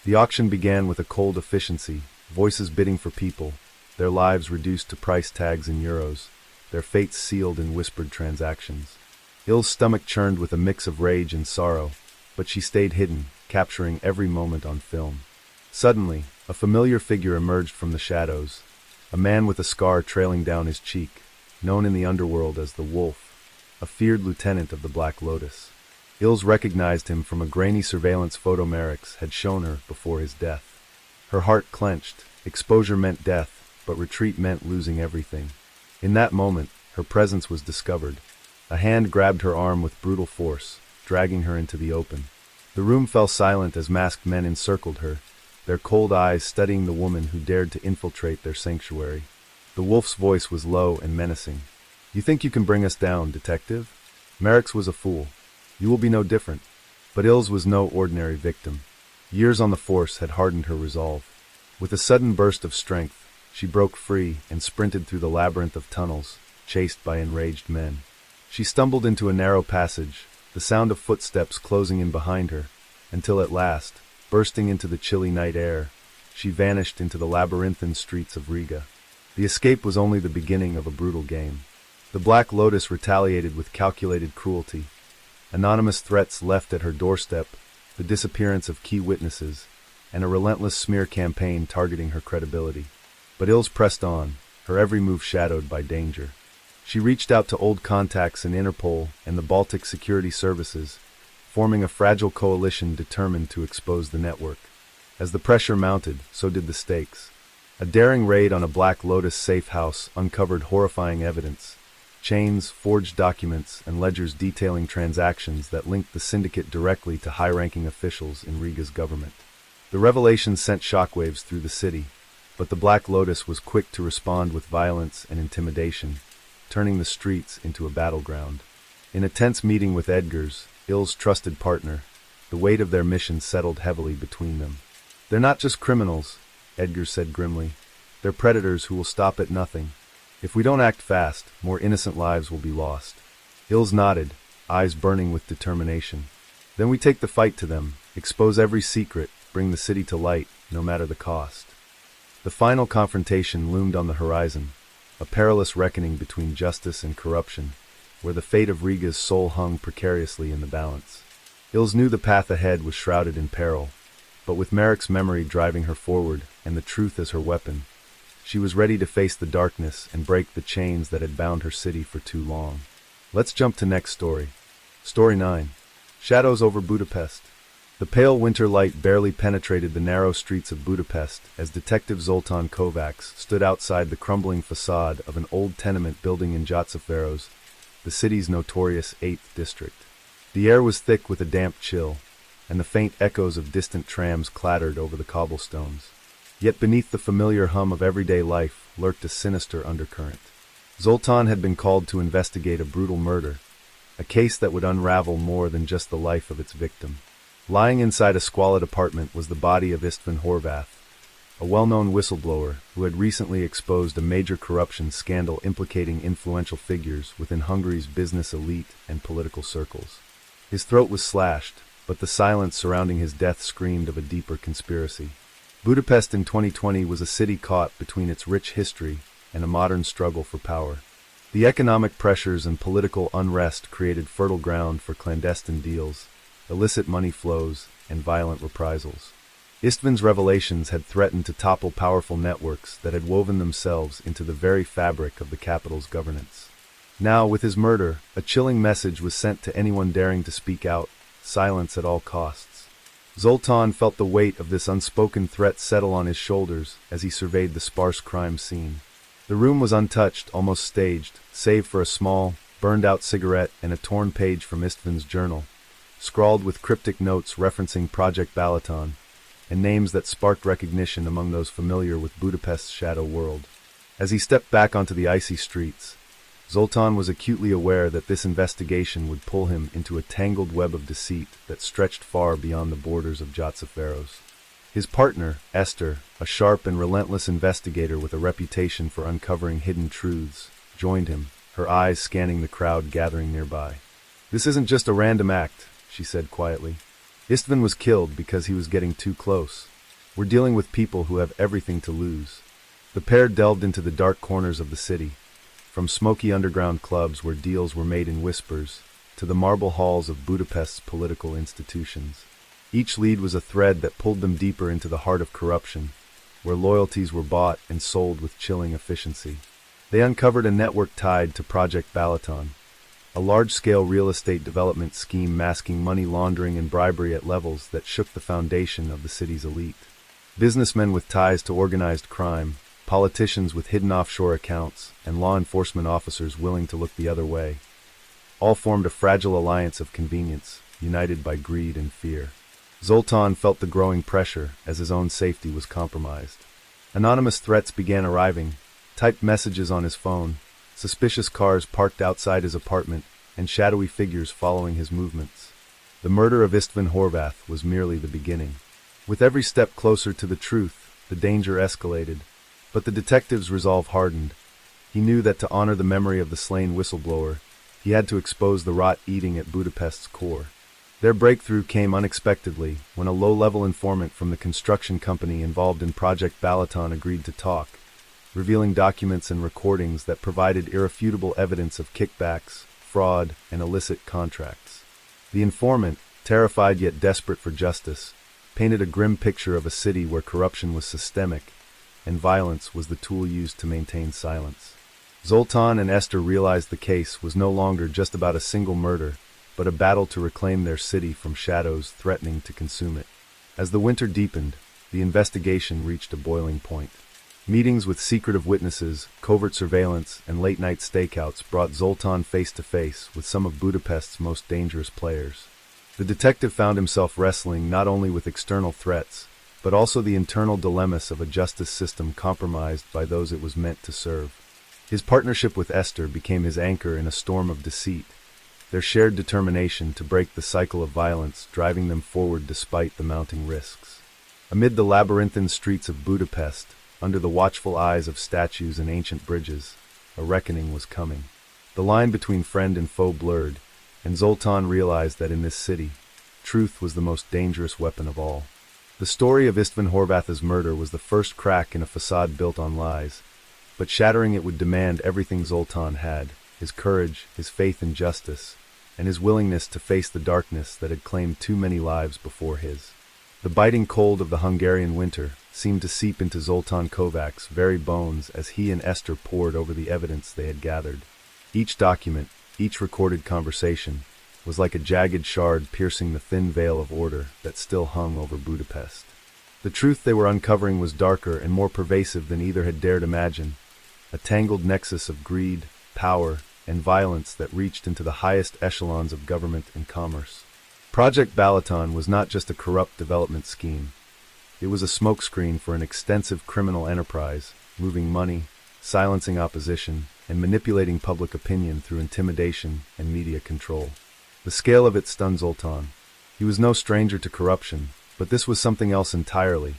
The auction began with a cold efficiency, voices bidding for people, their lives reduced to price tags in euros, their fates sealed in whispered transactions. Ilse's stomach churned with a mix of rage and sorrow, but she stayed hidden, capturing every moment on film. Suddenly, a familiar figure emerged from the shadows, a man with a scar trailing down his cheek, known in the underworld as the Wolf, a feared lieutenant of the Black Lotus. Ilse recognized him from a grainy surveillance photo Merrick's had shown her before his death. Her heart clenched. Exposure meant death, but retreat meant losing everything. In that moment, her presence was discovered. A hand grabbed her arm with brutal force, dragging her into the open. The room fell silent as masked men encircled her, their cold eyes studying the woman who dared to infiltrate their sanctuary. The Wolf's voice was low and menacing. "You think you can bring us down, detective? Merrick's was a fool. You will be no different." But Ilse was no ordinary victim. Years on the force had hardened her resolve. With a sudden burst of strength, she broke free and sprinted through the labyrinth of tunnels, chased by enraged men. She stumbled into a narrow passage, the sound of footsteps closing in behind her, until at last, bursting into the chilly night air, she vanished into the labyrinthine streets of Riga. The escape was only the beginning of a brutal game. The Black Lotus retaliated with calculated cruelty. Anonymous threats left at her doorstep, the disappearance of key witnesses, and a relentless smear campaign targeting her credibility. But Ilse pressed on, her every move shadowed by danger. She reached out to old contacts in Interpol and the Baltic Security Services, forming a fragile coalition determined to expose the network. As the pressure mounted, so did the stakes. A daring raid on a Black Lotus safe house uncovered horrifying evidence: chains, forged documents, and ledgers detailing transactions that linked the syndicate directly to high-ranking officials in Riga's government. The revelation sent shockwaves through the city, but the Black Lotus was quick to respond with violence and intimidation, turning the streets into a battleground. In a tense meeting with Edgar's, Ilse's trusted partner, the weight of their mission settled heavily between them. "They're not just criminals," Edgar said grimly. "They're predators who will stop at nothing. If we don't act fast, more innocent lives will be lost." Ilse nodded, eyes burning with determination. "Then we take the fight to them, expose every secret, bring the city to light, no matter the cost." The final confrontation loomed on the horizon, a perilous reckoning between justice and corruption, where the fate of Riga's soul hung precariously in the balance. Ilse knew the path ahead was shrouded in peril, but with Merrick's memory driving her forward and the truth as her weapon, she was ready to face the darkness and break the chains that had bound her city for too long. Let's jump to next story. Story 9. Shadows over Budapest. The pale winter light barely penetrated the narrow streets of Budapest as Detective Zoltán Kovács stood outside the crumbling facade of an old tenement building in Jászberény, the city's notorious 8th district. The air was thick with a damp chill, and the faint echoes of distant trams clattered over the cobblestones. Yet beneath the familiar hum of everyday life lurked a sinister undercurrent. Zoltán had been called to investigate a brutal murder, a case that would unravel more than just the life of its victim. Lying inside a squalid apartment was the body of István Horváth, a well-known whistleblower who had recently exposed a major corruption scandal implicating influential figures within Hungary's business elite and political circles. His throat was slashed, but the silence surrounding his death screamed of a deeper conspiracy. Budapest in 2020 was a city caught between its rich history and a modern struggle for power. The economic pressures and political unrest created fertile ground for clandestine deals, illicit money flows, and violent reprisals. István's revelations had threatened to topple powerful networks that had woven themselves into the very fabric of the capital's governance. Now, with his murder, a chilling message was sent to anyone daring to speak out: silence at all costs. Zoltán felt the weight of this unspoken threat settle on his shoulders as he surveyed the sparse crime scene. The room was untouched, almost staged, save for a small, burned-out cigarette and a torn page from Istvan's journal, scrawled with cryptic notes referencing Project Balaton, and names that sparked recognition among those familiar with Budapest's shadow world. As he stepped back onto the icy streets, Zoltan was acutely aware that this investigation would pull him into a tangled web of deceit that stretched far beyond the borders of Jotzeferos. His partner, Esther, a sharp and relentless investigator with a reputation for uncovering hidden truths, joined him, her eyes scanning the crowd gathering nearby. "This isn't just a random act," she said quietly. "Istvan was killed because he was getting too close. We're dealing with people who have everything to lose." The pair delved into the dark corners of the city, from smoky underground clubs where deals were made in whispers, to the marble halls of Budapest's political institutions. Each lead was a thread that pulled them deeper into the heart of corruption, where loyalties were bought and sold with chilling efficiency. They uncovered a network tied to Project Balaton, a large-scale real estate development scheme masking money laundering and bribery at levels that shook the foundation of the city's elite. Businessmen with ties to organized crime, politicians with hidden offshore accounts, and law enforcement officers willing to look the other way, all formed a fragile alliance of convenience, united by greed and fear. Zoltan felt the growing pressure as his own safety was compromised. Anonymous threats began arriving, typed messages on his phone, suspicious cars parked outside his apartment, and shadowy figures following his movements. The murder of Istvan Horvath was merely the beginning. With every step closer to the truth, the danger escalated, but the detective's resolve hardened. He knew that to honor the memory of the slain whistleblower, he had to expose the rot eating at Budapest's core. Their breakthrough came unexpectedly when a low-level informant from the construction company involved in Project Balaton agreed to talk, revealing documents and recordings that provided irrefutable evidence of kickbacks, fraud, and illicit contracts. The informant, terrified yet desperate for justice, painted a grim picture of a city where corruption was systemic, and violence was the tool used to maintain silence. Zoltan and Esther realized the case was no longer just about a single murder, but a battle to reclaim their city from shadows threatening to consume it. As the winter deepened, the investigation reached a boiling point. Meetings with secretive witnesses, covert surveillance, and late-night stakeouts brought Zoltan face-to-face with some of Budapest's most dangerous players. The detective found himself wrestling not only with external threats, but also the internal dilemmas of a justice system compromised by those it was meant to serve. His partnership with Esther became his anchor in a storm of deceit, their shared determination to break the cycle of violence driving them forward despite the mounting risks. Amid the labyrinthine streets of Budapest, under the watchful eyes of statues and ancient bridges, a reckoning was coming. The line between friend and foe blurred, and Zoltan realized that in this city, truth was the most dangerous weapon of all. The story of Istvan Horvath's murder was the first crack in a facade built on lies, but shattering it would demand everything Zoltan had: his courage, his faith in justice, and his willingness to face the darkness that had claimed too many lives before his. The biting cold of the Hungarian winter seemed to seep into Zoltan Kovac's very bones as he and Esther pored over the evidence they had gathered. Each document, each recorded conversation, was like a jagged shard piercing the thin veil of order that still hung over Budapest. The truth they were uncovering was darker and more pervasive than either had dared imagine, a tangled nexus of greed, power, and violence that reached into the highest echelons of government and commerce. Project Balaton was not just a corrupt development scheme. It was a smokescreen for an extensive criminal enterprise, moving money, silencing opposition, and manipulating public opinion through intimidation and media control. The scale of it stunned Zoltan. He was no stranger to corruption, but this was something else entirely,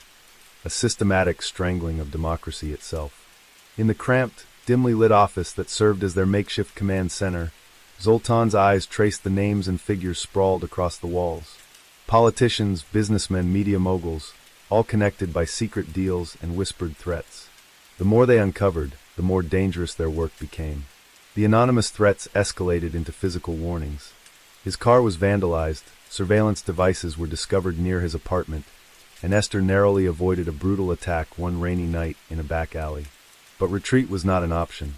a systematic strangling of democracy itself. In the cramped, dimly lit office that served as their makeshift command center, Zoltan's eyes traced the names and figures sprawled across the walls. Politicians, businessmen, media moguls, all connected by secret deals and whispered threats. The more they uncovered, the more dangerous their work became. The anonymous threats escalated into physical warnings. His car was vandalized, surveillance devices were discovered near his apartment, and Esther narrowly avoided a brutal attack one rainy night in a back alley. But retreat was not an option.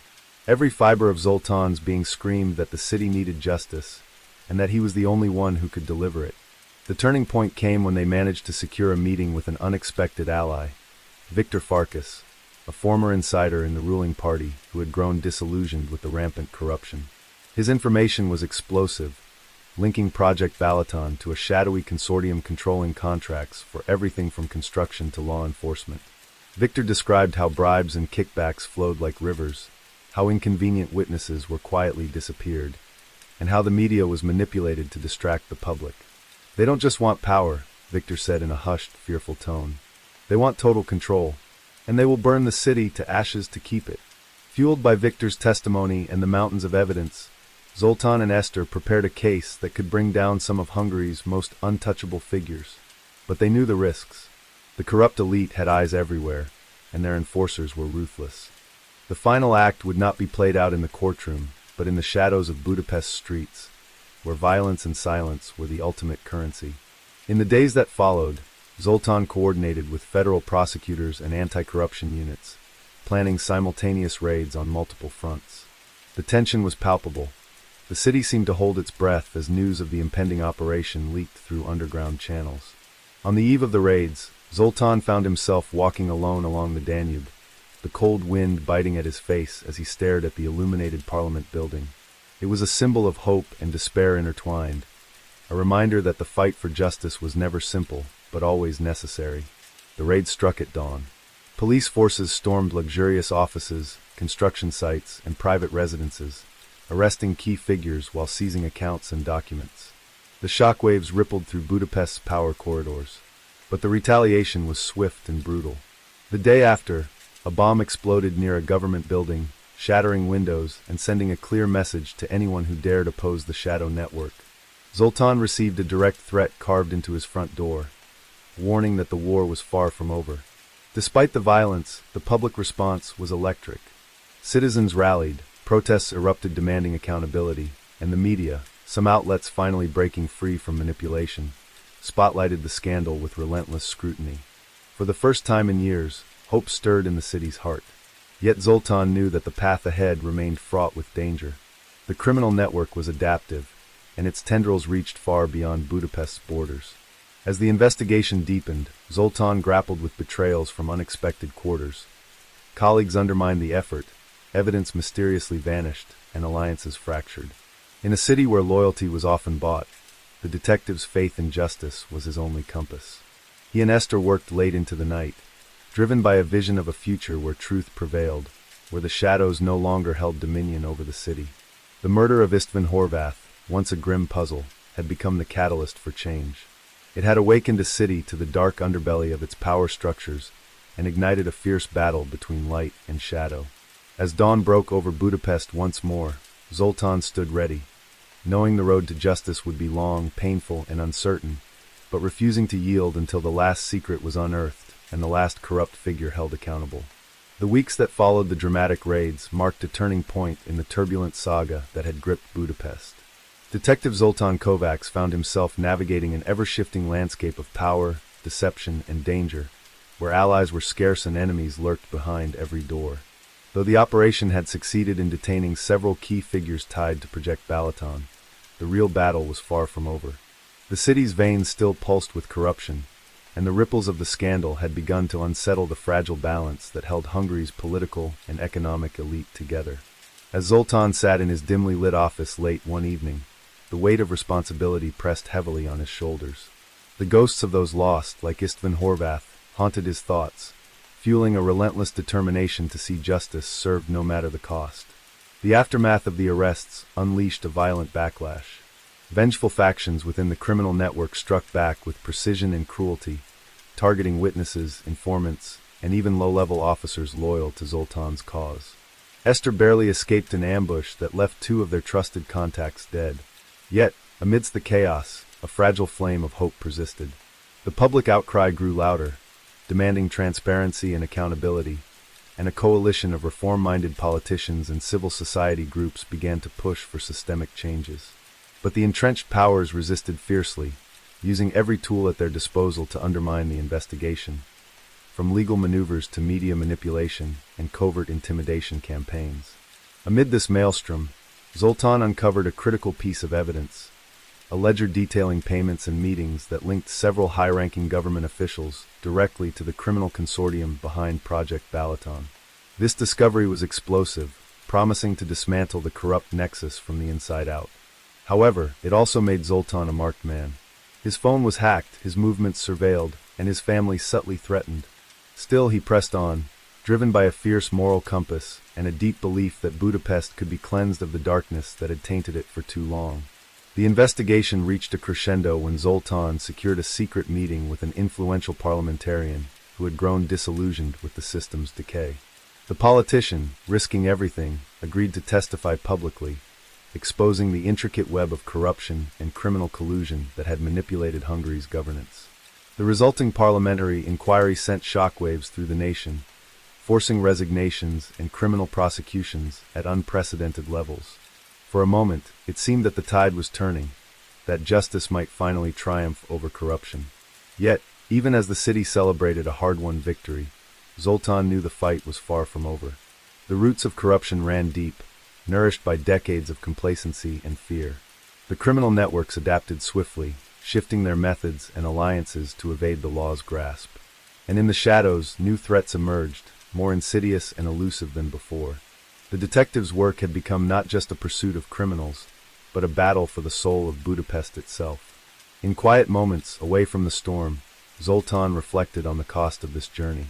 Every fiber of Zoltan's being screamed that the city needed justice, and that he was the only one who could deliver it. The turning point came when they managed to secure a meeting with an unexpected ally, Victor Farkas, a former insider in the ruling party who had grown disillusioned with the rampant corruption. His information was explosive, linking Project Balaton to a shadowy consortium controlling contracts for everything from construction to law enforcement. Victor described how bribes and kickbacks flowed like rivers, how inconvenient witnesses were quietly disappeared, and how the media was manipulated to distract the public. "They don't just want power," Victor said in a hushed, fearful tone. "They want total control, and they will burn the city to ashes to keep it." Fueled by Victor's testimony and the mountains of evidence, Zoltan and Esther prepared a case that could bring down some of Hungary's most untouchable figures. But they knew the risks. The corrupt elite had eyes everywhere, and their enforcers were ruthless. The final act would not be played out in the courtroom, but in the shadows of Budapest's streets, where violence and silence were the ultimate currency. In the days that followed, Zoltan coordinated with federal prosecutors and anti-corruption units, planning simultaneous raids on multiple fronts. The tension was palpable. The city seemed to hold its breath as news of the impending operation leaked through underground channels. On the eve of the raids, Zoltan found himself walking alone along the Danube, the cold wind biting at his face as he stared at the illuminated Parliament building. It was a symbol of hope and despair intertwined, a reminder that the fight for justice was never simple, but always necessary. The raid struck at dawn. Police forces stormed luxurious offices, construction sites, and private residences, arresting key figures while seizing accounts and documents. The shockwaves rippled through Budapest's power corridors. But the retaliation was swift and brutal. The day after, a bomb exploded near a government building, shattering windows and sending a clear message to anyone who dared oppose the shadow network. Zoltan received a direct threat carved into his front door, warning that the war was far from over. Despite the violence, the public response was electric. Citizens rallied, protests erupted demanding accountability, and the media, some outlets finally breaking free from manipulation, spotlighted the scandal with relentless scrutiny. For the first time in years, hope stirred in the city's heart. Yet Zoltan knew that the path ahead remained fraught with danger. The criminal network was adaptive, and its tendrils reached far beyond Budapest's borders. As the investigation deepened, Zoltan grappled with betrayals from unexpected quarters. Colleagues undermined the effort, evidence mysteriously vanished, and alliances fractured. In a city where loyalty was often bought, the detective's faith in justice was his only compass. He and Esther worked late into the night, driven by a vision of a future where truth prevailed, where the shadows no longer held dominion over the city. The murder of Istvan Horvath, once a grim puzzle, had become the catalyst for change. It had awakened a city to the dark underbelly of its power structures and ignited a fierce battle between light and shadow. As dawn broke over Budapest once more, Zoltan stood ready, knowing the road to justice would be long, painful, and uncertain, but refusing to yield until the last secret was unearthed and the last corrupt figure held accountable. The weeks that followed the dramatic raids marked a turning point in the turbulent saga that had gripped Budapest. Detective Zoltan Kovacs found himself navigating an ever-shifting landscape of power, deception, and danger, where allies were scarce and enemies lurked behind every door. Though the operation had succeeded in detaining several key figures tied to Project Balaton, the real battle was far from over. The city's veins still pulsed with corruption, and the ripples of the scandal had begun to unsettle the fragile balance that held Hungary's political and economic elite together. As Zoltan sat in his dimly lit office late one evening, the weight of responsibility pressed heavily on his shoulders. The ghosts of those lost, like Istvan Horvath, haunted his thoughts, fueling a relentless determination to see justice served no matter the cost. The aftermath of the arrests unleashed a violent backlash. Vengeful factions within the criminal network struck back with precision and cruelty, targeting witnesses, informants, and even low-level officers loyal to Zoltan's cause. Esther barely escaped an ambush that left two of their trusted contacts dead. Yet, amidst the chaos, a fragile flame of hope persisted. The public outcry grew louder, demanding transparency and accountability, and a coalition of reform-minded politicians and civil society groups began to push for systemic changes. But the entrenched powers resisted fiercely, using every tool at their disposal to undermine the investigation, from legal maneuvers to media manipulation and covert intimidation campaigns. Amid this maelstrom, Zoltan uncovered a critical piece of evidence, a a ledger detailing payments and meetings that linked several high-ranking government officials directly to the criminal consortium behind Project Balaton. This discovery was explosive, promising to dismantle the corrupt nexus from the inside out. However, it also made Zoltan a marked man. His phone was hacked, his movements surveilled, and his family subtly threatened. Still, he pressed on, driven by a fierce moral compass and a deep belief that Budapest could be cleansed of the darkness that had tainted it for too long. The investigation reached a crescendo when Zoltan secured a secret meeting with an influential parliamentarian who had grown disillusioned with the system's decay. The politician, risking everything, agreed to testify publicly, exposing the intricate web of corruption and criminal collusion that had manipulated Hungary's governance. The resulting parliamentary inquiry sent shockwaves through the nation, forcing resignations and criminal prosecutions at unprecedented levels. For a moment, it seemed that the tide was turning, that justice might finally triumph over corruption. Yet, even as the city celebrated a hard-won victory, Zoltan knew the fight was far from over. The roots of corruption ran deep, nourished by decades of complacency and fear. The criminal networks adapted swiftly, shifting their methods and alliances to evade the law's grasp. And in the shadows, new threats emerged, more insidious and elusive than before. The detectives' work had become not just a pursuit of criminals, but a battle for the soul of Budapest itself. In quiet moments, away from the storm, Zoltan reflected on the cost of this journey.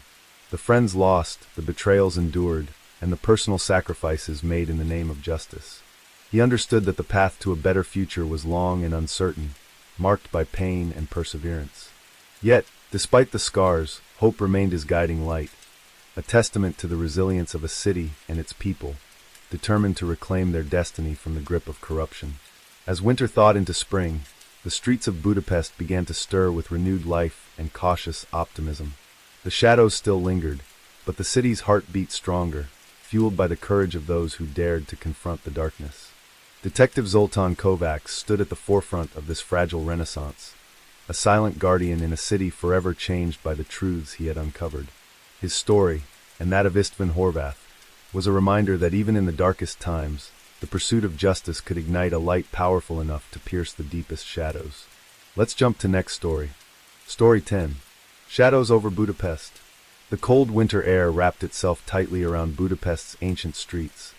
The friends lost, the betrayals endured, and the personal sacrifices made in the name of justice. He understood that the path to a better future was long and uncertain, marked by pain and perseverance. Yet, despite the scars, hope remained his guiding light, a testament to the resilience of a city and its people, determined to reclaim their destiny from the grip of corruption. As winter thawed into spring, the streets of Budapest began to stir with renewed life and cautious optimism. The shadows still lingered, but the city's heart beat stronger, fueled by the courage of those who dared to confront the darkness. Detective Zoltan Kovacs stood at the forefront of this fragile renaissance, a silent guardian in a city forever changed by the truths he had uncovered. His story, and that of Istvan Horvath, was a reminder that even in the darkest times, the pursuit of justice could ignite a light powerful enough to pierce the deepest shadows. Let's jump to next story. Story 10. Shadows over Budapest. The cold winter air wrapped itself tightly around Budapest's ancient streets,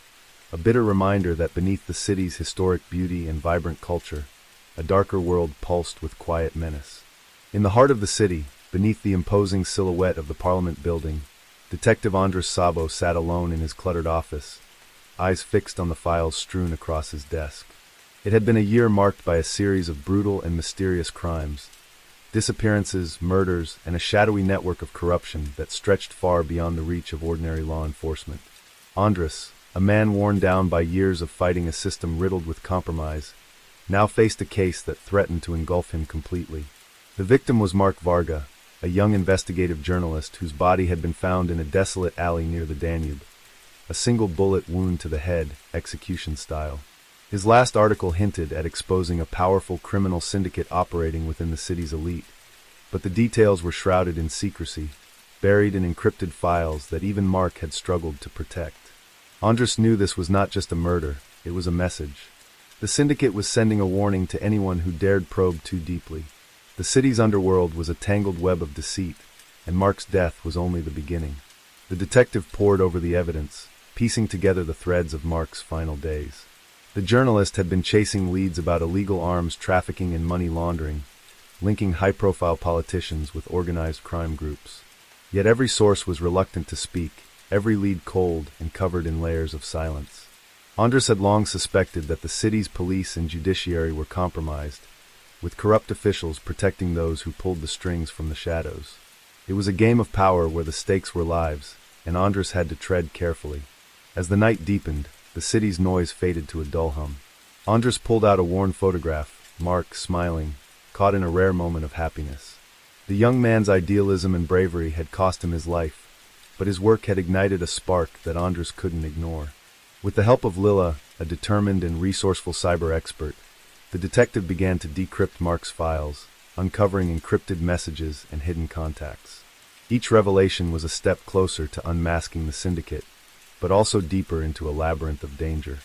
a bitter reminder that beneath the city's historic beauty and vibrant culture, a darker world pulsed with quiet menace. In the heart of the city, beneath the imposing silhouette of the Parliament building, Detective Andras Sabo sat alone in his cluttered office, eyes fixed on the files strewn across his desk. It had been a year marked by a series of brutal and mysterious crimes, disappearances, murders, and a shadowy network of corruption that stretched far beyond the reach of ordinary law enforcement. Andras, a man worn down by years of fighting a system riddled with compromise, now faced a case that threatened to engulf him completely. The victim was Mark Varga, a young investigative journalist whose body had been found in a desolate alley near the Danube, a single bullet wound to the head, execution style. His last article hinted at exposing a powerful criminal syndicate operating within the city's elite, but the details were shrouded in secrecy, buried in encrypted files that even Mark had struggled to protect. Andras knew this was not just a murder, it was a message. The syndicate was sending a warning to anyone who dared probe too deeply. The city's underworld was a tangled web of deceit, and Mark's death was only the beginning. The detective pored over the evidence, piecing together the threads of Mark's final days. The journalist had been chasing leads about illegal arms trafficking and money laundering, linking high-profile politicians with organized crime groups. Yet every source was reluctant to speak, every lead cold and covered in layers of silence. Andras had long suspected that the city's police and judiciary were compromised, with corrupt officials protecting those who pulled the strings from the shadows. It was a game of power where the stakes were lives, and Andras had to tread carefully. As the night deepened, the city's noise faded to a dull hum. Andras pulled out a worn photograph, Mark, smiling, caught in a rare moment of happiness. The young man's idealism and bravery had cost him his life, but his work had ignited a spark that Andras couldn't ignore. With the help of Lila, a determined and resourceful cyber expert, the detective began to decrypt Mark's files, uncovering encrypted messages and hidden contacts. Each revelation was a step closer to unmasking the syndicate, but also deeper into a labyrinth of danger.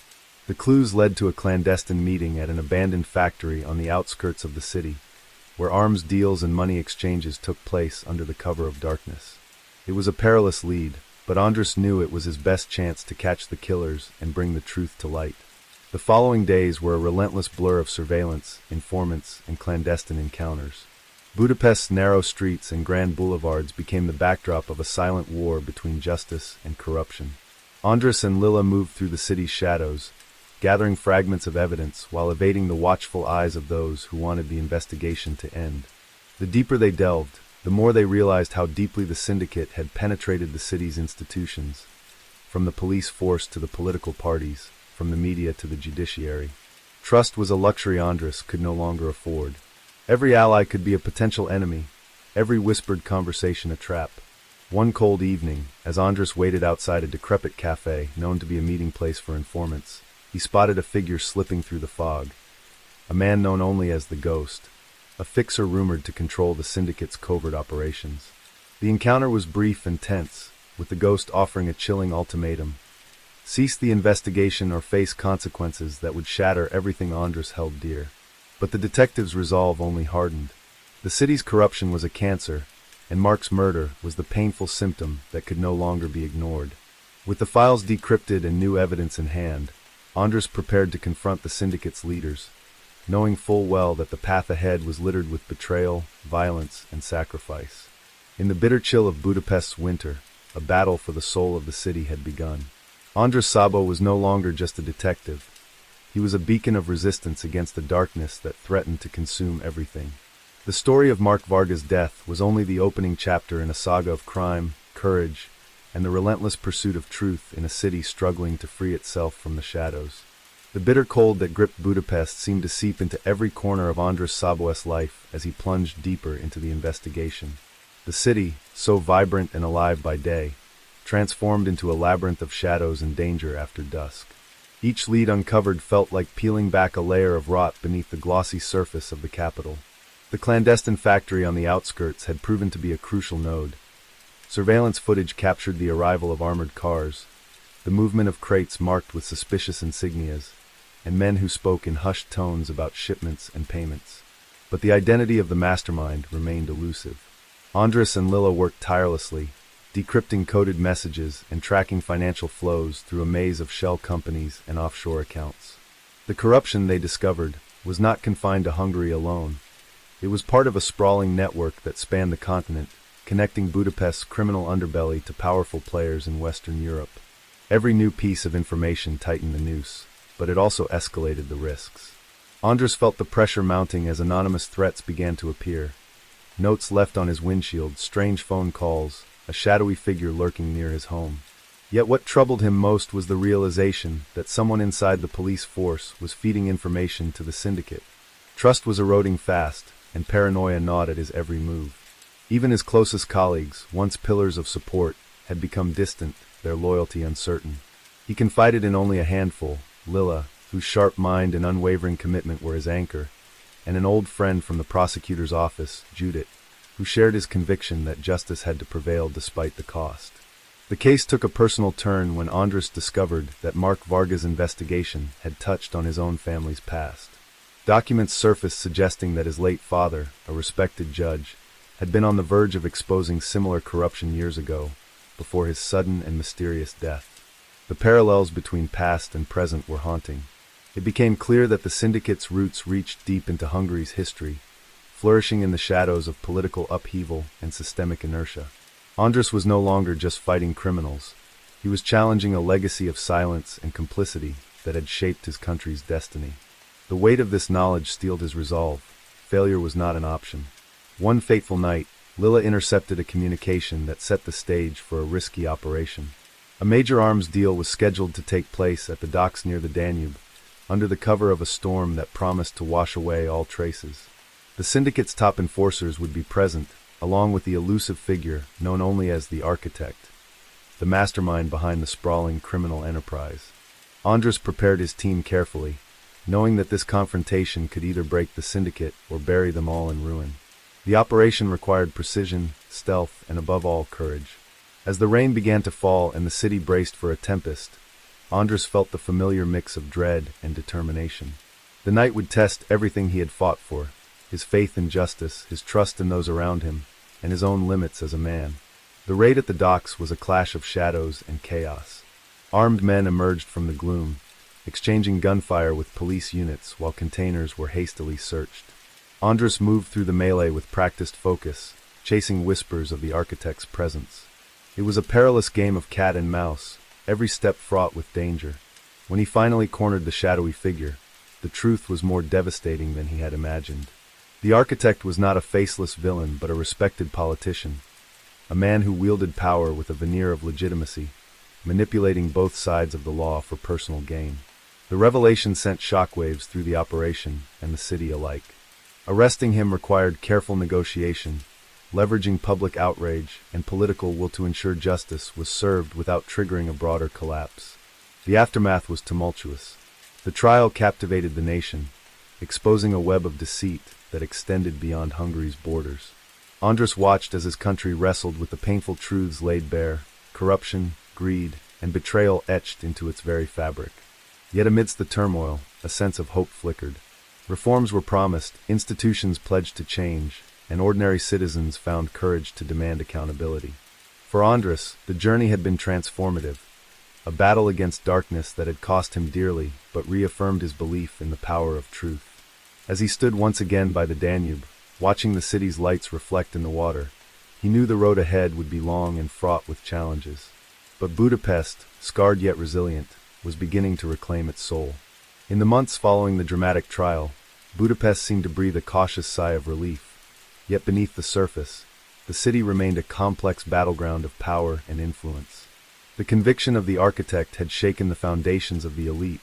The clues led to a clandestine meeting at an abandoned factory on the outskirts of the city, where arms deals and money exchanges took place under the cover of darkness. It was a perilous lead, but Andres knew it was his best chance to catch the killers and bring the truth to light. The following days were a relentless blur of surveillance, informants, and clandestine encounters. Budapest's narrow streets and grand boulevards became the backdrop of a silent war between justice and corruption. Andres and Lila moved through the city's shadows, gathering fragments of evidence while evading the watchful eyes of those who wanted the investigation to end. The deeper they delved, the more they realized how deeply the syndicate had penetrated the city's institutions, from the police force to the political parties, from the media to the judiciary. Trust was a luxury Andres could no longer afford. Every ally could be a potential enemy, every whispered conversation a trap. One cold evening, as Andres waited outside a decrepit cafe known to be a meeting place for informants, he spotted a figure slipping through the fog, a man known only as the Ghost, a fixer rumored to control the syndicate's covert operations. The encounter was brief and tense, with the Ghost offering a chilling ultimatum: cease the investigation or face consequences that would shatter everything Andres held dear. But the detective's resolve only hardened. The city's corruption was a cancer, and Mark's murder was the painful symptom that could no longer be ignored. With the files decrypted and new evidence in hand, Andres prepared to confront the syndicate's leaders, knowing full well that the path ahead was littered with betrayal, violence, and sacrifice. In the bitter chill of Budapest's winter, a battle for the soul of the city had begun. Andres Sabo was no longer just a detective. He was a beacon of resistance against the darkness that threatened to consume everything. The story of Mark Varga's death was only the opening chapter in a saga of crime, courage, and the relentless pursuit of truth in a city struggling to free itself from the shadows. The bitter cold that gripped Budapest seemed to seep into every corner of Andres Sabo's life as he plunged deeper into the investigation. The city, so vibrant and alive by day, transformed into a labyrinth of shadows and danger after dusk. Each lead uncovered felt like peeling back a layer of rot beneath the glossy surface of the capital. The clandestine factory on the outskirts had proven to be a crucial node. Surveillance footage captured the arrival of armored cars, the movement of crates marked with suspicious insignias, and men who spoke in hushed tones about shipments and payments. But the identity of the mastermind remained elusive. Andres and Lila worked tirelessly, decrypting coded messages and tracking financial flows through a maze of shell companies and offshore accounts. The corruption they discovered was not confined to Hungary alone. It was part of a sprawling network that spanned the continent, connecting Budapest's criminal underbelly to powerful players in Western Europe. Every new piece of information tightened the noose, but it also escalated the risks. Andres felt the pressure mounting as anonymous threats began to appear. Notes left on his windshield, strange phone calls, a shadowy figure lurking near his home. Yet what troubled him most was the realization that someone inside the police force was feeding information to the syndicate. Trust was eroding fast, and paranoia gnawed at his every move. Even his closest colleagues, once pillars of support, had become distant, their loyalty uncertain. He confided in only a handful: Lila, whose sharp mind and unwavering commitment were his anchor, and an old friend from the prosecutor's office, Judith, who shared his conviction that justice had to prevail despite the cost. The case took a personal turn when Andres discovered that Mark Varga's investigation had touched on his own family's past. Documents surfaced suggesting that his late father, a respected judge, had been on the verge of exposing similar corruption years ago, before his sudden and mysterious death. The parallels between past and present were haunting. It became clear that the syndicate's roots reached deep into Hungary's history, flourishing in the shadows of political upheaval and systemic inertia. Andres was no longer just fighting criminals. He was challenging a legacy of silence and complicity that had shaped his country's destiny. The weight of this knowledge steeled his resolve. Failure was not an option. One fateful night, Lila intercepted a communication that set the stage for a risky operation. A major arms deal was scheduled to take place at the docks near the Danube, under the cover of a storm that promised to wash away all traces. The syndicate's top enforcers would be present, along with the elusive figure known only as the Architect, the mastermind behind the sprawling criminal enterprise. Andres prepared his team carefully, knowing that this confrontation could either break the syndicate or bury them all in ruin. The operation required precision, stealth, and above all, courage. As the rain began to fall and the city braced for a tempest, Andres felt the familiar mix of dread and determination. The night would test everything he had fought for: his faith in justice, his trust in those around him, and his own limits as a man. The raid at the docks was a clash of shadows and chaos. Armed men emerged from the gloom, exchanging gunfire with police units while containers were hastily searched. Andres moved through the melee with practiced focus, chasing whispers of the architect's presence. It was a perilous game of cat and mouse, every step fraught with danger. When he finally cornered the shadowy figure, the truth was more devastating than he had imagined. The architect was not a faceless villain, but a respected politician, a man who wielded power with a veneer of legitimacy, manipulating both sides of the law for personal gain. The revelation sent shockwaves through the operation and the city alike. Arresting him required careful negotiation, leveraging public outrage and political will to ensure justice was served without triggering a broader collapse. The aftermath was tumultuous. The trial captivated the nation, exposing a web of deceit that extended beyond Hungary's borders. Andres watched as his country wrestled with the painful truths laid bare: corruption, greed, and betrayal etched into its very fabric. Yet amidst the turmoil, a sense of hope flickered. Reforms were promised, institutions pledged to change, and ordinary citizens found courage to demand accountability. For Andres, the journey had been transformative, a battle against darkness that had cost him dearly but reaffirmed his belief in the power of truth. As he stood once again by the Danube, watching the city's lights reflect in the water, he knew the road ahead would be long and fraught with challenges. But Budapest, scarred yet resilient, was beginning to reclaim its soul. In the months following the dramatic trial, Budapest seemed to breathe a cautious sigh of relief. Yet beneath the surface, the city remained a complex battleground of power and influence. The conviction of the architect had shaken the foundations of the elite,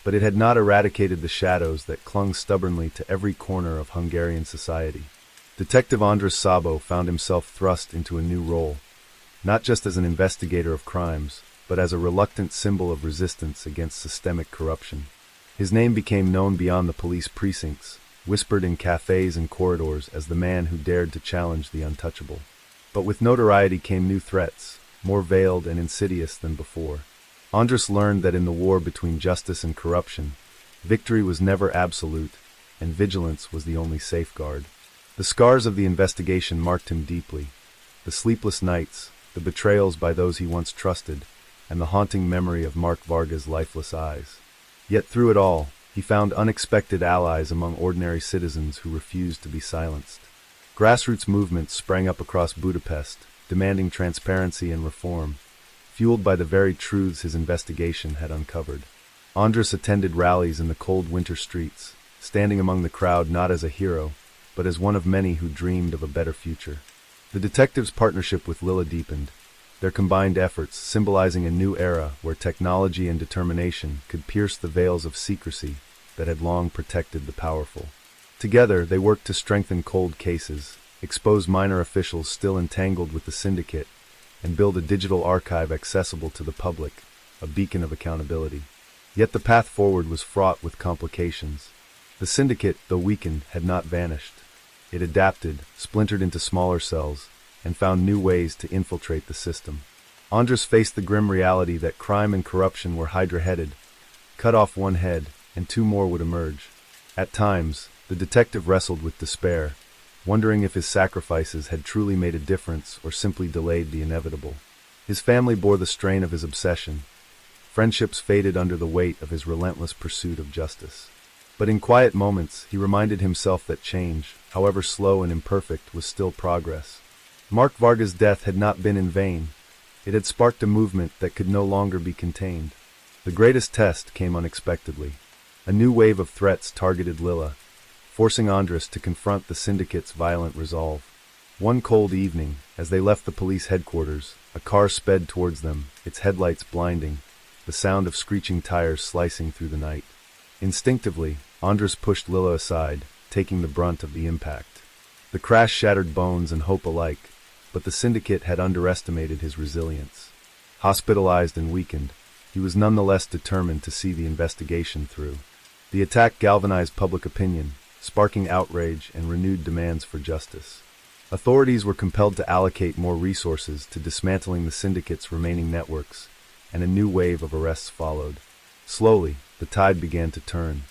but it had not eradicated the shadows that clung stubbornly to every corner of Hungarian society. Detective Andres Szabo found himself thrust into a new role, not just as an investigator of crimes, but as a reluctant symbol of resistance against systemic corruption. His name became known beyond the police precincts, whispered in cafes and corridors as the man who dared to challenge the untouchable. But with notoriety came new threats, more veiled and insidious than before. Andres learned that in the war between justice and corruption, victory was never absolute, and vigilance was the only safeguard. The scars of the investigation marked him deeply: the sleepless nights, the betrayals by those he once trusted, and the haunting memory of Mark Varga's lifeless eyes. Yet through it all, he found unexpected allies among ordinary citizens who refused to be silenced. Grassroots movements sprang up across Budapest, demanding transparency and reform, fueled by the very truths his investigation had uncovered. Andres attended rallies in the cold winter streets, standing among the crowd not as a hero, but as one of many who dreamed of a better future. The detectives' partnership with Lila deepened, their combined efforts symbolizing a new era where technology and determination could pierce the veils of secrecy that had long protected the powerful. Together, they worked to strengthen cold cases, expose minor officials still entangled with the syndicate, and build a digital archive accessible to the public, a beacon of accountability. Yet the path forward was fraught with complications. The syndicate, though weakened, had not vanished. It adapted, splintered into smaller cells, and found new ways to infiltrate the system. Andres faced the grim reality that crime and corruption were hydra-headed. Cut off one head, and two more would emerge. At times, the detective wrestled with despair, wondering if his sacrifices had truly made a difference or simply delayed the inevitable. His family bore the strain of his obsession. Friendships faded under the weight of his relentless pursuit of justice. But in quiet moments, he reminded himself that change, however slow and imperfect, was still progress. Mark Varga's death had not been in vain. It had sparked a movement that could no longer be contained. The greatest test came unexpectedly. A new wave of threats targeted Lila, forcing Andres to confront the syndicate's violent resolve. One cold evening, as they left the police headquarters, a car sped towards them, its headlights blinding, the sound of screeching tires slicing through the night. Instinctively, Andres pushed Lila aside, taking the brunt of the impact. The crash shattered bones and hope alike, but the syndicate had underestimated his resilience. Hospitalized and weakened, he was nonetheless determined to see the investigation through. The attack galvanized public opinion, sparking outrage and renewed demands for justice. Authorities were compelled to allocate more resources to dismantling the syndicate's remaining networks, and a new wave of arrests followed. Slowly, the tide began to turn.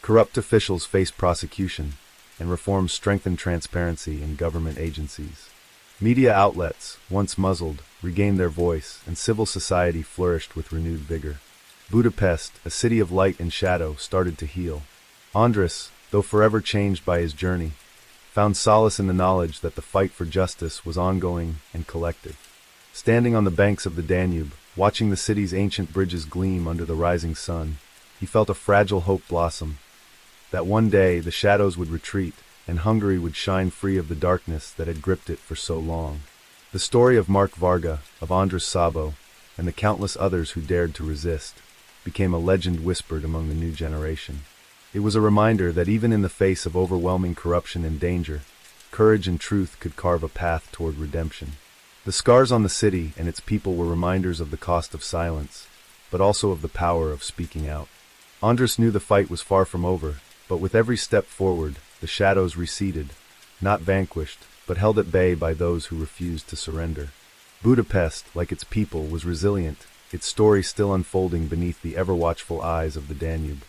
Corrupt officials faced prosecution, and reforms strengthened transparency in government agencies. Media outlets, once muzzled, regained their voice, and civil society flourished with renewed vigor. Budapest, a city of light and shadow, started to heal. Andras, though forever changed by his journey, found solace in the knowledge that the fight for justice was ongoing and collective. Standing on the banks of the Danube, watching the city's ancient bridges gleam under the rising sun, he felt a fragile hope blossom, that one day the shadows would retreat and Hungary would shine free of the darkness that had gripped it for so long. The story of Mark Varga, of Andras Sabo, and the countless others who dared to resist, became a legend whispered among the new generation. It was a reminder that even in the face of overwhelming corruption and danger, courage and truth could carve a path toward redemption. The scars on the city and its people were reminders of the cost of silence, but also of the power of speaking out. Andras knew the fight was far from over, but with every step forward, the shadows receded, not vanquished, but held at bay by those who refused to surrender. Budapest, like its people, was resilient, its story still unfolding beneath the ever-watchful eyes of the Danube.